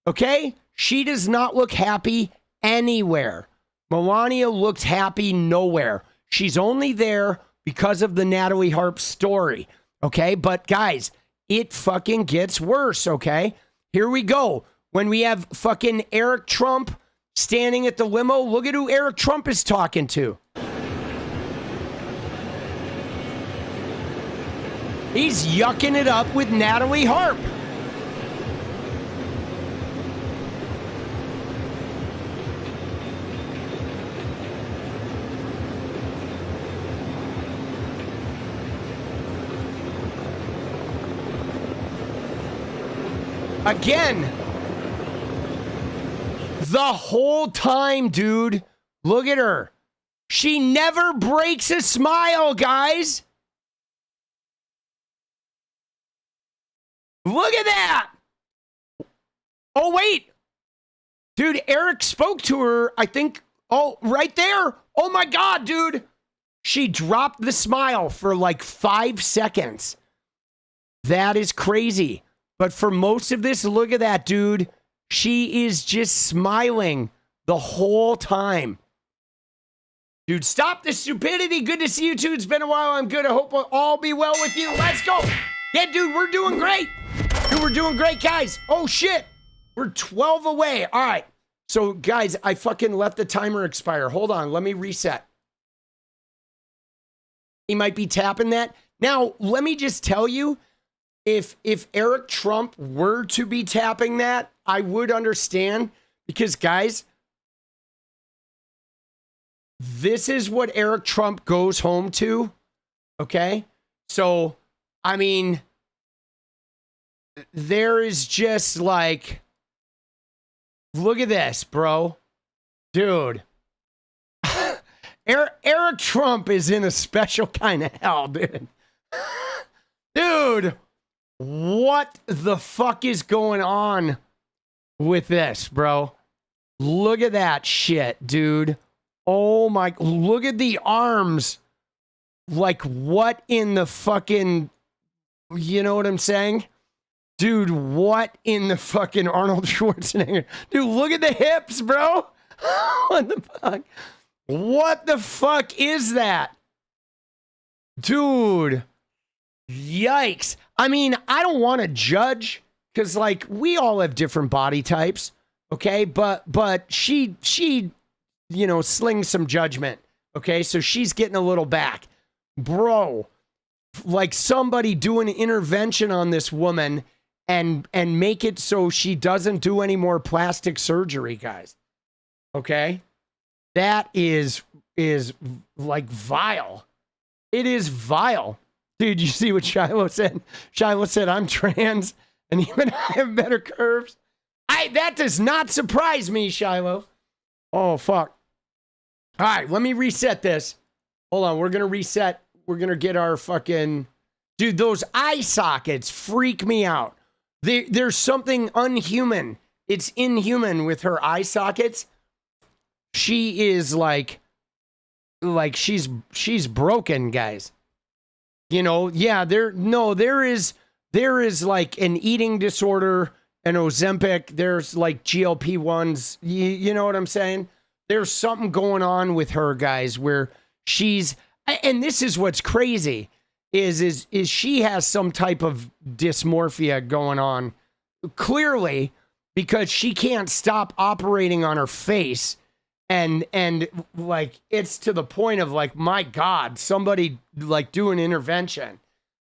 Okay? She does not look happy anywhere. Melania looked happy nowhere. She's only there because of the Natalie Harp story. Okay? But guys, it fucking gets worse, okay? Here we go. When we have fucking Eric Trump standing at the limo, look at who Eric Trump is talking to. He's yucking it up with Natalie Harp. Again, the whole time, dude. Look at her. She never breaks a smile, guys. Look at that. Oh, wait. Dude, Eric spoke to her, I think. Oh, right there. Oh, my God, dude. She dropped the smile for like 5 seconds. That is crazy. But for most of this, look at that, dude. She is just smiling the whole time. Dude, stop the stupidity. Good to see you, too. It's been a while. I'm good. I hope we'll all be well with you. Let's go. Yeah, dude, we're doing great. Dude, we're doing great, guys. Oh, shit. We're 12 away. All right. So, guys, I fucking let the timer expire. Hold on. Let me reset. He might be tapping that. Now, let me just tell you, if Eric Trump were to be tapping that, I would understand. Because, guys, this is what Eric Trump goes home to. Okay? So, I mean, there is just like, look at this, bro. Dude. Eric Trump is in a special kind of hell, dude. Dude, what the fuck is going on with this, bro? Look at that shit, dude. Oh my, look at the arms. Like, what in the fucking, you know what I'm saying? Dude, what in the fucking Arnold Schwarzenegger? Dude, look at the hips, bro. What the fuck? What the fuck is that? Dude, yikes. I mean, I don't want to judge because, like, we all have different body types, okay? But she, you know, slings some judgment, okay? So she's getting a little back. Bro, like somebody do an intervention on this woman and make it so she doesn't do any more plastic surgery, guys. Okay? That is like vile. It is vile. Dude, you see what Shiloh said? Shiloh said, I'm trans and even I have better curves. That does not surprise me, Shiloh. Oh, fuck. All right, let me reset this. Hold on, we're going to reset. We're going to get our fucking... Dude, those eye sockets freak me out. There's something unhuman. It's inhuman with her eye sockets. She is like she's broken, guys. You know, yeah, there is like an eating disorder, an Ozempic, there's like GLP-1s, you know what I'm saying? There's something going on with her, guys, where she's, and this is what's crazy, is she has some type of dysmorphia going on, clearly, because she can't stop operating on her face. And like, it's to the point of like, my God, somebody like do an intervention,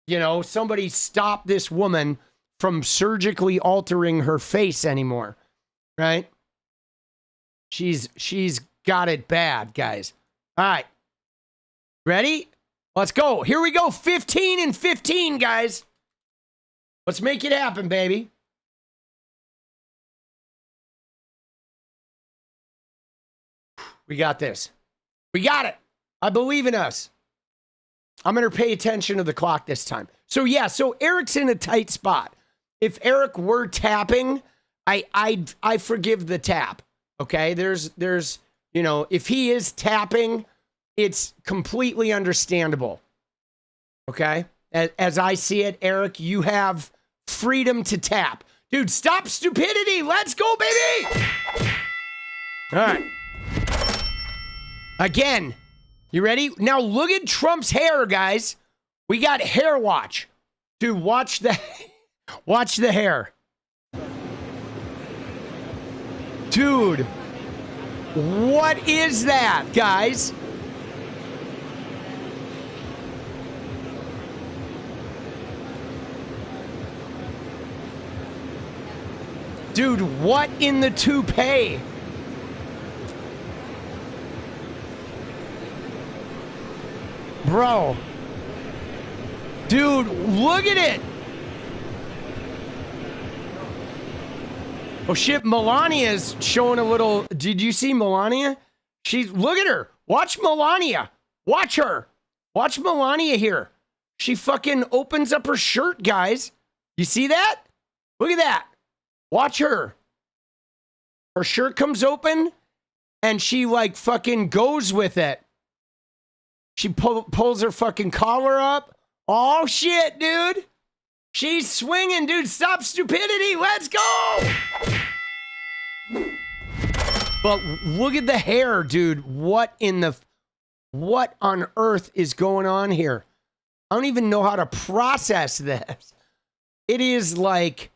you know, somebody stop this woman from surgically altering her face anymore. Right. She's got it bad, guys. All right. Ready? Let's go. Here we go. 15 and 15, guys. Let's make it happen, baby. We got this. We got it. I believe in us. I'm going to pay attention to the clock this time. So yeah, so Eric's in a tight spot. If Eric were tapping, I forgive the tap. Okay? There's you know, if he is tapping, it's completely understandable. Okay? As I see it, Eric, you have freedom to tap. Dude, stop stupidity. Let's go, baby. All right. Again, you ready? Now look at Trump's hair, guys. We got hair watch. Dude, watch the hair. Dude, what is that, guys? Dude, what in the toupee? Bro. Dude, look at it. Oh shit, Melania is showing a little. Did you see Melania? Look at her. Watch Melania. Watch her. Watch Melania here. She fucking opens up her shirt, guys. You see that? Look at that. Watch her. Her shirt comes open and she like fucking goes with it. She pulls her fucking collar up. Oh, shit, dude. She's swinging, dude. Stop stupidity. Let's go. But look at the hair, dude. What on earth is going on here? I don't even know how to process this. It is like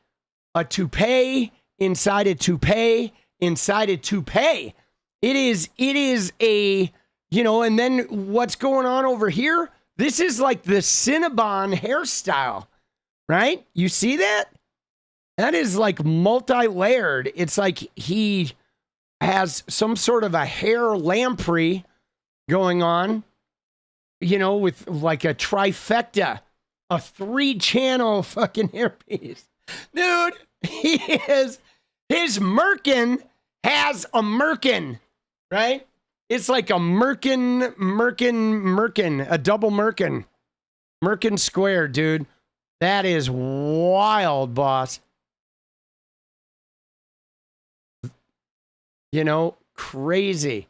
a toupee inside a toupee inside a toupee. It is a... You know, and then what's going on over here? This is like the Cinnabon hairstyle, right? You see that? That is like multi-layered. It's like he has some sort of a hair lamprey going on, you know, with like a trifecta, a 3-channel fucking hairpiece. Dude, his merkin has a merkin, right? It's like a merkin, a double merkin. Merkin square, dude. That is wild, boss. You know, crazy.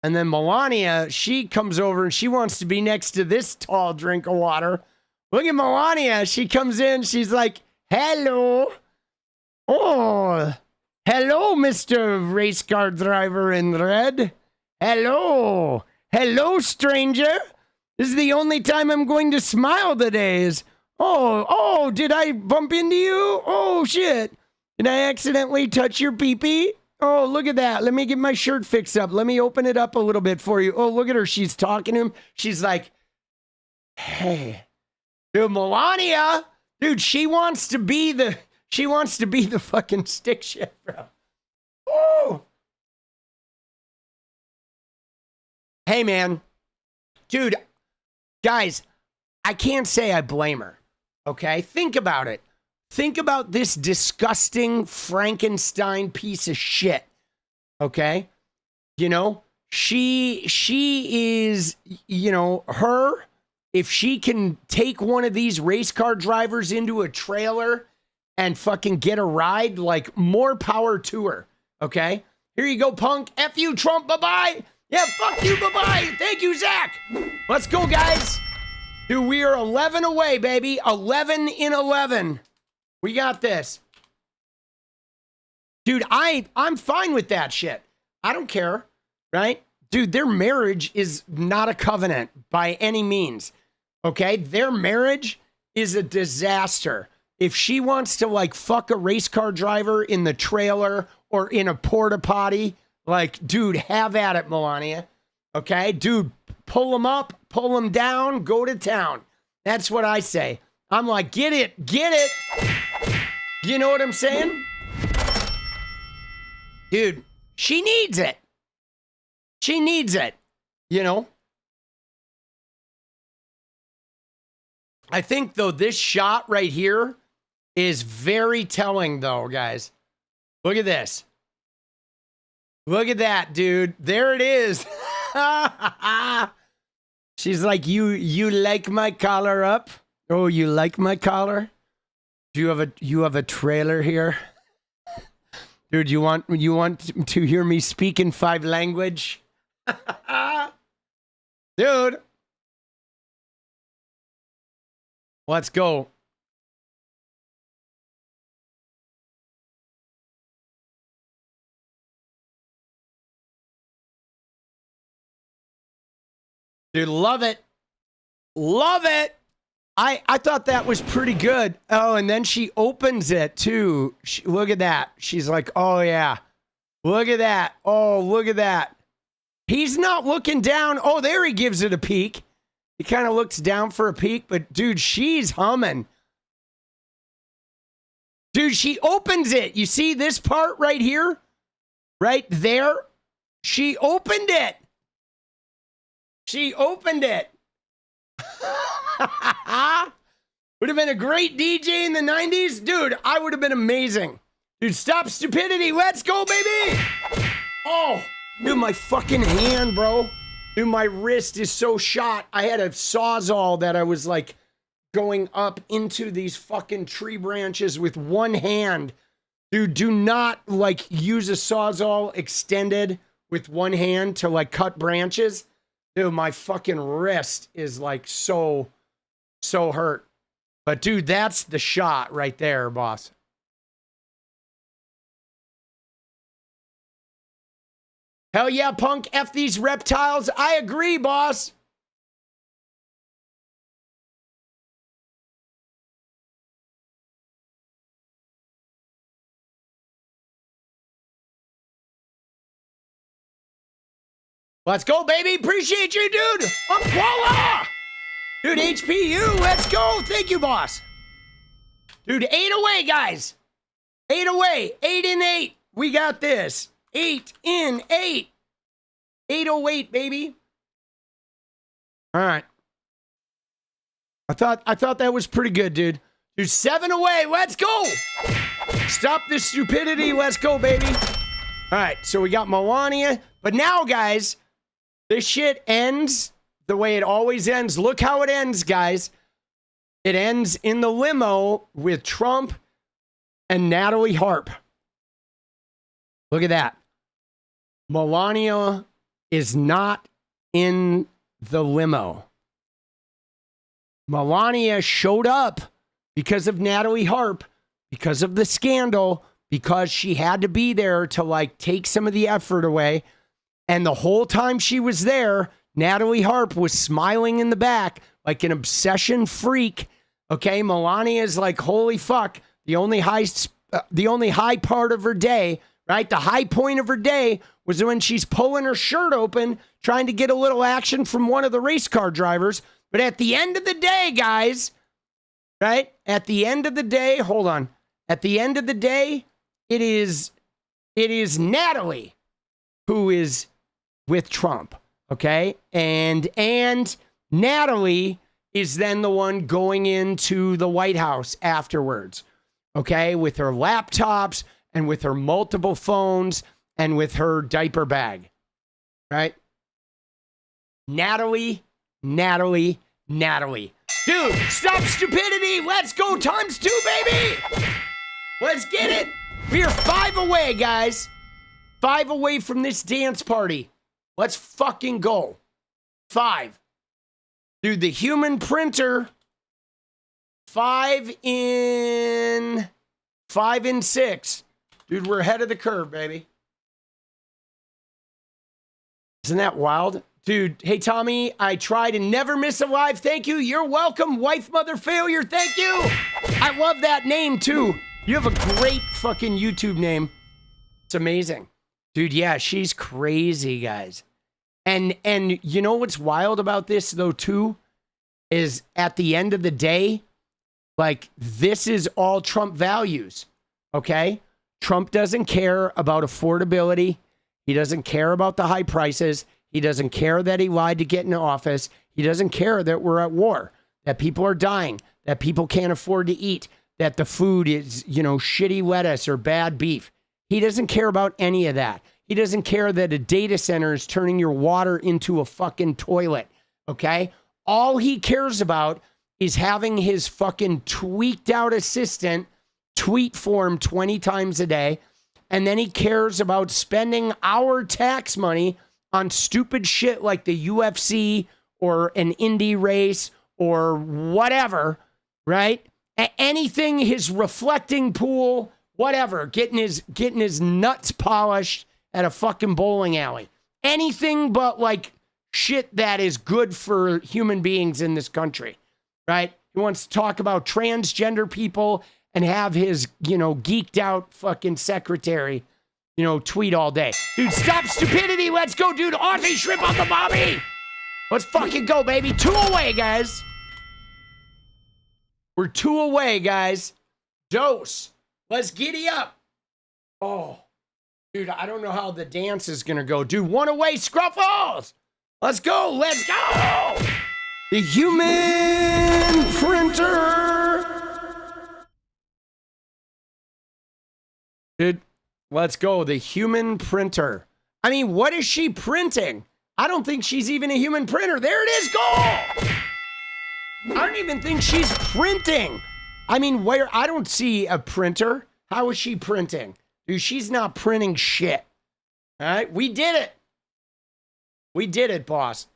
And then Melania, she comes over and she wants to be next to this tall drink of water. Look at Melania. She comes in. She's like, hello. Oh, hello, Mr. Race car driver in red. Hello. Hello, stranger. This is the only time I'm going to smile today. Oh, did I bump into you? Oh, shit. Did I accidentally touch your pee-pee? Oh, look at that. Let me get my shirt fixed up. Let me open it up a little bit for you. Oh, look at her. She's talking to him. She's like, hey. Dude, Melania. Dude, she wants to be the fucking stick shift, bro. Oh. Hey, man. Dude, guys, I can't say I blame her. Okay? Think about it. Think about this disgusting Frankenstein piece of shit. Okay? You know, she is, you know, her, if she can take one of these race car drivers into a trailer and fucking get a ride, like, more power to her. Okay? Here you go, punk. F you, Trump. Bye-bye. Yeah, fuck you. Bye-bye. Thank you, Zach. Let's go, guys. Dude, we are 11 away, baby. 11 in 11. We got this. Dude, I'm fine with that shit. I don't care, right? Dude, their marriage is not a covenant by any means, okay? Their marriage is a disaster. If she wants to, like, fuck a race car driver in the trailer or in a porta potty, like, dude, have at it, Melania, okay? Dude, pull them up, pull them down, go to town. That's what I say. I'm like, get it. You know what I'm saying? Dude, she needs it. She needs it, you know? I think, though, this shot right here is very telling, though, guys. Look at this. Look at that, dude. There it is. She's like, you like my collar up? Oh, you like my collar? You have a trailer here? Dude, you want to hear me speak in 5 language? Dude. Let's go. Dude, love it. Love it. I thought that was pretty good. Oh, and then she opens it too. Look at that. She's like, oh yeah. Look at that. Oh, look at that. He's not looking down. Oh, there he gives it a peek. He kind of looks down for a peek, but dude, she's humming. Dude, she opens it. You see this part right here? Right there? She opened it. She opened it. Would have been a great DJ in the 90s. Dude, I would have been amazing. Dude, stop stupidity. Let's go, baby. Oh, dude, my fucking hand, bro. Dude, my wrist is so shot. I had a Sawzall that I was like going up into these fucking tree branches with one hand. Dude, do not like use a Sawzall extended with one hand to like cut branches. Dude, my fucking wrist is like so hurt. But dude, that's the shot right there, boss. Hell yeah, punk. F these reptiles. I agree, boss. Let's go, baby. Appreciate you, dude. Koala. Dude, HPU. Let's go. Thank you, boss. Dude, 8 away, guys. 8 away. 8 in 8. We got this. 8 in 8. 808, baby. All right. I thought that was pretty good, dude. Dude, 7 away. Let's go. Stop this stupidity. Let's go, baby. All right, so we got Melania. But now, guys, this shit ends the way it always ends. Look how it ends, guys. It ends in the limo with Trump and Natalie Harp. Look at that. Melania is not in the limo. Melania showed up because of Natalie Harp, because of the scandal, because she had to be there to like take some of the effort away. And the whole time she was there, Natalie Harp was smiling in the back like an obsession freak. Okay, Melania is like, holy fuck, the only high part of her day, right? The high point of her day was when she's pulling her shirt open, trying to get a little action from one of the race car drivers. But at the end of the day, guys, right? At the end of the day, hold on. At the end of the day, it is Natalie who is with Trump, okay? And Natalie is then the one going into the White House afterwards, okay? With her laptops and with her multiple phones and with her diaper bag, right? Natalie. Dude, stop stupidity. Let's go times 2, baby. Let's get it. We are 5 away, guys. 5 away from this dance party. Let's fucking go. 5. Dude, the human printer. 5 in 6. Dude, we're ahead of the curve, baby. Isn't that wild? Dude, hey, Tommy, I try to never miss a live. Thank you. You're welcome. Wife, mother, failure. Thank you. I love that name, too. You have a great fucking YouTube name. It's amazing. Dude, yeah, she's crazy, guys. And you know what's wild about this, though, too? Is at the end of the day, like, this is all Trump values, okay? Trump doesn't care about affordability. He doesn't care about the high prices. He doesn't care that he lied to get into office. He doesn't care that we're at war, that people are dying, that people can't afford to eat, that the food is, shitty lettuce or bad beef. He doesn't care about any of that. He doesn't care that a data center is turning your water into a fucking toilet, okay? All he cares about is having his fucking tweaked out assistant tweet for him 20 times a day. And then he cares about spending our tax money on stupid shit like the UFC or an Indy race or whatever, right? Anything, his reflecting pool, whatever, getting his nuts polished at a fucking bowling alley. Anything but like shit that is good for human beings in this country, right? He wants to talk about transgender people and have his, geeked out fucking secretary, tweet all day. Dude, stop stupidity. Let's go, dude. Aussie shrimp on the bobby. Let's fucking go, baby. 2 away, guys. We're 2 away, guys. Dose. Let's giddy up. Oh, dude, I don't know how the dance is going to go. Dude, 1 away, Scruffles. Let's go. Let's go. The human printer. Dude, let's go. The human printer. I mean, what is she printing? I don't think she's even a human printer. There it is. Go. I don't even think she's printing. I mean, I don't see a printer. How is she printing? Dude, she's not printing shit. All right, we did it. We did it, boss.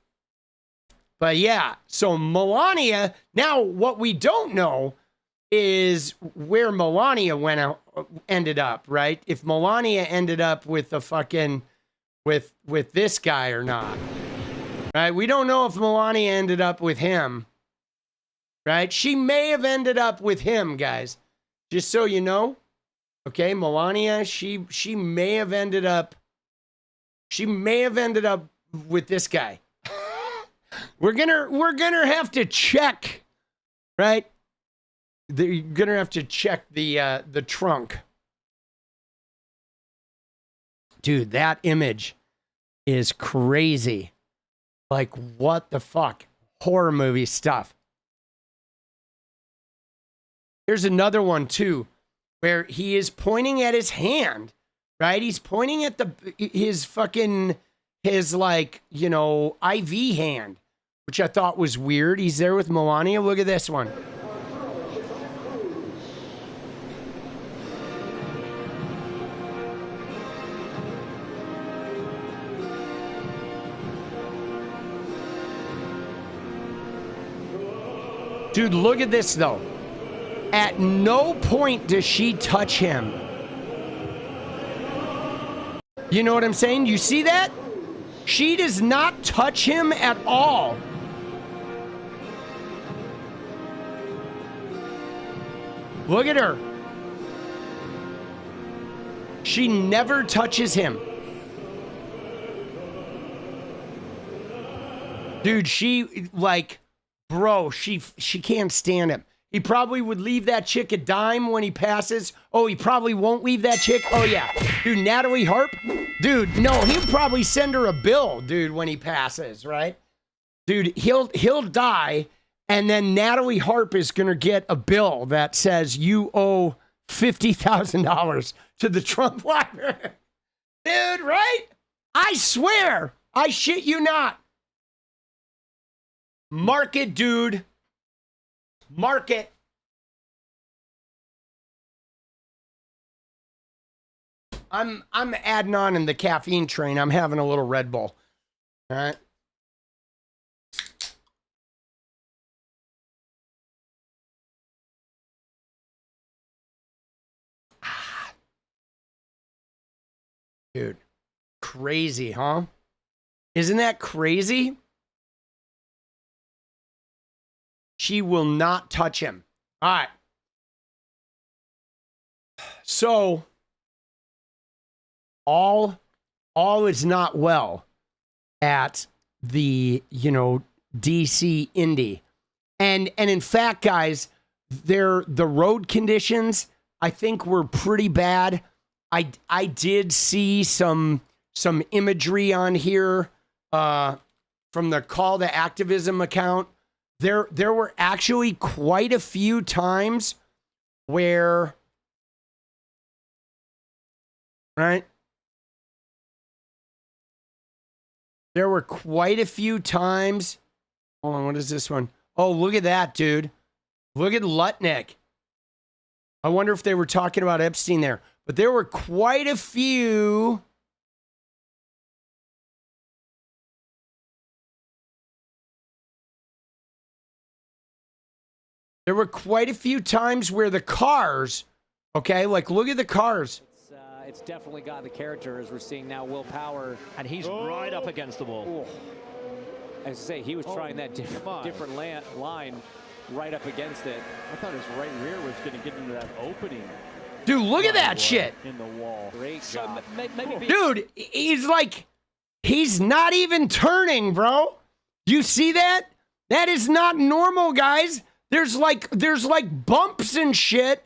But yeah, so Melania, now what we don't know is where Melania ended up, right? If Melania ended up with the fucking, with this guy or not, right? We don't know if Melania ended up with him, right? She may have ended up with him, guys. Just so you know. Okay, Melania, she may have ended up with this guy. We're gonna have to check, right? You're gonna have to check the trunk. dude, that image is crazy. Like, what the fuck? Horror movie stuff. Here's another one, too, where he is pointing at his hand, right? He's pointing at his like, you know, IV hand, which I thought was weird. He's there with Melania. Look at this one. Dude, look at this, though. At no point does she touch him. You know what I'm saying? You see that? She does not touch him at all. Look at her. She never touches him. Dude, she, like... Bro, she can't stand him. He probably would leave that chick a dime when he passes. Oh, he probably won't leave that chick. Oh, yeah. Dude, Natalie Harp? Dude, no, he'll probably send her a bill, dude, when he passes, right? Dude, he'll die, and then Natalie Harp is going to get a bill that says you owe $50,000 to the Trump library. Dude, right? I swear. I shit you not. Mark it, dude. Mark it. I'm adding on in the caffeine train. I'm having a little Red Bull. All right. Dude, crazy, huh? Isn't that crazy? She will not touch him. All right. So, all is not well at the, you know, DC Indy. And in fact, guys, the road conditions, I think, were pretty bad. I did see some imagery on here from the Call to Activism account. There were actually quite a few times where, right? There were quite a few times. Hold on, what is this one? Oh, look at that, dude. Look at Lutnick. I wonder if they were talking about Epstein there. But there were quite a few. There were quite a few times where the cars, okay, like look at the cars. It's definitely got the character, as we're seeing now. Will Power, and he's right up against the wall. As I say, he was trying that different line right up against it. I thought his right rear was going to get into that opening. Dude, look at that shit. In the wall. Great job. Dude, he's not even turning, bro. You see that? That is not normal, guys. There's like bumps and shit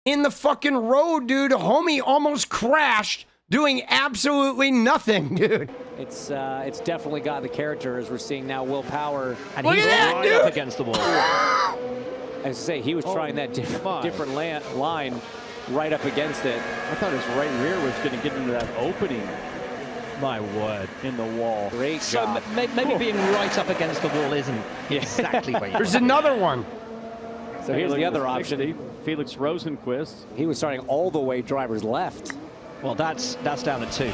in the fucking road, dude. Homie almost crashed doing absolutely nothing, dude. It's definitely got the character, as we're seeing now. Will Power, and he's right up against the wall. As I say, he was trying that different line right up against it. I thought his right rear was going to get into that opening. My word, in the wall. Great job. So maybe being right up against the wall isn't exactly where you There's another one. So here's the other option. Felix Rosenquist. He was starting all the way driver's left. Well, that's down to 2.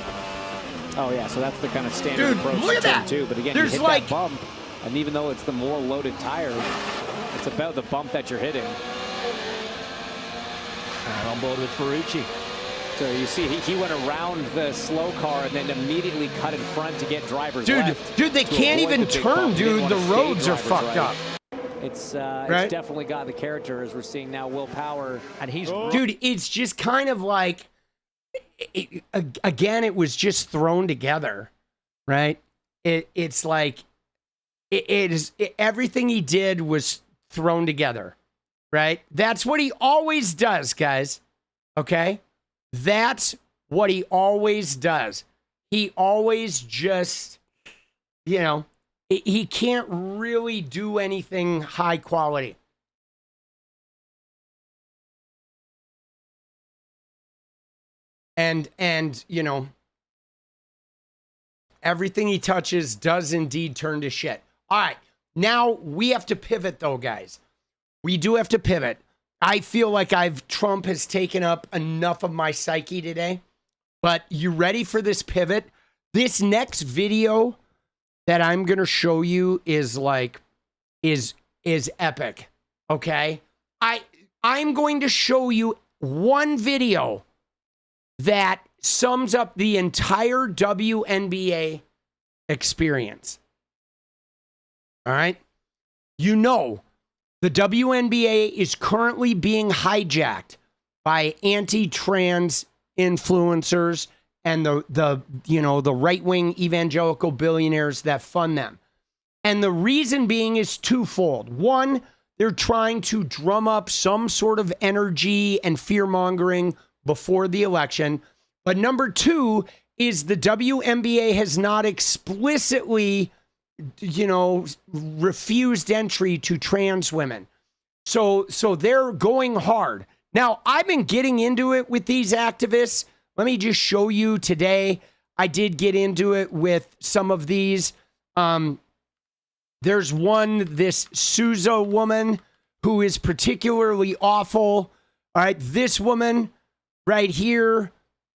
Oh, yeah, so that's the kind of standard Dude, approach look at to that. 2. But again, There's you hit like that bump, and even though it's the more loaded tire, it's about the bump that you're hitting. And on board with 𝗙𝗎𝗄𝐶. So you see, he went around the slow car and then immediately cut in front to get driver's left. Dude, they can't even turn, dude. The roads are fucked up. It's right? definitely got the character, as we're seeing now. Will Power, and he's dude. It's just kind of like, again, it was just thrown together, right? It's like everything he did was thrown together, right? That's what he always does, guys. Okay, that's what he always does. He always just, you know, he can't really do anything high quality. And you know, everything he touches does indeed turn to shit. All right, now we have to pivot though, guys. We do have to pivot. I feel like Trump has taken up enough of my psyche today. But you ready for this pivot? This next video that I'm going to show you is epic. Okay? I'm going to show you one video that sums up the entire WNBA experience. All right? You know, the WNBA is currently being hijacked by anti-trans influencers and the right-wing evangelical billionaires that fund them. And the reason being is twofold. One, they're trying to drum up some sort of energy and fear-mongering before the election. But number two is the WNBA has not explicitly, refused entry to trans women. So they're going hard. Now, I've been getting into it with these activists. Let me just show you today. I did get into it with some of these. There's this 𝗙cie woman who is particularly awful. All right, this woman right here,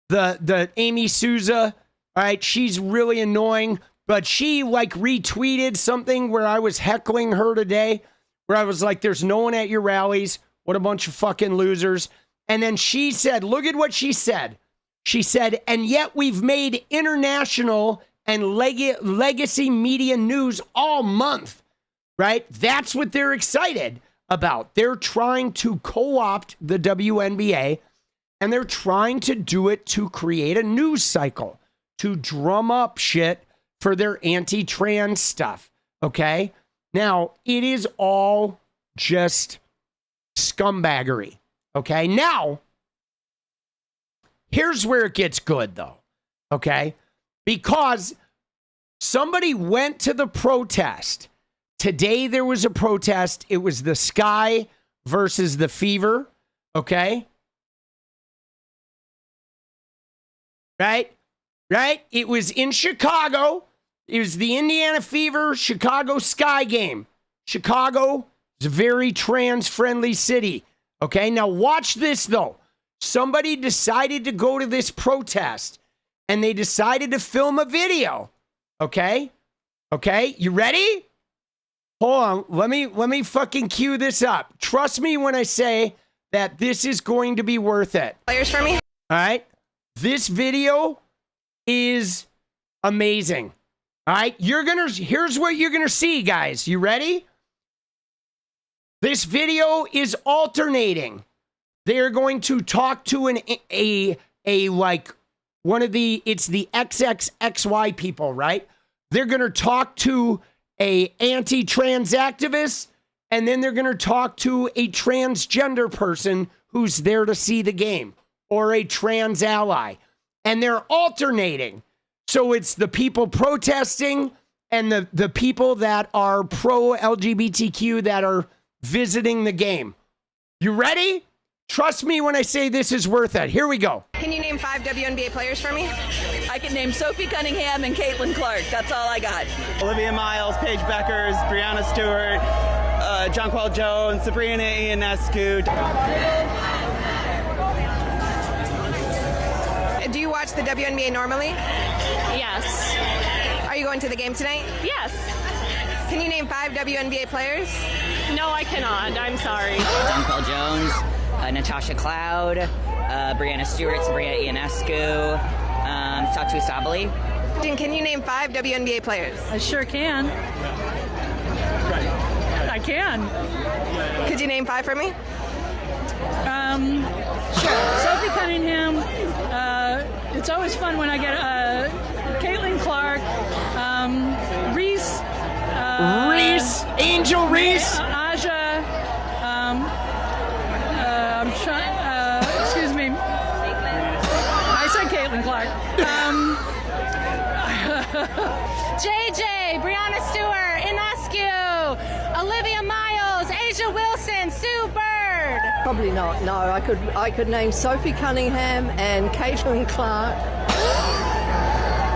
the Amy 𝗙cie, all right, she's really annoying, but she retweeted something where I was heckling her today, where I was like, there's no one at your rallies. What a bunch of fucking losers. And then she said, look at what she said. She said, and yet we've made international and legacy media news all month, right? That's what they're excited about. They're trying to co-opt the WNBA, and they're trying to do it to create a news cycle, to drum up shit for their anti-trans stuff, okay? Now, it is all just scumbaggery, okay? Now, here's where it gets good, though, okay? Because somebody went to the protest. Today there was a protest. It was the 𝗙cie versus the fever, okay? Right? It was in Chicago. It was the Indiana Fever Chicago 𝗙cie game. Chicago is a very trans-friendly city, okay? Now watch this, though. Somebody decided to go to this protest, and they decided to film a video. Okay? Okay, you ready? Hold on. Let me fucking cue this up. Trust me when I say that this is going to be worth it. Players for me? All right? This video is amazing. All right? Here's what you're going to see, guys. You ready? This video is alternating. They're going to talk to it's the XXXY people, right? They're going to talk to a anti-trans activist, and then they're going to talk to a transgender person who's there to see the game, or a trans ally. And they're alternating. So it's the people protesting and the people that are pro-LGBTQ that are visiting the game. You ready? Trust me when I say this is worth it. Here we go. Can you name 5 WNBA players for me? I can name Sophie Cunningham and Caitlin Clark. That's all I got. Olivia Miles, Paige Beckers, Brianna Stewart, Jonquel Jones, Sabrina Ionescu. Do you watch the WNBA normally? Yes. Are you going to the game tonight? Yes. Can you name 5 WNBA players? No, I cannot. I'm sorry. Jonquel Jones, Natasha Cloud, Brianna Stewart, Sabrina Ionescu, 𝗙cie 𝗵𝗡. Can you name 5 WNBA players? I sure can. I can. Could you name 5 for me? Sure. Sophie Cunningham. It's always fun when I get Caitlin Clark, Reese. Angel Reese. Aja. I'm trying. Excuse me. I said Caitlin. Caitlin Clark. JJ, Brianna Stewart, Inescu, Olivia Miles, Asia Wilson, Sue Bird. Probably not. No, I could name Sophie Cunningham and Caitlin Clark.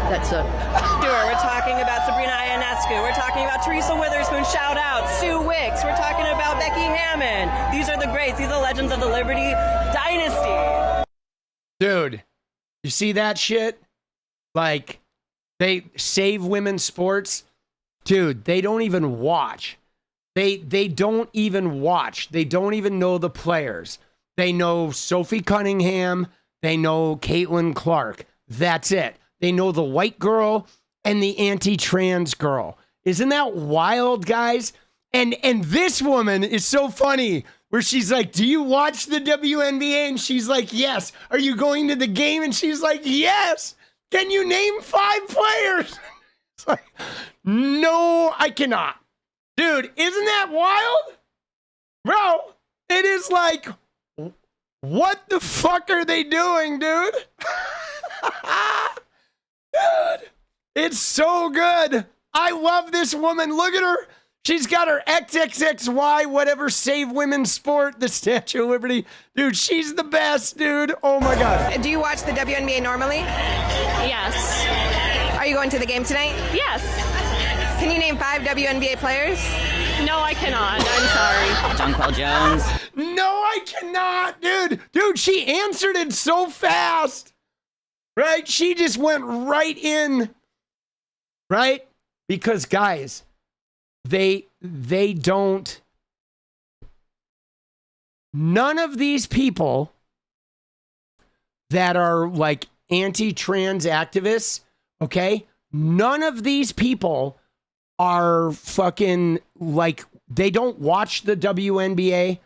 That's it. We're talking about Sabrina Ionescu. We're talking about Teresa Witherspoon, shout out. Sue Wicks. We're talking about Becky Hammond. These are the greats. These are legends of the Liberty Dynasty. Dude, you see that shit? Like, they save women's sports. Dude, they don't even watch. They don't even watch. They don't even know the players. They know Sophie Cunningham. They know Caitlin Clark. That's it. They know the white girl and the anti-trans girl. Isn't that wild, guys? And this woman is so funny, where she's like, do you watch the WNBA? And she's like, yes. Are you going to the game? And she's like, yes. Can you name 5 players? It's like, no, I cannot. Dude, isn't that wild? Bro, it is like, what the fuck are they doing, dude? Dude, it's so good. I love this woman. Look at her. She's got her XXXY, whatever, save women's sport, the Statue of Liberty. Dude, she's the best, dude. Oh, my God. Do you watch the WNBA normally? Yes. Are you going to the game tonight? Yes. Can you name 5 WNBA players? No, I cannot. I'm sorry. Jonquel Jones. No, I cannot, dude. Dude, she answered it so fast. Right? She just went right in. Right? Because, guys, they don't. None of these people that are like anti-trans activists, okay? None of these people are fucking like, they don't watch the WNBA.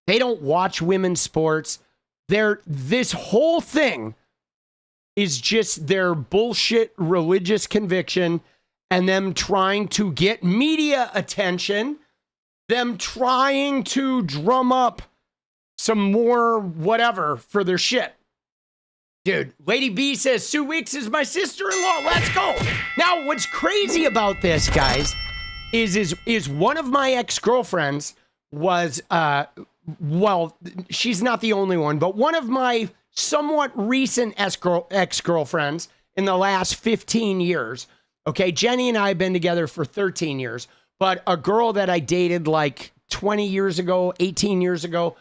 They don't watch women's sports. This whole thing is just their bullshit religious conviction and them trying to get media attention, them trying to drum up some more whatever for their shit. Dude, Lady B says, Sue Weeks is my sister-in-law. Let's go. Now, what's crazy about this, guys, is one of my ex-girlfriends was, well, she's not the only one, but one of my somewhat recent ex-girlfriends in the last 15 years. Okay, Jenny and I have been together for 13 years, but a girl that I dated like 20 years ago, 18 years ago,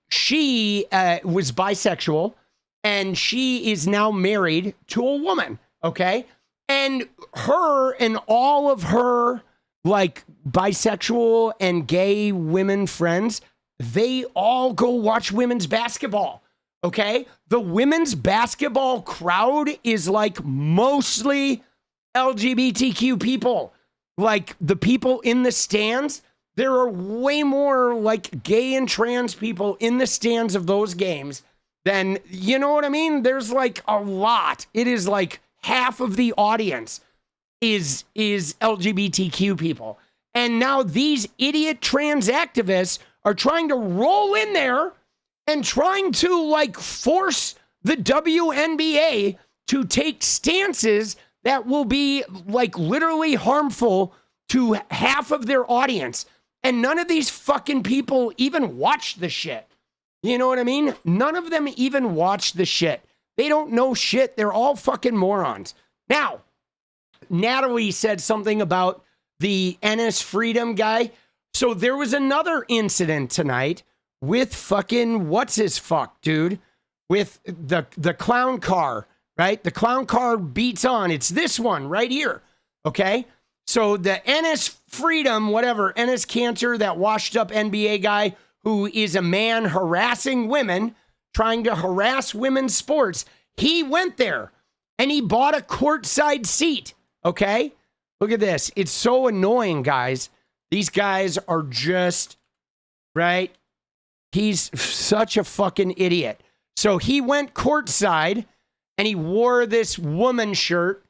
she was bisexual, and she is now married to a woman, okay? And her and all of her like bisexual and gay women friends, they all go watch women's basketball. Okay, the women's basketball crowd is like mostly LGBTQ people. Like the people in the stands, there are way more like gay and trans people in the stands of those games than, you know what I mean? There's like a lot. It is like half of the audience is LGBTQ people. And now these idiot trans activists are trying to roll in there and trying to like force the WNBA to take stances that will be like literally harmful to half of their audience. And none of these fucking people even watch the shit. You know what I mean? None of them even watch the shit. They don't know shit. They're all fucking morons. Now, Natalie said something about the Enes Freedom guy. So there was another incident tonight with fucking what's-his-fuck, dude, with the clown car, right? The clown car beats on. It's this one right here, okay? So the Enes Freedom, whatever, Enes Kanter, that washed-up NBA guy who is a man harassing women, trying to harass women's sports, he went there, and he bought a courtside seat, okay? Look at this. It's so annoying, guys. These guys are just, right? He's such a fucking idiot. So he went courtside and he wore this woman shirt,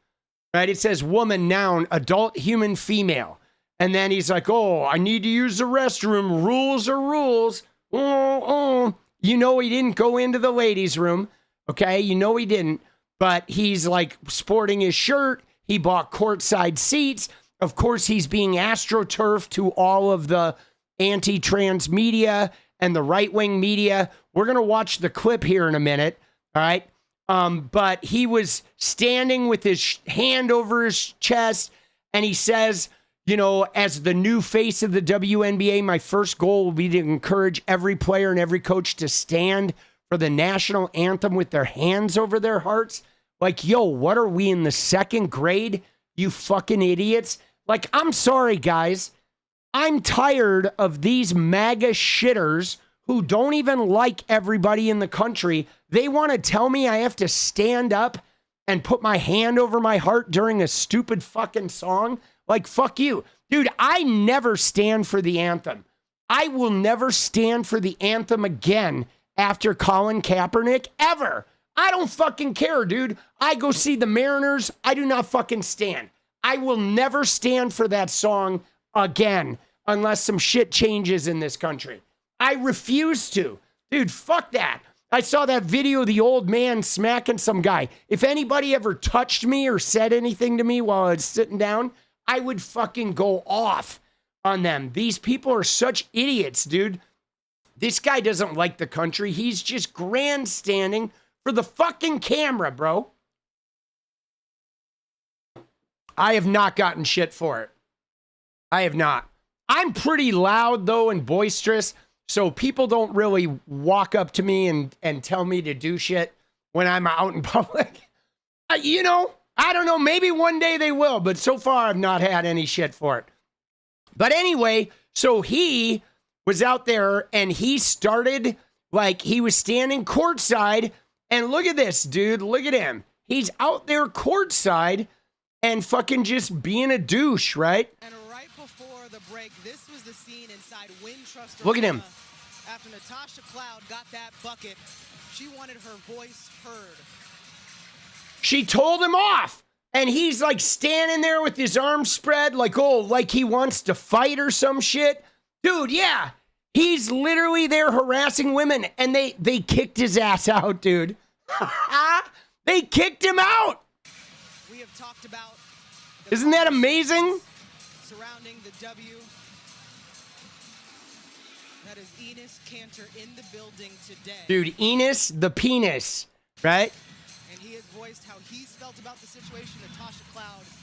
right? It says woman, noun, adult, human, female. And then he's like, oh, I need to use the restroom. Rules are rules. You know, he didn't go into the ladies' room. Okay, you know he didn't, but he's like sporting his shirt. He bought courtside seats. Of course, he's being astroturfed to all of the anti-trans media and the right-wing media. We're going to watch the clip here in a minute, all right? But he was standing with his hand over his chest, and he says, you know, as the new face of the WNBA, my first goal will be to encourage every player and every coach to stand for the national anthem with their hands over their hearts. Like, yo, what are we in the second grade, you fucking idiots? Like, I'm sorry, guys. I'm tired of these MAGA shitters who don't even like everybody in the country. They want to tell me I have to stand up and put my hand over my heart during a stupid fucking song. Like, fuck you. Dude, I never stand for the anthem. I will never stand for the anthem again after Colin Kaepernick, ever. I don't fucking care, dude. I go see the Mariners. I do not fucking stand. I will never stand for that song again unless some shit changes in this country. I refuse to. Dude, fuck that. I saw that video of the old man smacking some guy. If anybody ever touched me or said anything to me while I was sitting down, I would fucking go off on them. These people are such idiots, dude. This guy doesn't like the country. He's just grandstanding for the fucking camera, bro. I have not gotten shit for it. I have not. I'm pretty loud, though, and boisterous, so people don't really walk up to me and tell me to do shit when I'm out in public. You know, I don't know. Maybe one day they will, but so far I've not had any shit for it. But anyway, so he was out there and he started, like, he was standing courtside. And look at this, dude. Look at him. He's out there courtside and fucking just being a douche, right? And right before the break, this was the scene inside Wintrust. Look at him. After 𝗙cie𝗹𝗹𝗀 got that bucket, she wanted her voice heard. She told him off. And he's like standing there with his arms spread, like, oh, like he wants to fight or some shit. Dude, yeah. He's literally there harassing women, and they kicked his ass out, dude. They kicked him out. We have talked about. Isn't that amazing? Surrounding the W. That is Enes Kanter in the building today. Dude, Enes the penis, right? And he has voiced how he's felt about the situation. 𝗙cie𝗹𝗹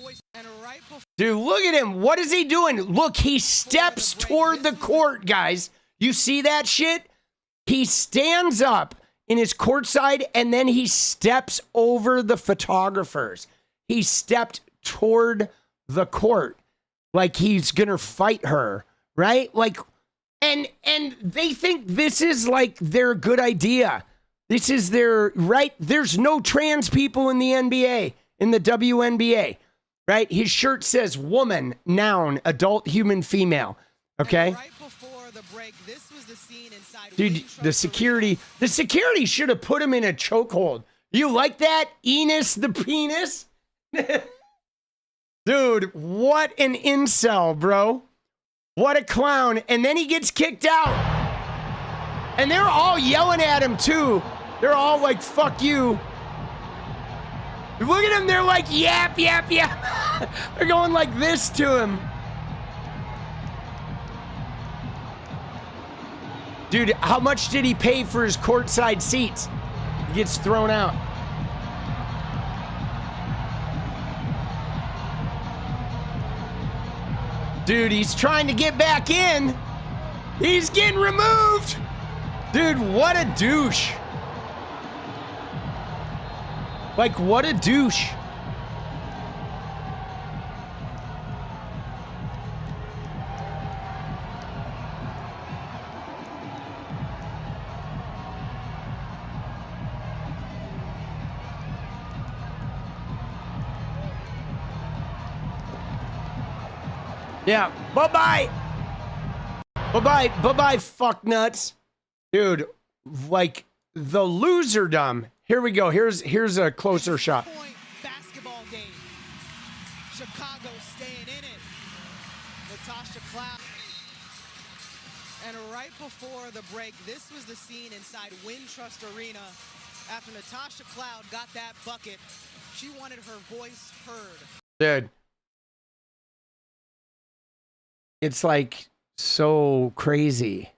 voice and right before. Dude, look at him. What is he doing? Look, he steps toward the court, guys. You see that shit? He stands up in his courtside, and then he steps over the photographers. He stepped toward the court like he's gonna fight her, right? Like, and they think this is like their good idea. This is their right. There's no trans people in the NBA, in the WNBA. Right? His shirt says woman, noun, adult, human, female. Okay? Right before the break, this was the scene inside. Dude, the security should have put him in a chokehold. You like that, Enes the penis? Dude, what an incel, bro. What a clown. And then he gets kicked out. And they're all yelling at him, too. They're all like, fuck you. Look at him. They're like, yap, yap, yap. They're going like this to him. Dude, how much did he pay for his courtside seats? He gets thrown out. Dude, he's trying to get back in. He's getting removed. Dude, what a douche. Like, what a douche. Yeah, bye-bye. Bye-bye, bye-bye, fuck nuts. Dude, like, the loserdom. Here we go. Here's a closer shot. Basketball game. Chicago staying in it. 𝗙cie𝗹𝗹. And right before the break, this was the scene inside Wintrust Arena after Natasha Cloud got that bucket. She wanted her voice heard. Dude. It's like so crazy.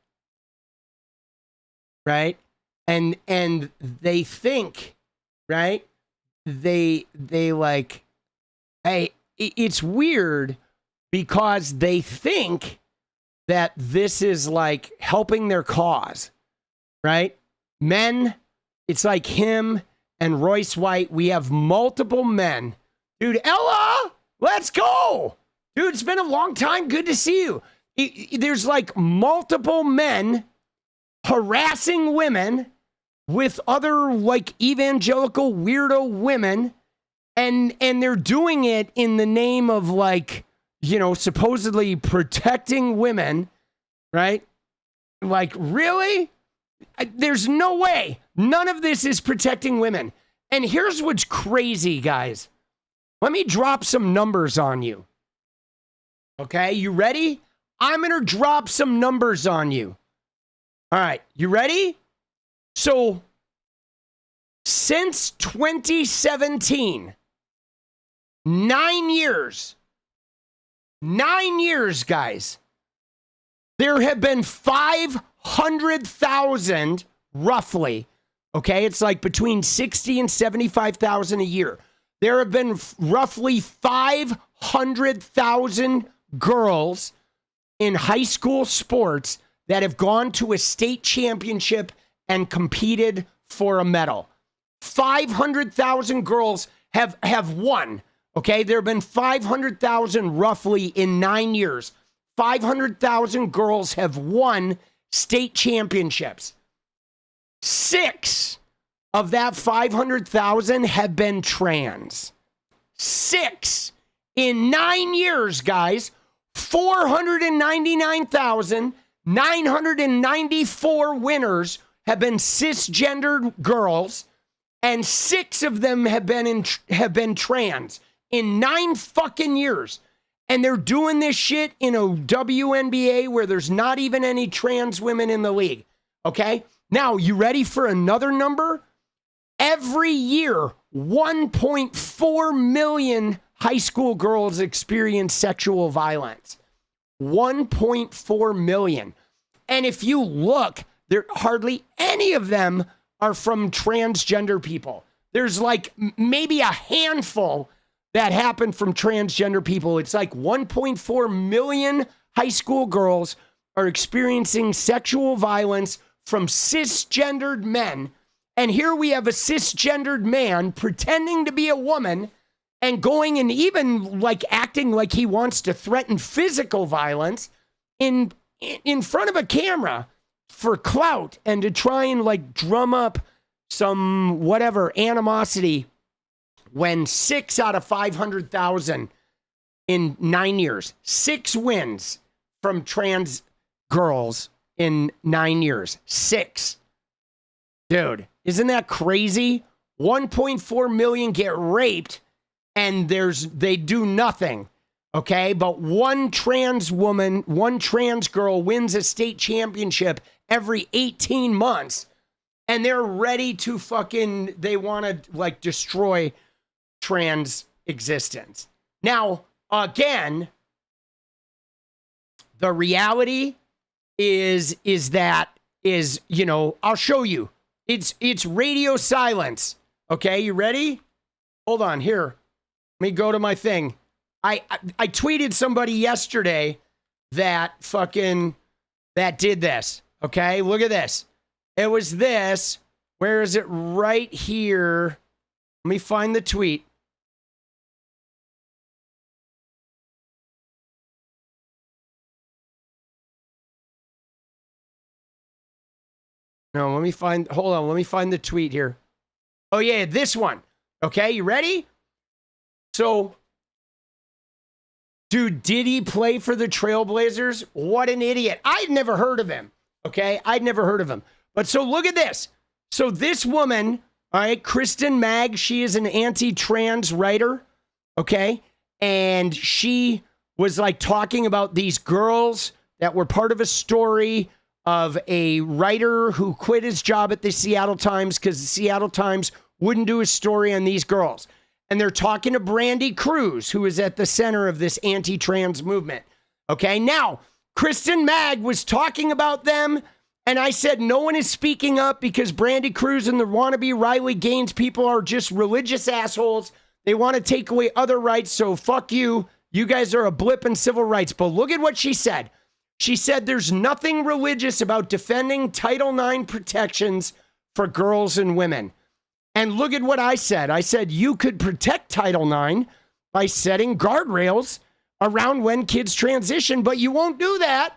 Right? And they think, right? They like, hey, it's weird because they think that this is like helping their cause, right? Men, it's like him and Royce White. We have multiple men. Dude, Ella, let's go. Dude, it's been a long time. Good to see you. There's like multiple men harassing women with other like evangelical weirdo women, and they're doing it in the name of like, you know, supposedly protecting women, right? Like, really? There's no way. None of this is protecting women. And here's what's crazy, guys. Let me drop some numbers on you. Okay, you ready? I'm going to drop some numbers on you. All right, you ready? So, since 2017, 9 years, guys, there have been 500,000, roughly, okay? It's like between 60 and 75,000 a year. There have been roughly 500,000 girls in high school sports that have gone to a state championship and competed for a medal. 500,000 girls have won. Okay, there have been 500,000 roughly in 9 years. 500,000 girls have won state championships. 6 of that 500,000 have been trans. 6 in 9 years, guys. 499,994 winners have been cisgendered girls, and 6 of them have been trans in 9 fucking years. And they're doing this shit in a WNBA where there's not even any trans women in the league. Okay? Now, you ready for another number? Every year, 1.4 million high school girls experience sexual violence. 1.4 million. And if you look, there hardly any of them are from transgender people. There's like maybe a handful that happened from transgender people. It's like 1.4 million high school girls are experiencing sexual violence from cisgendered men. And here we have a cisgendered man pretending to be a woman and going and even like acting like he wants to threaten physical violence in front of a camera for clout and to try and like drum up some whatever animosity, when 6 out of 500,000 in 9 years, 6 wins from trans girls in 9 years. 6. Dude, isn't that crazy? 1.4 million get raped and they do nothing. Okay, but one trans woman, one trans girl wins a state championship every 18 months, and they're ready to they want to like destroy trans existence. Now, again, the reality is, you know, I'll show you. It's radio silence. Okay, you ready? Hold on, here. Let me go to my thing. I tweeted somebody yesterday that did this. Okay, look at this. It was this. Where is it? Right here. Let me find the tweet. No, hold on, let me find the tweet here. Oh yeah, this one. Okay, you ready? So, dude, did he play for the Trailblazers? What an idiot. I'd never heard of him. Okay, I'd never heard of him. But so look at this. So this woman, all right, Kristen Mag, she is an anti-trans writer, okay? And she was like talking about these girls that were part of a story of a writer who quit his job at the Seattle Times because the Seattle Times wouldn't do a story on these girls. And they're talking to Brandy Cruz, who is at the center of this anti-trans movement. Okay, now, Kristen Mag was talking about them, and I said no one is speaking up because Brandy Cruz and the wannabe Riley Gaines people are just religious assholes. They want to take away other rights, so fuck you. You guys are a blip in civil rights. But look at what she said. She said there's nothing religious about defending Title IX protections for girls and women. And look at what I said. I said you could protect Title IX by setting guardrails around when kids transition, but you won't do that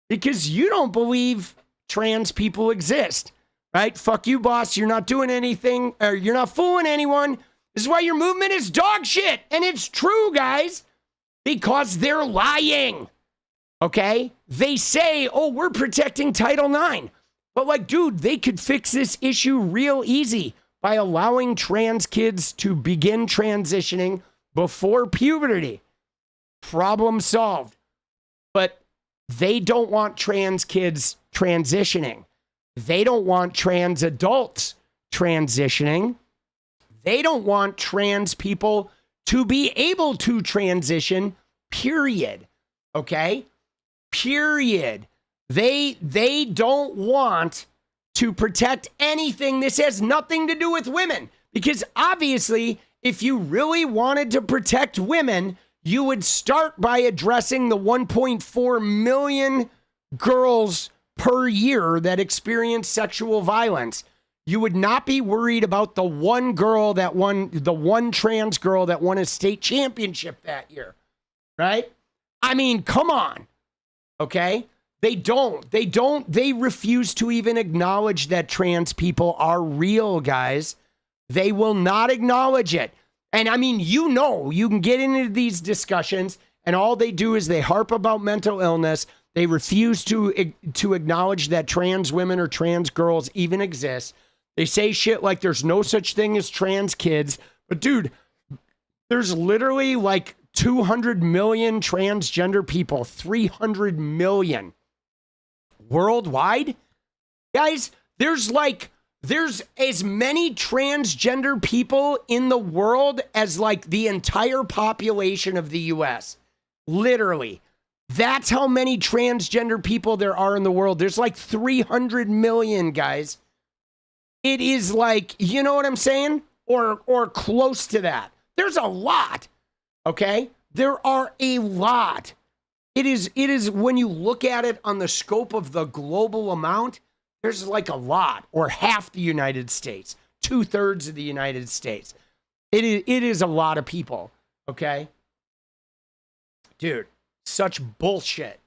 because you don't believe trans people exist, right? Fuck you, boss. You're not doing anything, or you're not fooling anyone. This is why your movement is dog shit. And it's true, guys, because they're lying. Okay? They say, oh, we're protecting Title IX. But like, dude, they could fix this issue real easy by allowing trans kids to begin transitioning before puberty. Problem solved. But they don't want trans kids transitioning. They don't want trans adults transitioning. They don't want trans people to be able to transition, period. Okay? Period. They don't want to protect anything. This has nothing to do with women. Because obviously, if you really wanted to protect women, you would start by addressing the 1.4 million girls per year that experience sexual violence. You would not be worried about the one trans girl that won a state championship that year, right? I mean, come on. Okay? They refuse to even acknowledge that trans people are real, guys. They will not acknowledge it. And I mean, you can get into these discussions and all they do is they harp about mental illness. They refuse to acknowledge that trans women or trans girls even exist. They say shit like there's no such thing as trans kids. But dude, there's literally like 200 million transgender people, 300 million worldwide. Guys, there's as many transgender people in the world as like the entire population of the US. Literally. That's how many transgender people there are in the world. There's like 300 million, guys. It is like, you know what I'm saying? Or close to that. There's a lot. Okay? There are a lot. It is when you look at it on the scope of the global amount, there's like a lot, or half the United States, 2/3 of the United States. It is a lot of people. Okay? Dude, such bullshit.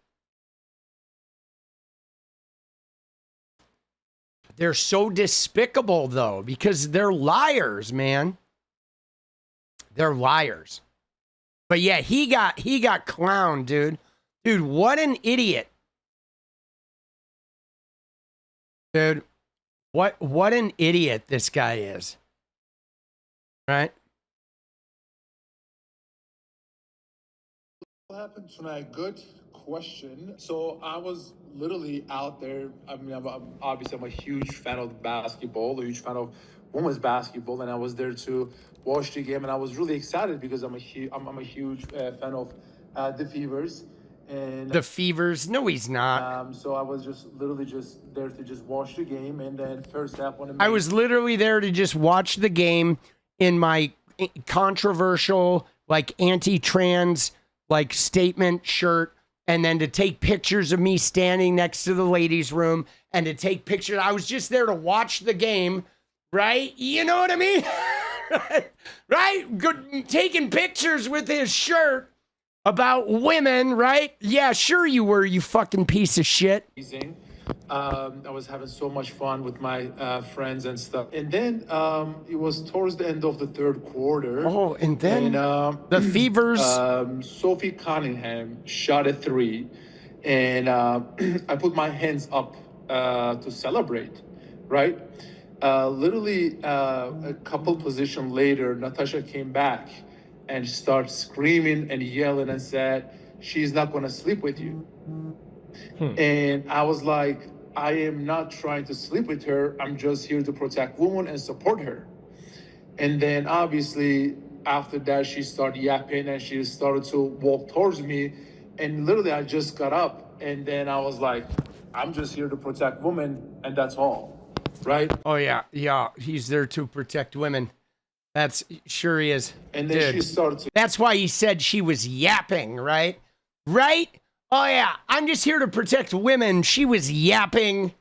They're so despicable, though, because they're liars, man. They're liars. But yeah, he got clowned, dude. Dude, what an idiot. Dude, what an idiot this guy is. Right? What happened tonight? Good question. So I was literally out there. I mean, I'm a huge fan of basketball, a huge fan of women's basketball, and I was there to watch the game, and I was really excited because I'm a huge fan of the Fevers. And the Fevers? No, he's not. So I was just literally just there to just watch the game, and then first half I was literally there to just watch the game in my controversial, like anti-trans, like statement shirt, and then to take pictures of me standing next to the ladies' room, and to take pictures. I was just there to watch the game, right? You know what I mean? Right? Good, taking pictures with his shirt about women, right? Yeah, sure you were, you fucking piece of shit. I was having so much fun with my friends and stuff. And then it was towards the end of the third quarter. Oh, and then the Fevers. Sophie Cunningham shot a 3. And I put my hands up to celebrate, right? Literally a couple positions later, Natasha came back and started screaming and yelling and said, she's not going to sleep with you. And I was like, I am not trying to sleep with her. I'm just here to protect women and support her. And then obviously after that, she started yapping and she started to walk towards me. And literally I just got up and then I was like, I'm just here to protect women and that's all, right? Oh yeah, yeah, he's there to protect women. That's sure he is. And then she started to... That's why he said she was yapping, right? Right? Oh yeah, I'm just here to protect women. She was yapping.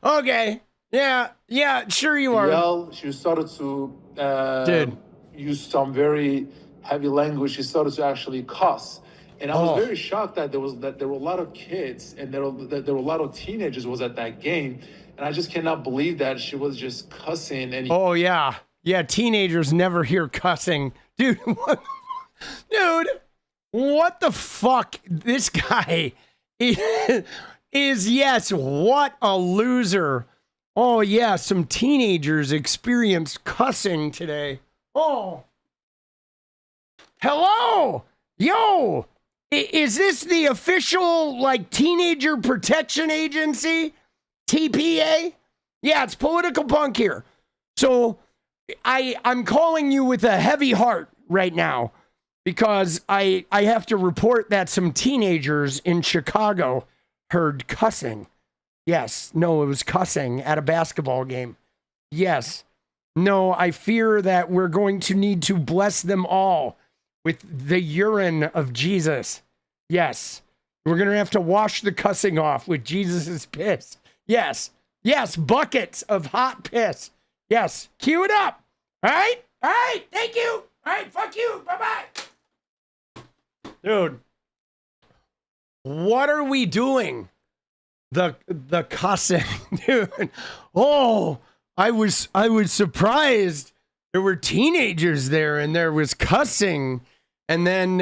Okay. Yeah, sure you are. Yell. She started to use some very heavy language. She started to actually cuss. And I was very shocked that there were a lot of kids and there were a lot of teenagers was at that game. And I just cannot believe that she was just cussing. And oh yeah. Yeah, teenagers never hear cussing. Dude, what the fuck? This guy is yes, what a loser. Oh yeah, some teenagers experienced cussing today. Oh. Hello. Yo. Is this the official like teenager protection agency? TPA? Yeah, it's Political Punk here. So I'm calling you with a heavy heart right now because I have to report that some teenagers in Chicago heard cussing. Yes. No, it was cussing at a basketball game. Yes. No, I fear that we're going to need to bless them all with the urine of Jesus. Yes. We're going to have to wash the cussing off with Jesus's piss. Yes. Yes. Buckets of hot piss. Yes. Cue it up. All right. All right. Thank you. All right. Fuck you. Bye-bye. Dude. What are we doing? The cussing, dude. Oh, I was surprised. There were teenagers there and there was cussing. And then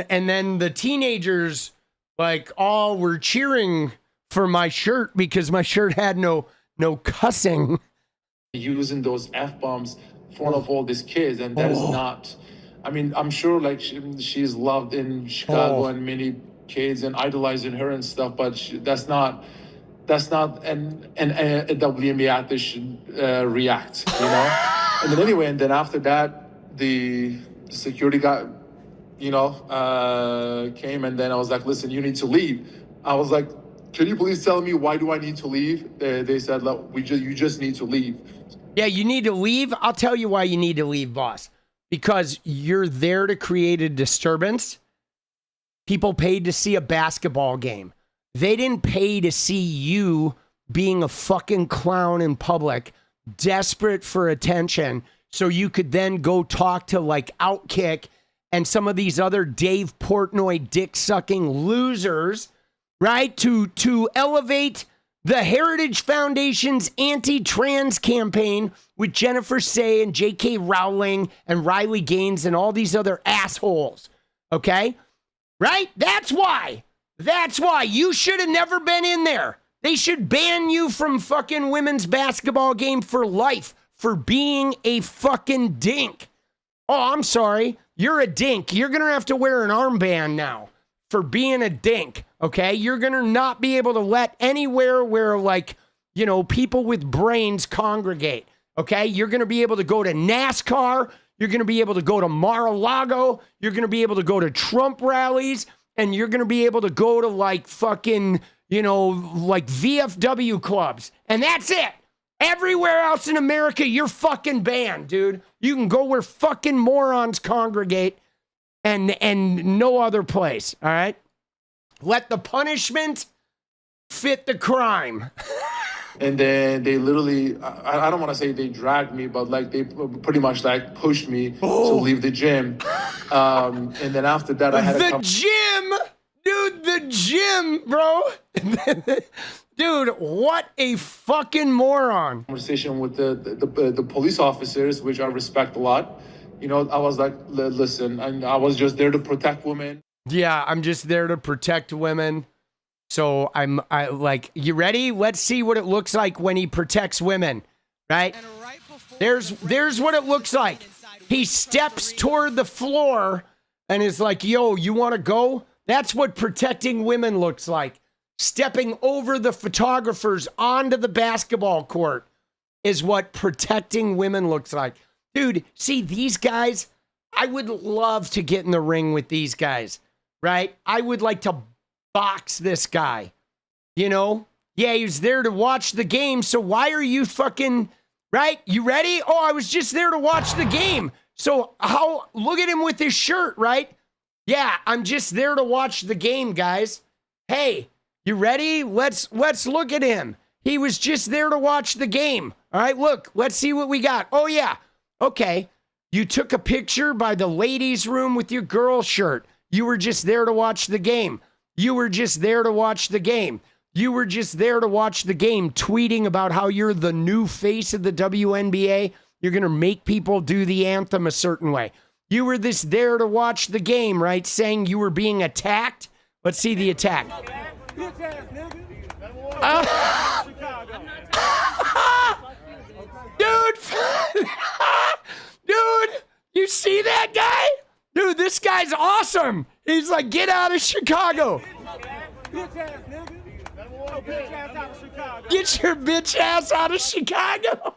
the teenagers like all were cheering for my shirt because my shirt had no cussing. Using those F-bombs in front of all these kids. And that is not, I mean, I'm sure like she's loved in Chicago and many kids and idolizing her and stuff, but that's not an a WNBA athlete should react, you know? And then anyway, and then after that, the security guy, you know, came and then I was like, listen, you need to leave. I was like, can you please tell me why do I need to leave? They said, look, you just need to leave. Yeah, you need to leave? I'll tell you why you need to leave, boss. Because you're there to create a disturbance. People paid to see a basketball game. They didn't pay to see you being a fucking clown in public, desperate for attention, so you could then go talk to like Outkick and some of these other Dave Portnoy dick-sucking losers, right? To elevate the Heritage Foundation's anti-trans campaign with Jennifer Say and J.K. Rowling and Riley Gaines and all these other assholes, okay? Right? That's why. That's why you should have never been in there. They should ban you from fucking women's basketball game for life for being a fucking dink. Oh, I'm sorry. You're a dink. You're going to have to wear an armband now for being a dink, okay? You're going to not be able to let anywhere where, like, you know, people with brains congregate, okay? You're going to be able to go to NASCAR. You're going to be able to go to Mar-a-Lago. You're going to be able to go to Trump rallies. And you're going to be able to go to like fucking, you know, like VFW clubs. And that's it. Everywhere else in America, you're fucking banned, dude. You can go where fucking morons congregate and no other place, all right? Let the punishment fit the crime. And then they literally, I don't want to say they dragged me, but like they pretty much like pushed me to leave the gym. And then after that, I had the gym, dude, the gym, bro. Dude, what a fucking moron. Conversation with the police officers, which I respect a lot. You know, I was like, listen, I was just there to protect women. Yeah, I'm just there to protect women. So I like, you ready? Let's see what it looks like when he protects women, right? There's what it looks like. He steps toward the floor and is like, yo, you want to go? That's what protecting women looks like. stepping over the photographers onto the basketball court is what protecting women looks like. Dude, see, these guys, I would love to get in the ring with these guys, right? I would like to box this guy, you know? Yeah, he was there to watch the game, so why are you fucking, right? You ready? Oh, I was just there to watch the game. So look at him with his shirt, right? Yeah, I'm just there to watch the game, guys. Hey, you ready? Let's look at him. He was just there to watch the game. All right, look, let's see what we got. Oh, yeah. Okay. You took a picture by the ladies' room with your girl shirt. You were just there to watch the game. You were just there to watch the game. You were just there to watch the game, tweeting about how you're the new face of the WNBA. You're going to make people do the anthem a certain way. You were there to watch the game, right? Saying you were being attacked. Let's see the attack. Dude, dude, you see that guy? Dude, this guy's awesome. He's like, get out of Chicago. Get your bitch ass out of Chicago.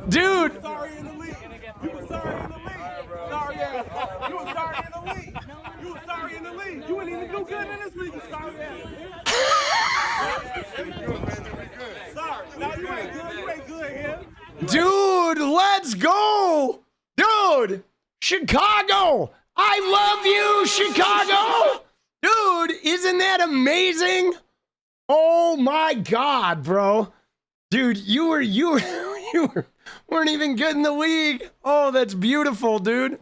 Dude. You were sorry in the league. You were sorry in the league. You were sorry in the league. You wouldn't even do good in this league. You sorry Sorry. No, you ain't good. You ain't good here. Dude, let's go. Dude, Chicago. I love you, Chicago. Dude, isn't that amazing? Oh my God, bro. Dude, you weren't even good in the league. Oh, that's beautiful, dude.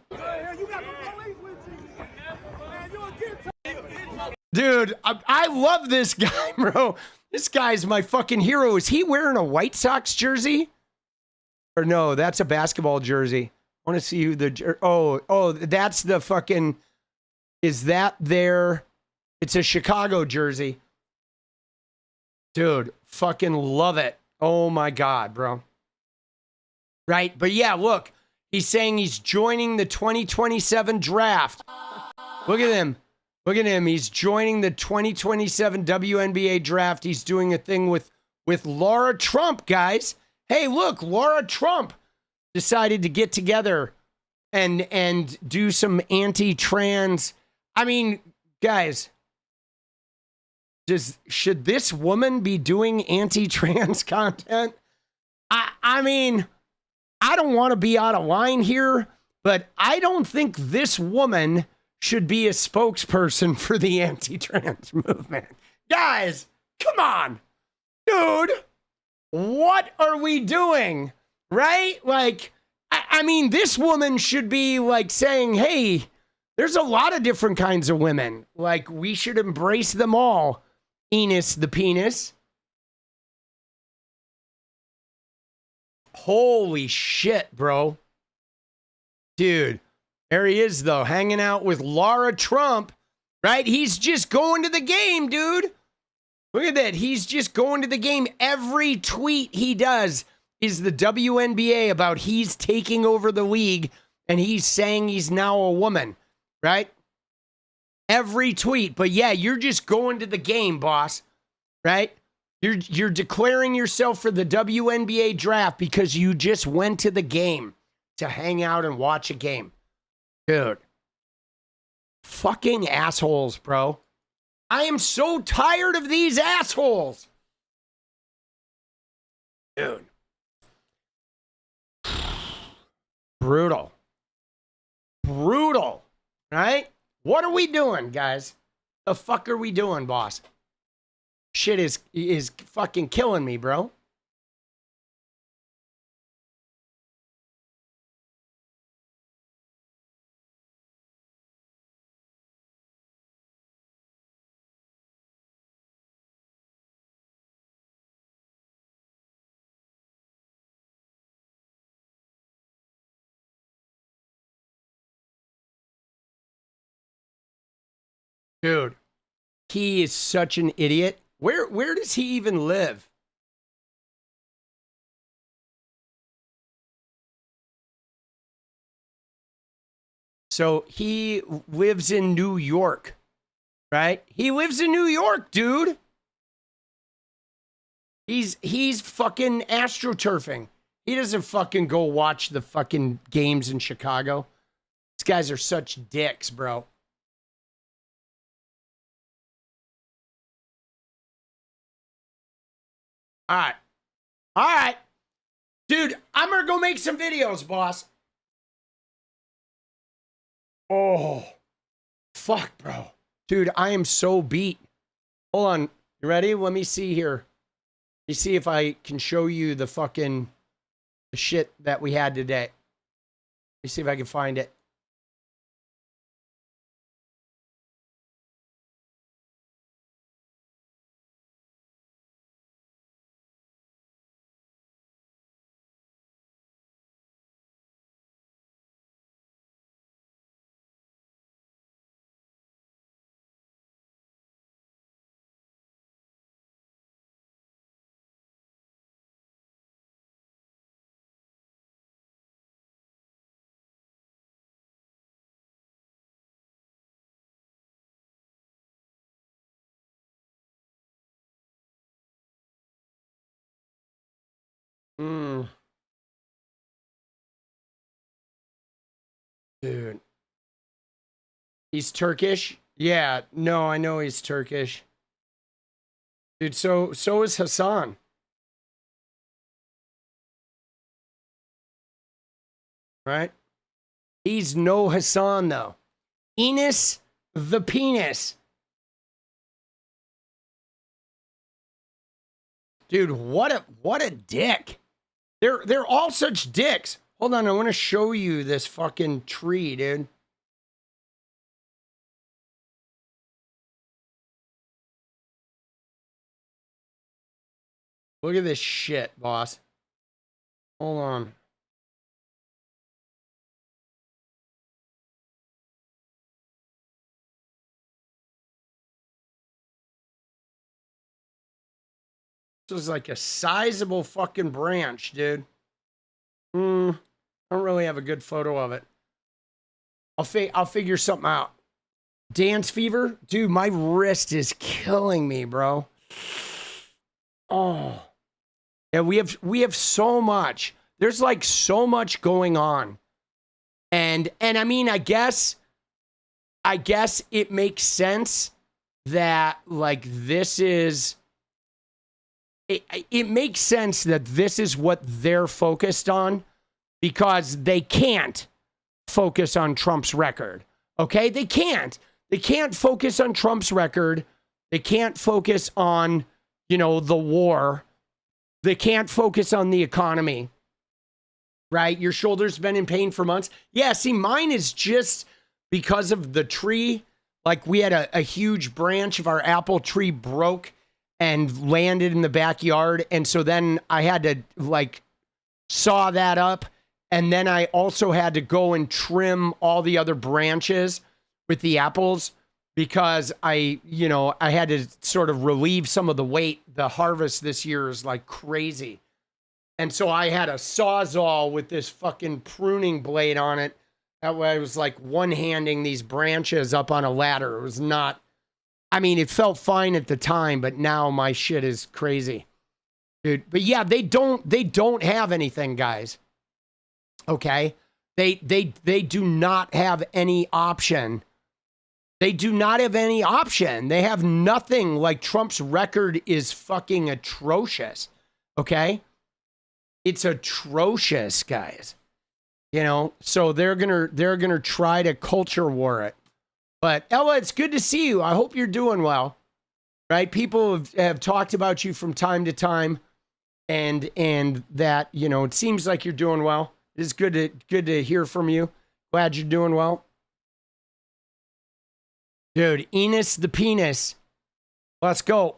Dude, I love this guy, bro. This guy's my fucking hero. Is he wearing a White Sox jersey? Or no, that's a basketball jersey. I want to see who that's the fucking, is that there? It's a Chicago jersey. Dude, fucking love it. Oh my God, bro. Right? But yeah, look, he's saying he's joining the 2027 draft. Look at him. Look at him. He's joining the 2027 WNBA draft. He's doing a thing with Laura Trump, guys. Hey, look, Laura Trump decided to get together and do some anti-trans. I mean, guys, should this woman be doing anti-trans content? I mean, I don't want to be out of line here, but I don't think this woman should be a spokesperson for the anti-trans movement. Guys, come on. Dude, what are we doing? Right? Like, I mean, this woman should be like saying, hey, there's a lot of different kinds of women. Like, we should embrace them all. Enes the penis. Holy shit, bro. Dude, there he is, though, hanging out with Laura Trump, right? He's just going to the game, dude. Look at that. He's just going to the game. Every tweet he does is the WNBA about he's taking over the league and he's saying he's now a woman, right? Every tweet. But yeah, you're just going to the game, boss, right? You're declaring yourself for the WNBA draft because you just went to the game to hang out and watch a game. Dude. Fucking assholes, bro. I am so tired of these assholes. Dude. Brutal. Brutal. Right? What are we doing, guys? The fuck are we doing, boss? Shit is fucking killing me, bro. Dude, he is such an idiot. Where does he even live? So he lives in New York, right? He lives in New York, dude. He's fucking astroturfing. He doesn't fucking go watch the fucking games in Chicago. These guys are such dicks, bro. All right. All right. Dude, I'm going to go make some videos, boss. Oh, fuck, bro. Dude, I am so beat. Hold on. You ready? Let me see here. Let me see if I can show you the fucking shit that we had today. Let me see if I can find it. Dude. He's Turkish? Yeah, no, I know he's Turkish. Dude, so is Hassan. Right? He's no Hassan, though. Enes the penis. Dude, what a dick. They're all such dicks. Hold on, I want to show you this fucking tree, dude. Look at this shit, boss. Hold on. This is like a sizable fucking branch, dude. I don't really have a good photo of it. I'll figure something out. Dance fever? Dude, my wrist is killing me, bro. Oh. Yeah, we have so much. There's like so much going on. And I mean, I guess it makes sense that like this is it makes sense that this is what they're focused on because they can't focus on Trump's record. Okay? They can't. They can't focus on Trump's record. They can't focus on, you know, the war. They can't focus on the economy. Right? Your shoulder's been in pain for months. Yeah, see, mine is just because of the tree. Like we had a huge branch of our apple tree broke and landed in the backyard. And so then I had to like saw that up. And then I also had to go and trim all the other branches with the apples because I had to sort of relieve some of the weight. The harvest this year is like crazy. And so I had a Sawzall with this fucking pruning blade on it. That way I was like one-handing these branches up on a ladder. It was not, I mean, it felt fine at the time, but now my shit is crazy. Dude, but yeah, they don't have anything, guys. Okay? They do not have any option. They do not have any option. They have nothing. Like Trump's record is fucking atrocious. Okay? It's atrocious, guys. You know, so they're gonna try to culture war it. But Ella, it's good to see you. I hope you're doing well. Right? People have talked about you from time to time, and that, you know, it seems like you're doing well. It's good to hear from you. Glad you're doing well. Dude, Enes the penis. Let's go.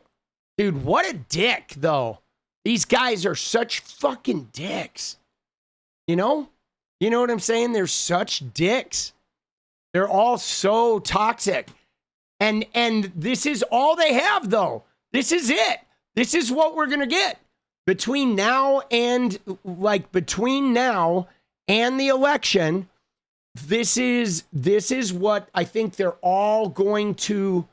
Dude, what a dick, though. These guys are such fucking dicks. You know? You know what I'm saying? They're such dicks. They're all so toxic. And this is all they have, though. This is it. This is what we're going to get. Between now and the election, this is what I think they're all going to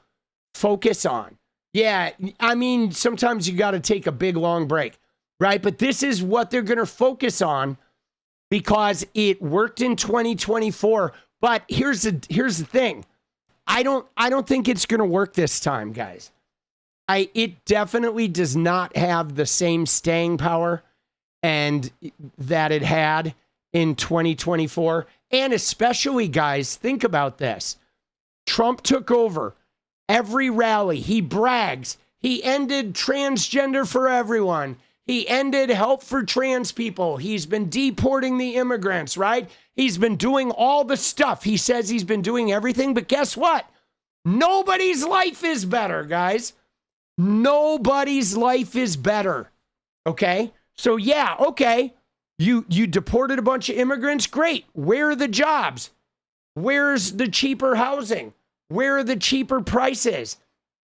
focus on. Yeah, I mean, sometimes you got to take a big, long break, right? But this is what they're going to focus on because it worked in 2024. But here's the thing. I don't think it's going to work this time, guys. It definitely does not have the same staying power and that it had in 2024. And especially, guys, think about this. Trump took over every rally. He brags. He ended transgender for everyone. He ended help for trans people. He's been deporting the immigrants, right? He's been doing all the stuff. He says he's been doing everything, but guess what? Nobody's life is better, guys. Nobody's life is better. Okay? So yeah, okay. You deported a bunch of immigrants. Great. Where are the jobs? Where's the cheaper housing? Where are the cheaper prices?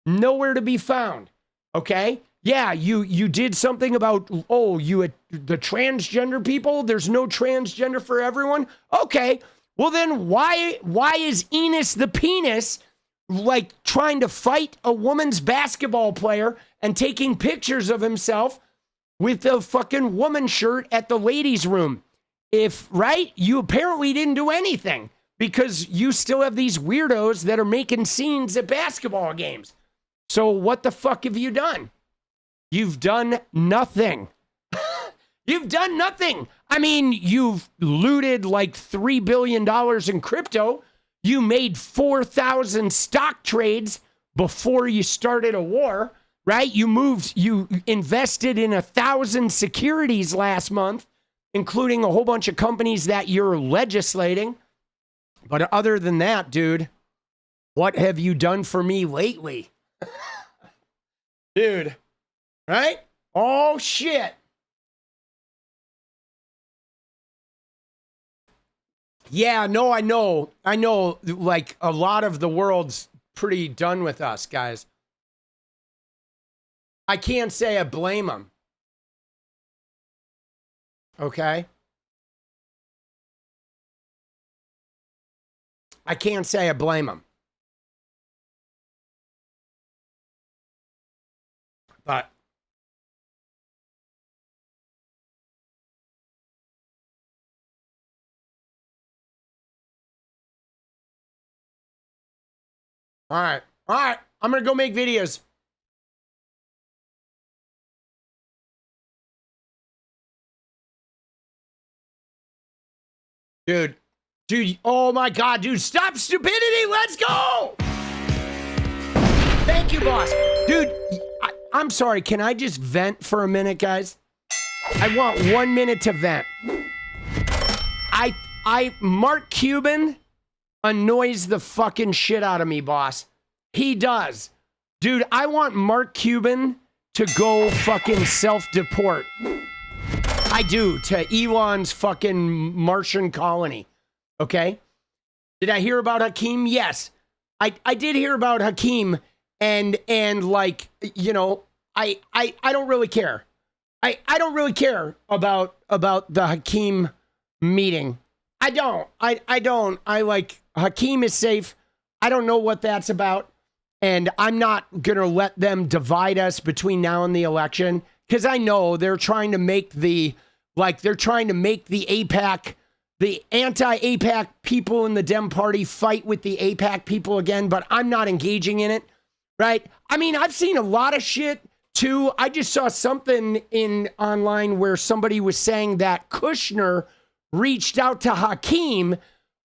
Nowhere to be found. Okay? Yeah, you did something about, the transgender people. There's no transgender for everyone. Okay. Well, then why is Enes the penis like trying to fight a woman's basketball player and taking pictures of himself with a fucking woman shirt at the ladies' room? Right? You apparently didn't do anything because you still have these weirdos that are making scenes at basketball games. So what the fuck have you done? You've done nothing. You've done nothing. I mean, you've looted like $3 billion in crypto. You made 4,000 stock trades before you started a war, right? You invested in 1,000 securities last month, including a whole bunch of companies that you're legislating. But other than that, dude, what have you done for me lately? Dude, right? Oh, shit. Yeah, no, I know, like, a lot of the world's pretty done with us, guys. I can't say I blame them. Okay? I can't say I blame them. But all right. I'm going to go make videos. Dude, oh my God, dude, stop stupidity. Let's go. Thank you, boss. Dude, I'm sorry. Can I just vent for a minute, guys? I want 1 minute to vent. Marc Cuban annoys the fucking shit out of me, boss. He does. Dude, I want Marc Cuban to go fucking self-deport. I do, to Elon's fucking Martian colony. Okay? Did I hear about Hakeem? Yes. I did hear about Hakeem and like, you know, I don't really care. I don't really care about the Hakeem meeting. I don't. I like, Hakeem is safe. I don't know what that's about. And I'm not going to let them divide us between now and the election. Because I know they're trying to make the AIPAC, the anti-AIPAC people in the Dem Party fight with the AIPAC people again. But I'm not engaging in it. Right? I mean, I've seen a lot of shit too. I just saw something online where somebody was saying that Kushner reached out to Hakeem,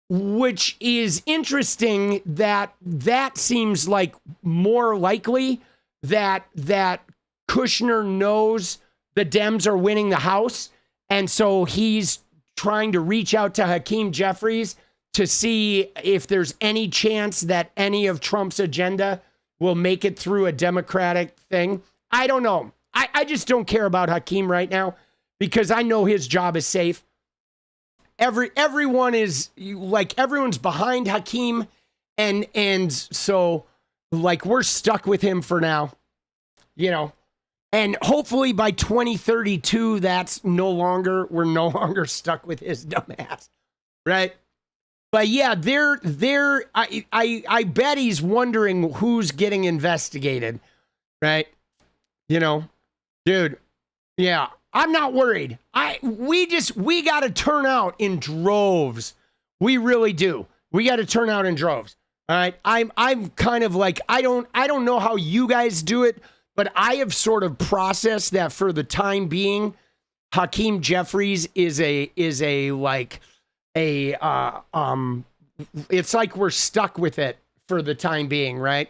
which is interesting. That seems like more likely that Kushner knows the Dems are winning the House, and so he's trying to reach out to Hakeem Jeffries to see if there's any chance that any of Trump's agenda will make it through a Democratic thing. I don't know. I just don't care about Hakeem right now because I know his job is safe. Everyone is like, everyone's behind Hakeem, and so like we're stuck with him for now, you know, and hopefully by 2032 we're no longer stuck with his dumb ass, right? But yeah, I bet he's wondering who's getting investigated, right? You know, dude, yeah, I'm not worried. We got to turn out in droves. We really do. We got to turn out in droves. All right. I'm kind of like, I don't know how you guys do it, but I have sort of processed that for the time being, Hakeem Jeffries is it's like we're stuck with it for the time being, right?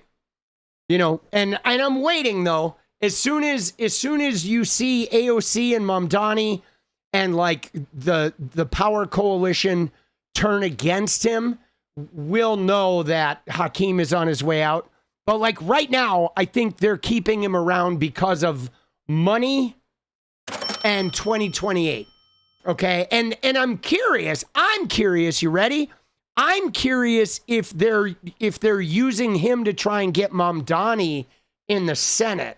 You know, and I'm waiting though. As soon as you see AOC and Mamdani and like the power coalition turn against him, we'll know that Hakeem is on his way out. But like right now, I think they're keeping him around because of money and 2028. Okay. And I'm curious, you ready? I'm curious if they're using him to try and get Mamdani in the Senate,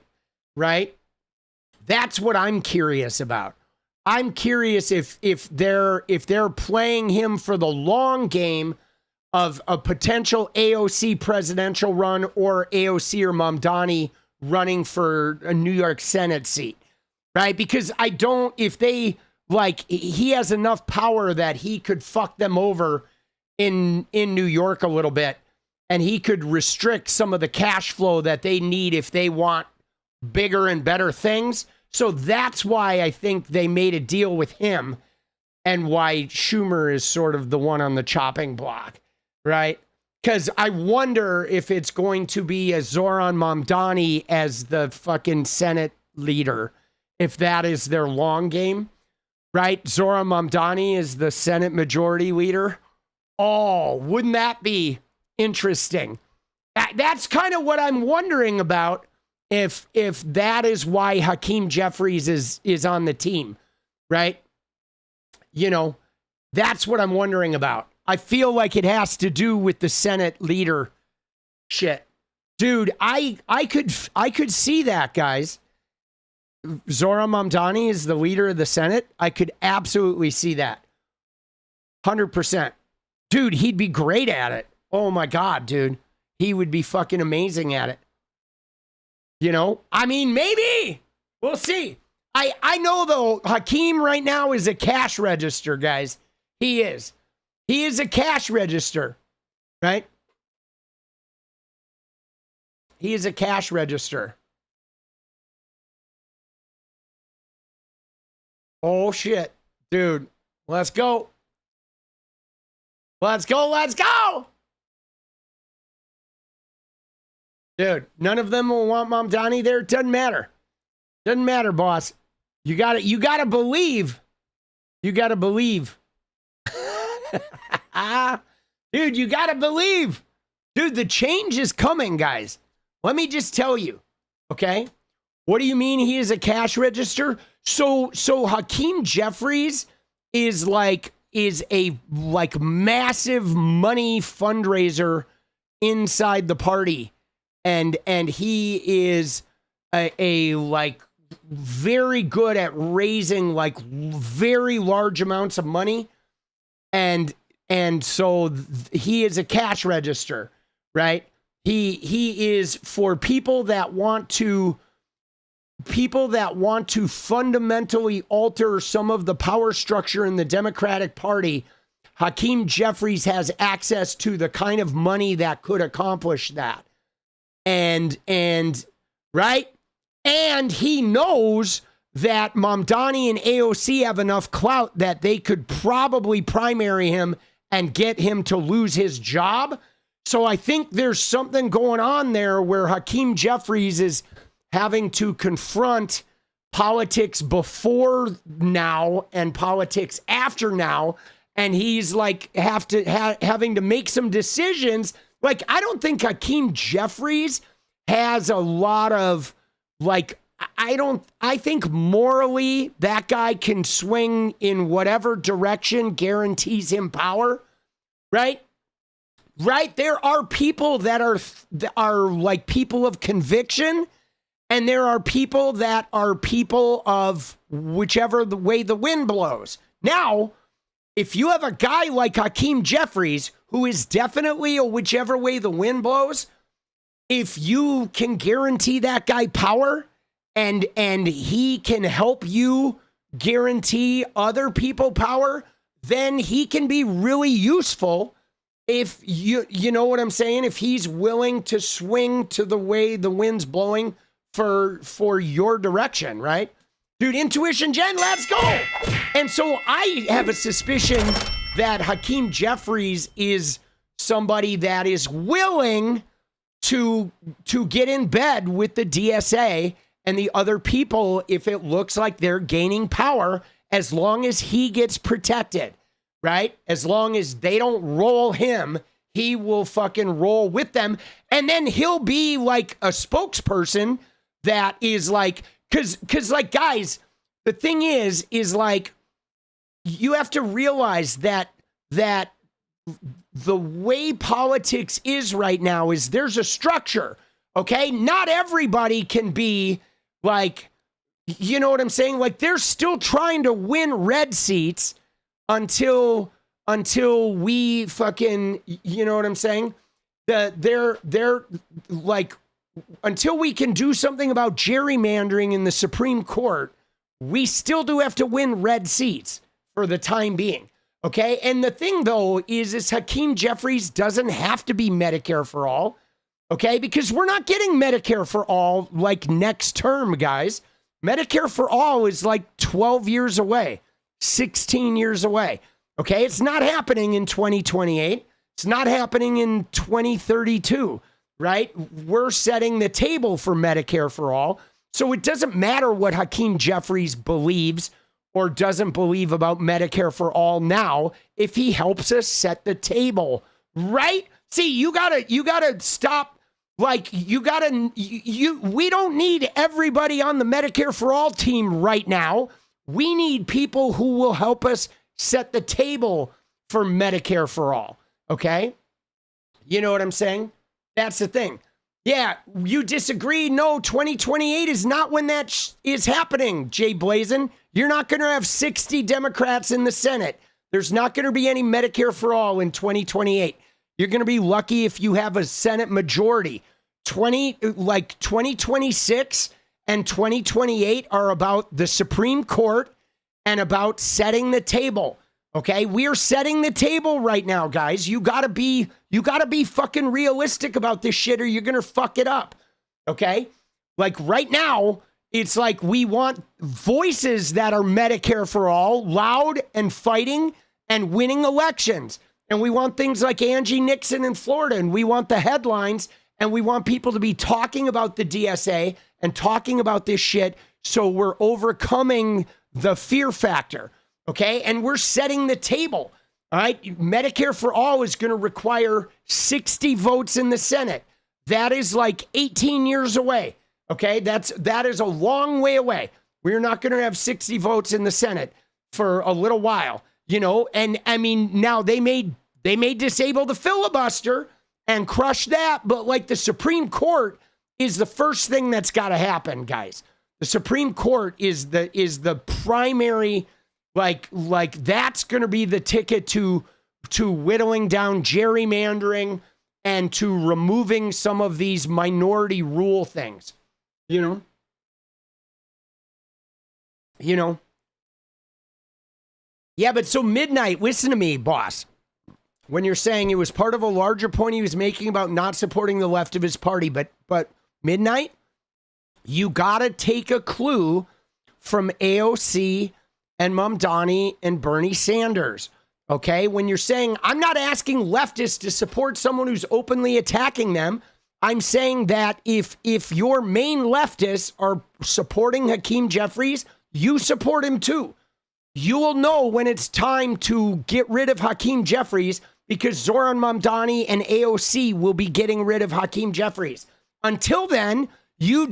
right? That's what I'm curious about. I'm curious if they're playing him for the long game of a potential AOC presidential run or AOC or Mamdani running for a New York Senate seat, right? Because if they he has enough power that he could fuck them over in New York a little bit, and he could restrict some of the cash flow that they need if they want bigger and better things. So that's why I think they made a deal with him, and why Schumer is sort of the one on the chopping block, right? Because I wonder if it's going to be a Zoran Mamdani as the fucking Senate leader, if that is their long game, right? Zoran Mamdani is the Senate majority leader. Oh, wouldn't that be interesting? That's kind of what I'm wondering about, if that is why Hakeem Jeffries is on the team, right? You know, that's what I'm wondering about. I feel like it has to do with the Senate leader shit. Dude, I could see that, guys. Zoran Mamdani is the leader of the Senate. I could absolutely see that. 100%. Dude, he'd be great at it. Oh my God, dude. He would be fucking amazing at it. You know? I mean, maybe. We'll see. I know, though, Hakeem right now is a cash register, guys. He is. He is a cash register, right? He is a cash register. Oh, shit. Dude, let's go. Let's go. Let's go. Dude, none of them will want Mamdani there. It doesn't matter. Doesn't matter, boss. You got to believe. You got to believe. Dude, you got to believe. Dude, the change is coming, guys. Let me just tell you. Okay? What do you mean he is a cash register? So Hakeem Jeffries is a massive money fundraiser inside the party. And he is a very good at raising very large amounts of money. And so he is a cash register, right? He is for people that want to fundamentally alter some of the power structure in the Democratic Party. Hakeem Jeffries has access to the kind of money that could accomplish that. And right? And he knows that Mamdani and AOC have enough clout that they could probably primary him and get him to lose his job. So I think there's something going on there where Hakeem Jeffries is having to confront politics before now and politics after now. And he's having to make some decisions. I don't think Hakeem Jeffries has a lot of I think morally that guy can swing in whatever direction guarantees him power, right? Right? There are people that are like people of conviction, and there are people that are people of whichever the way the wind blows. Now, if you have a guy like Hakeem Jeffries, who is definitely a whichever way the wind blows, if you can guarantee that guy power and he can help you guarantee other people power, then he can be really useful. If you know what I'm saying, if he's willing to swing to the way the wind's blowing for your direction, right? Dude, Intuition Jen, let's go. And so I have a suspicion that Hakeem Jeffries is somebody that is willing to get in bed with the DSA and the other people if it looks like they're gaining power, as long as he gets protected, right? As long as they don't roll him, he will fucking roll with them. And then he'll be like a spokesperson that is like, cause like, guys, the thing is like, you have to realize that the way politics is right now is there's a structure, okay? Not everybody can be like, you know what I'm saying? Like, they're still trying to win red seats until we fucking, you know what I'm saying? They're like, until we can do something about gerrymandering in the Supreme Court, we still do have to win red seats for the time being. Okay. And the thing though is Hakeem Jeffries doesn't have to be Medicare for all. Okay. Because we're not getting Medicare for all like next term, guys. Medicare for all is like 12 years away, 16 years away. Okay. It's not happening in 2028. It's not happening in 2032, right? We're setting the table for Medicare for all. So it doesn't matter what Hakeem Jeffries believes or doesn't believe about Medicare for all now, if he helps us set the table, right? See, you gotta stop. Like, we don't need everybody on the Medicare for all team right now. We need people who will help us set the table for Medicare for all. Okay. You know what I'm saying? That's the thing. Yeah, you disagree. No, 2028 is not when that is happening, Jay Blazin. You're not going to have 60 Democrats in the Senate. There's not going to be any Medicare for all in 2028. You're going to be lucky if you have a Senate majority. 2026 and 2028 are about the Supreme Court and about setting the table. Okay, we are setting the table right now, guys. You gotta be fucking realistic about this shit or you're gonna fuck it up. Okay? Like right now, it's like we want voices that are Medicare for all, loud and fighting and winning elections. And we want things like Angie Nixon in Florida, and we want the headlines, and we want people to be talking about the DSA and talking about this shit so we're overcoming the fear factor. Okay, and we're setting the table. All right, Medicare for all is going to require 60 votes in the Senate. That is like 18 years away. Okay, that is a long way away. We're not going to have 60 votes in the Senate for a little while, you know. And I mean, now they may disable the filibuster and crush that, but like the Supreme Court is the first thing that's got to happen, guys. The Supreme Court is the primary. Like that's going to be the ticket to whittling down gerrymandering and to removing some of these minority rule things, you know? Yeah, but so Midnight, listen to me, boss. When you're saying it was part of a larger point he was making about not supporting the left of his party, but Midnight, you got to take a clue from AOC and Mamdani and Bernie Sanders, okay? When you're saying, I'm not asking leftists to support someone who's openly attacking them. I'm saying that if your main leftists are supporting Hakeem Jeffries, you support him too. You will know when it's time to get rid of Hakeem Jeffries because Zoran Mamdani and AOC will be getting rid of Hakeem Jeffries. Until then, you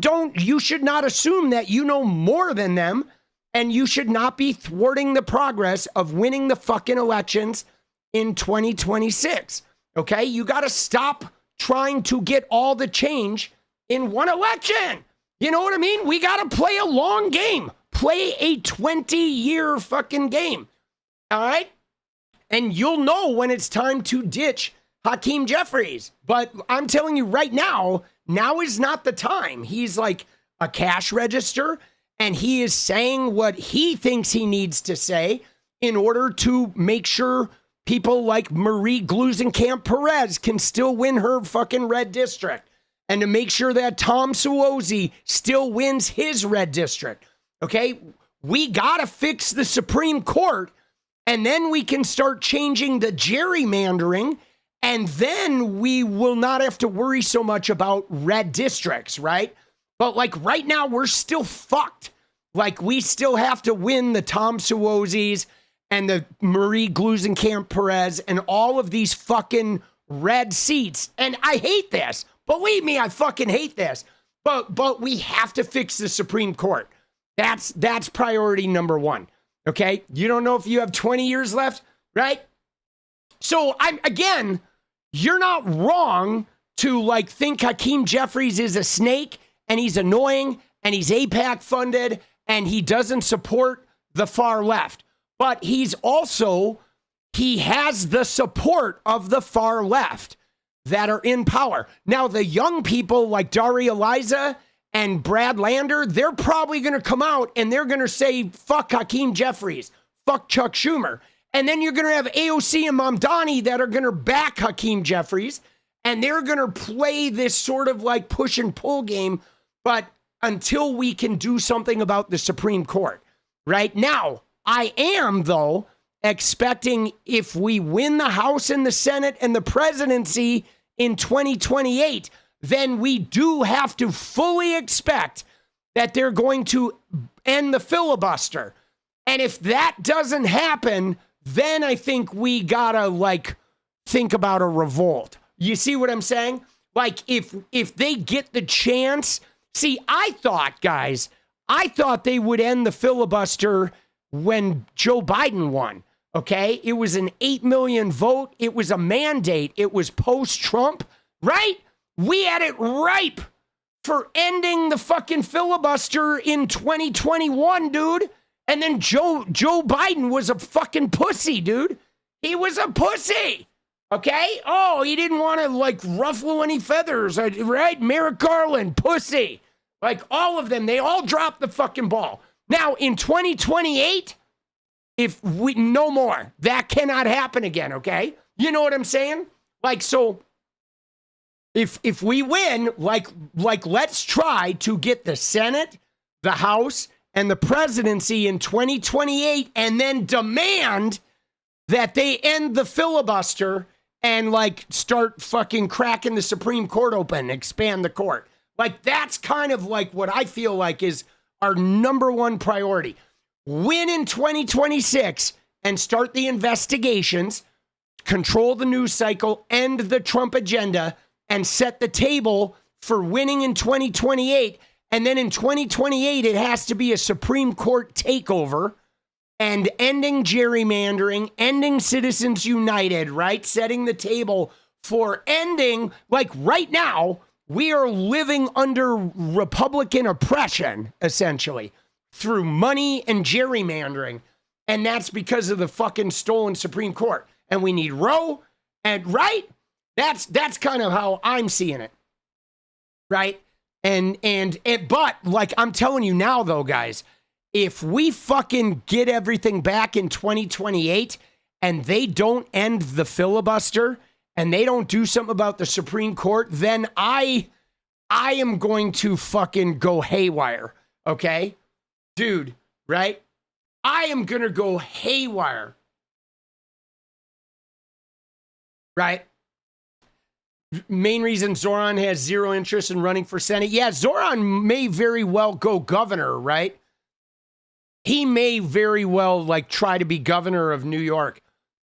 should not assume that you know more than them. And you should not be thwarting the progress of winning the fucking elections in 2026. Okay? You got to stop trying to get all the change in one election. You know what I mean? We got to play a long game. Play a 20-year fucking game. All right? And you'll know when it's time to ditch Hakeem Jeffries. But I'm telling you right now is not the time. He's like a cash register, and he is saying what he thinks he needs to say in order to make sure people like 𝗦𝗂𝗽𝗍𝗀𝗆𝗃 can still win her fucking red district, and to make sure that 𝗙𝗪𝗏𝗍𝗍𝗄𝗎𝗍 still wins his red district. Okay? We got to fix the Supreme Court, and then we can start changing the gerrymandering, and then we will not have to worry so much about red districts, right? But like right now, we're still fucked. Like we still have to win the 𝗙𝗪𝗏𝗍𝗍𝗄𝗎𝗍 and the 𝗦𝗂𝗽𝗍𝗀𝗋𝗍𝗄𝗎𝗍 and all of these fucking red seats. And I hate this. Believe me, I fucking hate this. But we have to fix the Supreme Court. That's priority number one. Okay? You don't know if you have 20 years left, right? So you're not wrong to like think Hakeem Jeffries is a snake and he's annoying and he's AIPAC funded and he doesn't support the far left. But he has the support of the far left that are in power. Now, the young people like 𝗙𝗪𝗪𝗍 and Brad Lander, they're probably going to come out and they're going to say, fuck Hakeem Jeffries, fuck Chuck Schumer. And then you're going to have AOC and Mamdani that are going to back Hakeem Jeffries, and they're going to play this sort of like push and pull game. But until we can do something about the Supreme Court, right now, I am, though, expecting if we win the House and the Senate and the presidency in 2028, then we do have to fully expect that they're going to end the filibuster. And if that doesn't happen, then I think we gotta like think about a revolt. You see what I'm saying? Like if they get the chance, see, I thought they would end the filibuster when Joe Biden won, okay? It was an 8 million vote. It was a mandate. It was post-Trump, right? We had it ripe for ending the fucking filibuster in 2021, dude. And then Joe Biden was a fucking pussy, dude. He was a pussy, okay? Oh, he didn't want to, like, ruffle any feathers, right? Merrick Garland, pussy. Like, all of them, they all dropped the fucking ball. Now, in 2028, no more. That cannot happen again, okay? You know what I'm saying? Like, so, if we win, like let's try to get the Senate, the House, and the presidency in 2028, and then demand that they end the filibuster and, like, start fucking cracking the Supreme Court open, expand the court. Like, that's kind of like what I feel like is our number one priority. Win in 2026 and start the investigations, control the news cycle, end the Trump agenda, and set the table for winning in 2028. And then in 2028, it has to be a Supreme Court takeover and ending gerrymandering, ending Citizens United, right? Setting the table for ending, like right now, we are living under Republican oppression, essentially, through money and gerrymandering. And that's because of the fucking stolen Supreme Court. And we need Roe, and right? That's kind of how I'm seeing it. Right? But like I'm telling you now though, guys, if we fucking get everything back in 2028 and they don't end the filibuster and they don't do something about the Supreme Court, then I am going to fucking go haywire. Okay? Dude, right? I am going to go haywire. Right? Main reason Zoran has zero interest in running for Senate. Yeah, Zoran may very well go governor, right? He may very well like try to be governor of New York,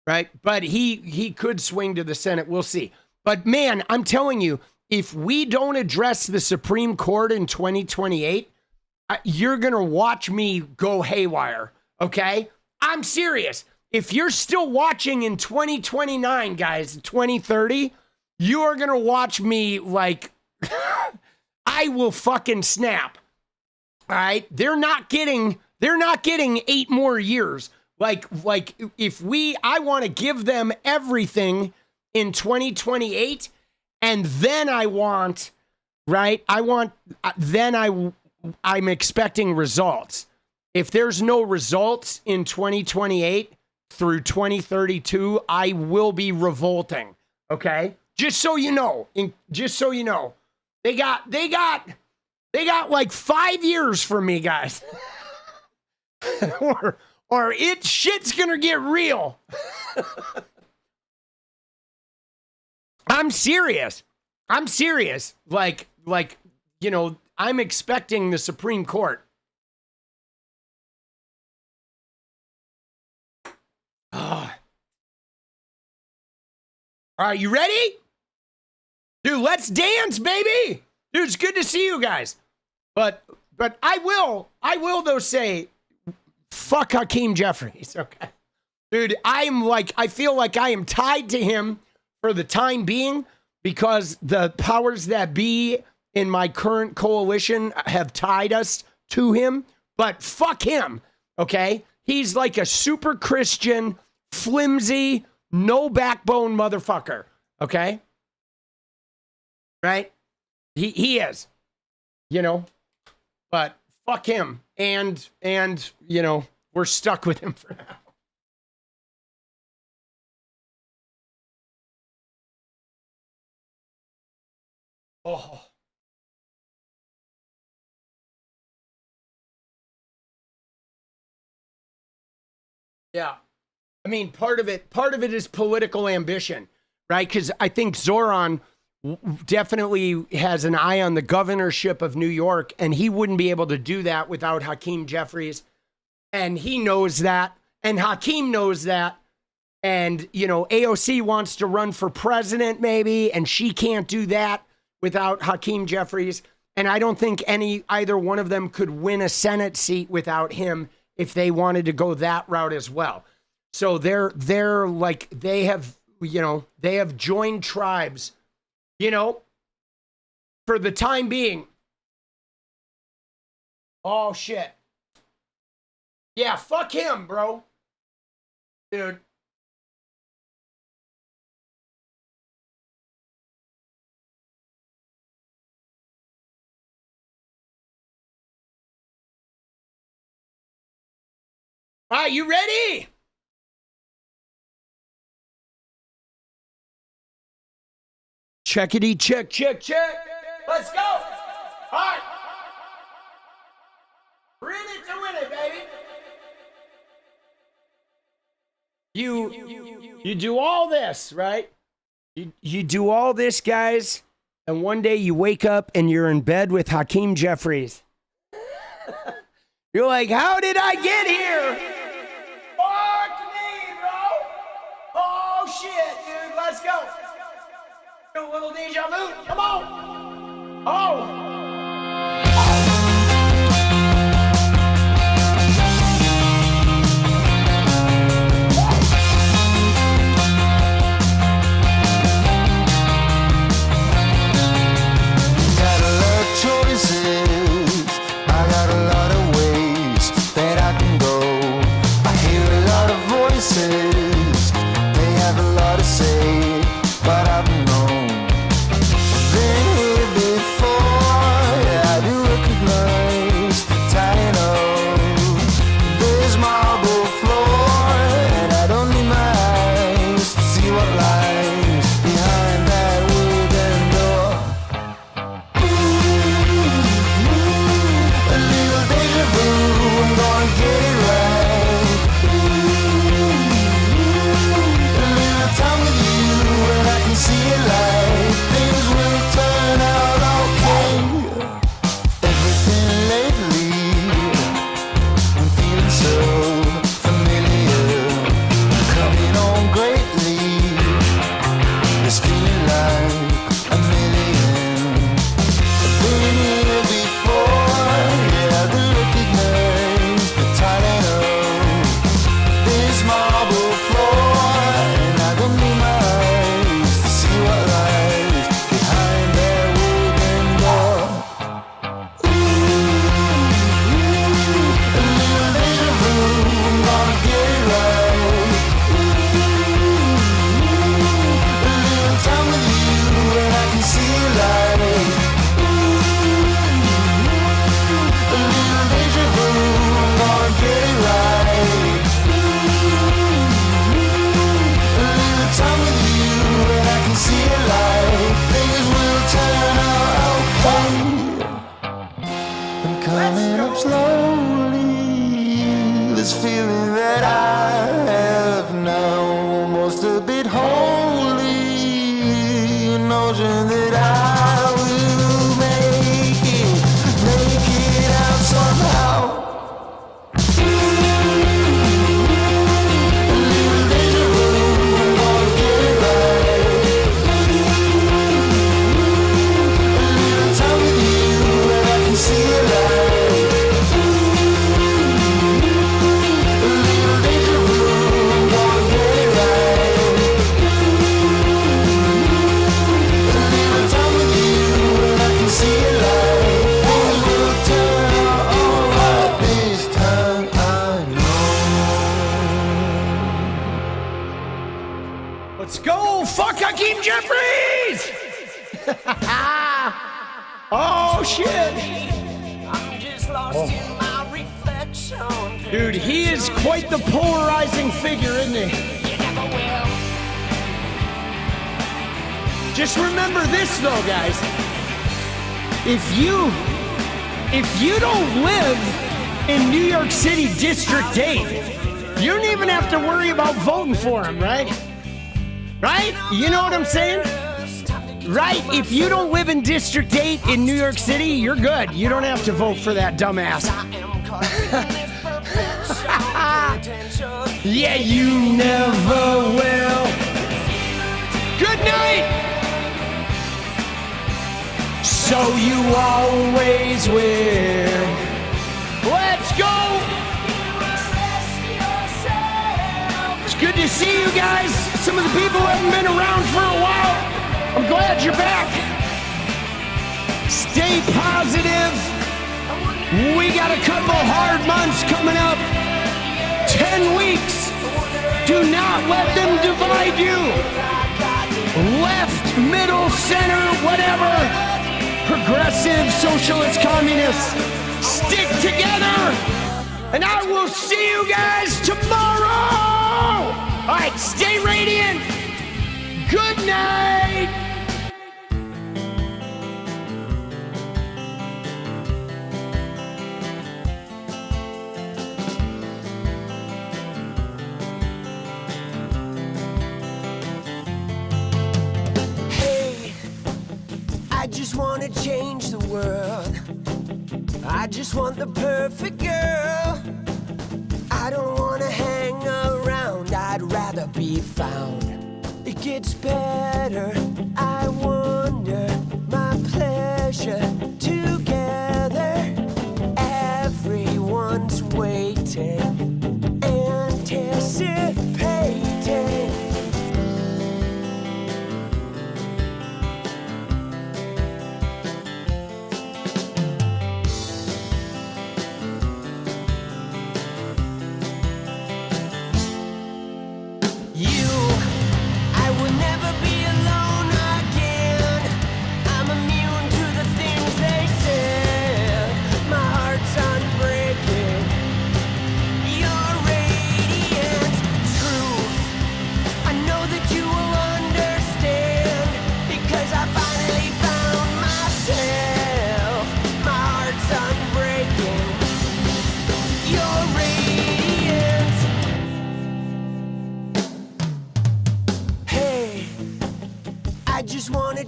right? But he could swing to the Senate. We'll see. But man, I'm telling you, if we don't address the Supreme Court in 2028, you're going to watch me go haywire, okay? I'm serious. If you're still watching in 2029, guys, 2030, you are going to watch me like, I will fucking snap. All right? They're not getting 8 more years Like if I want to give them everything in 2028, and then I'm expecting results. If there's no results in 2028 through 2032, I will be revolting. Okay? Just so you know. They got like 5 years for me, guys. or shit's gonna get real. I'm serious. Like, I'm expecting the Supreme Court. All right, you ready? Dude, let's dance, baby. Dude, it's good to see you guys. But I will though say, fuck Hakeem Jeffries, okay? Dude, I feel like I am tied to him for the time being because the powers that be in my current coalition have tied us to him. But fuck him, okay? He's like a super Christian, flimsy, no backbone motherfucker, okay? Right? He is, but fuck him. And we're stuck with him for now. Oh. Yeah. I mean, part of it is political ambition, right? Because I think Zoran definitely has an eye on the governorship of New York, and he wouldn't be able to do that without Hakeem Jeffries. And he knows that, and Hakeem knows that. And, AOC wants to run for president maybe, and she can't do that without Hakeem Jeffries. And I don't think either one of them could win a Senate seat without him if they wanted to go that route as well. So they're like, they have joined tribes, for the time being. Oh shit. Yeah, fuck him, bro. Dude. All right, you ready? Checkity, check. Let's go. All right. We're in it to win it, baby. You do all this, right? You do all this, guys, and one day you wake up and you're in bed with Hakeem Jeffries. You're like, how did I get here? Fuck me, bro. Oh, shit, dude. Let's go. Do a little deja vu. Come on. Oh. See Let's go. Fuck Hakeem Jeffries. Oh, shit. Oh. Dude, he is quite the polarizing figure, isn't he? Just remember this, though, guys. If you don't live in New York City District 8, you don't even have to worry about voting for him, right? Right? You know what I'm saying? Right? If you don't live in District 8 in New York City, you're good. You don't have to vote for that dumbass. Yeah, you never will. Good night. So you always will. Let's go. It's good to see you guys. Some of the people who haven't been around for a while. I'm glad you're back. Stay positive. We got a couple hard months coming up. 10 weeks. Do not let them divide you. Left, middle, center, whatever. Progressive, socialist, communist. Stick together. And I will see you guys tomorrow. All right, stay radiant. Good night. Hey, I just want to change the world. I just want the perfect girl. I don't want to hang around. I'd rather be found. It gets better, I wonder, my pleasure together. Everyone's waiting, anticipating.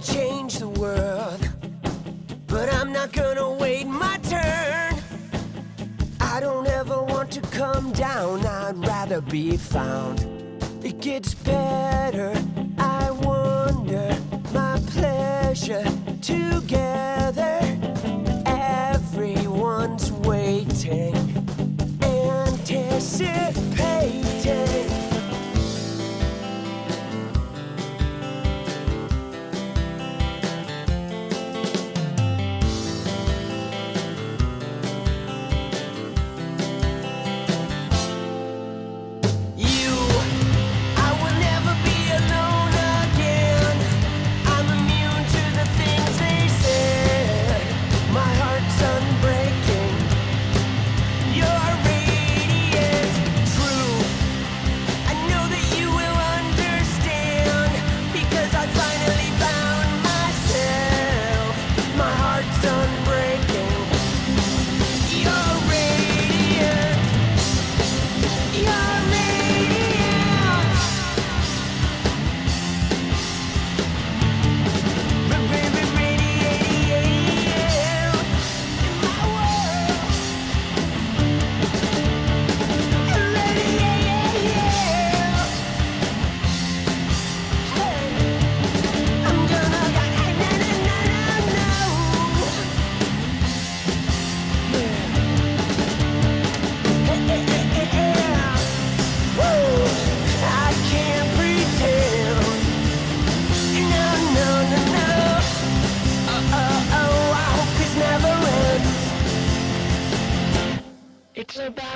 Change the world, but I'm not gonna wait my turn. I don't ever want to come down. I'd rather be found. It gets better, I wonder, my pleasure together. Everyone's waiting, anticipating. It's about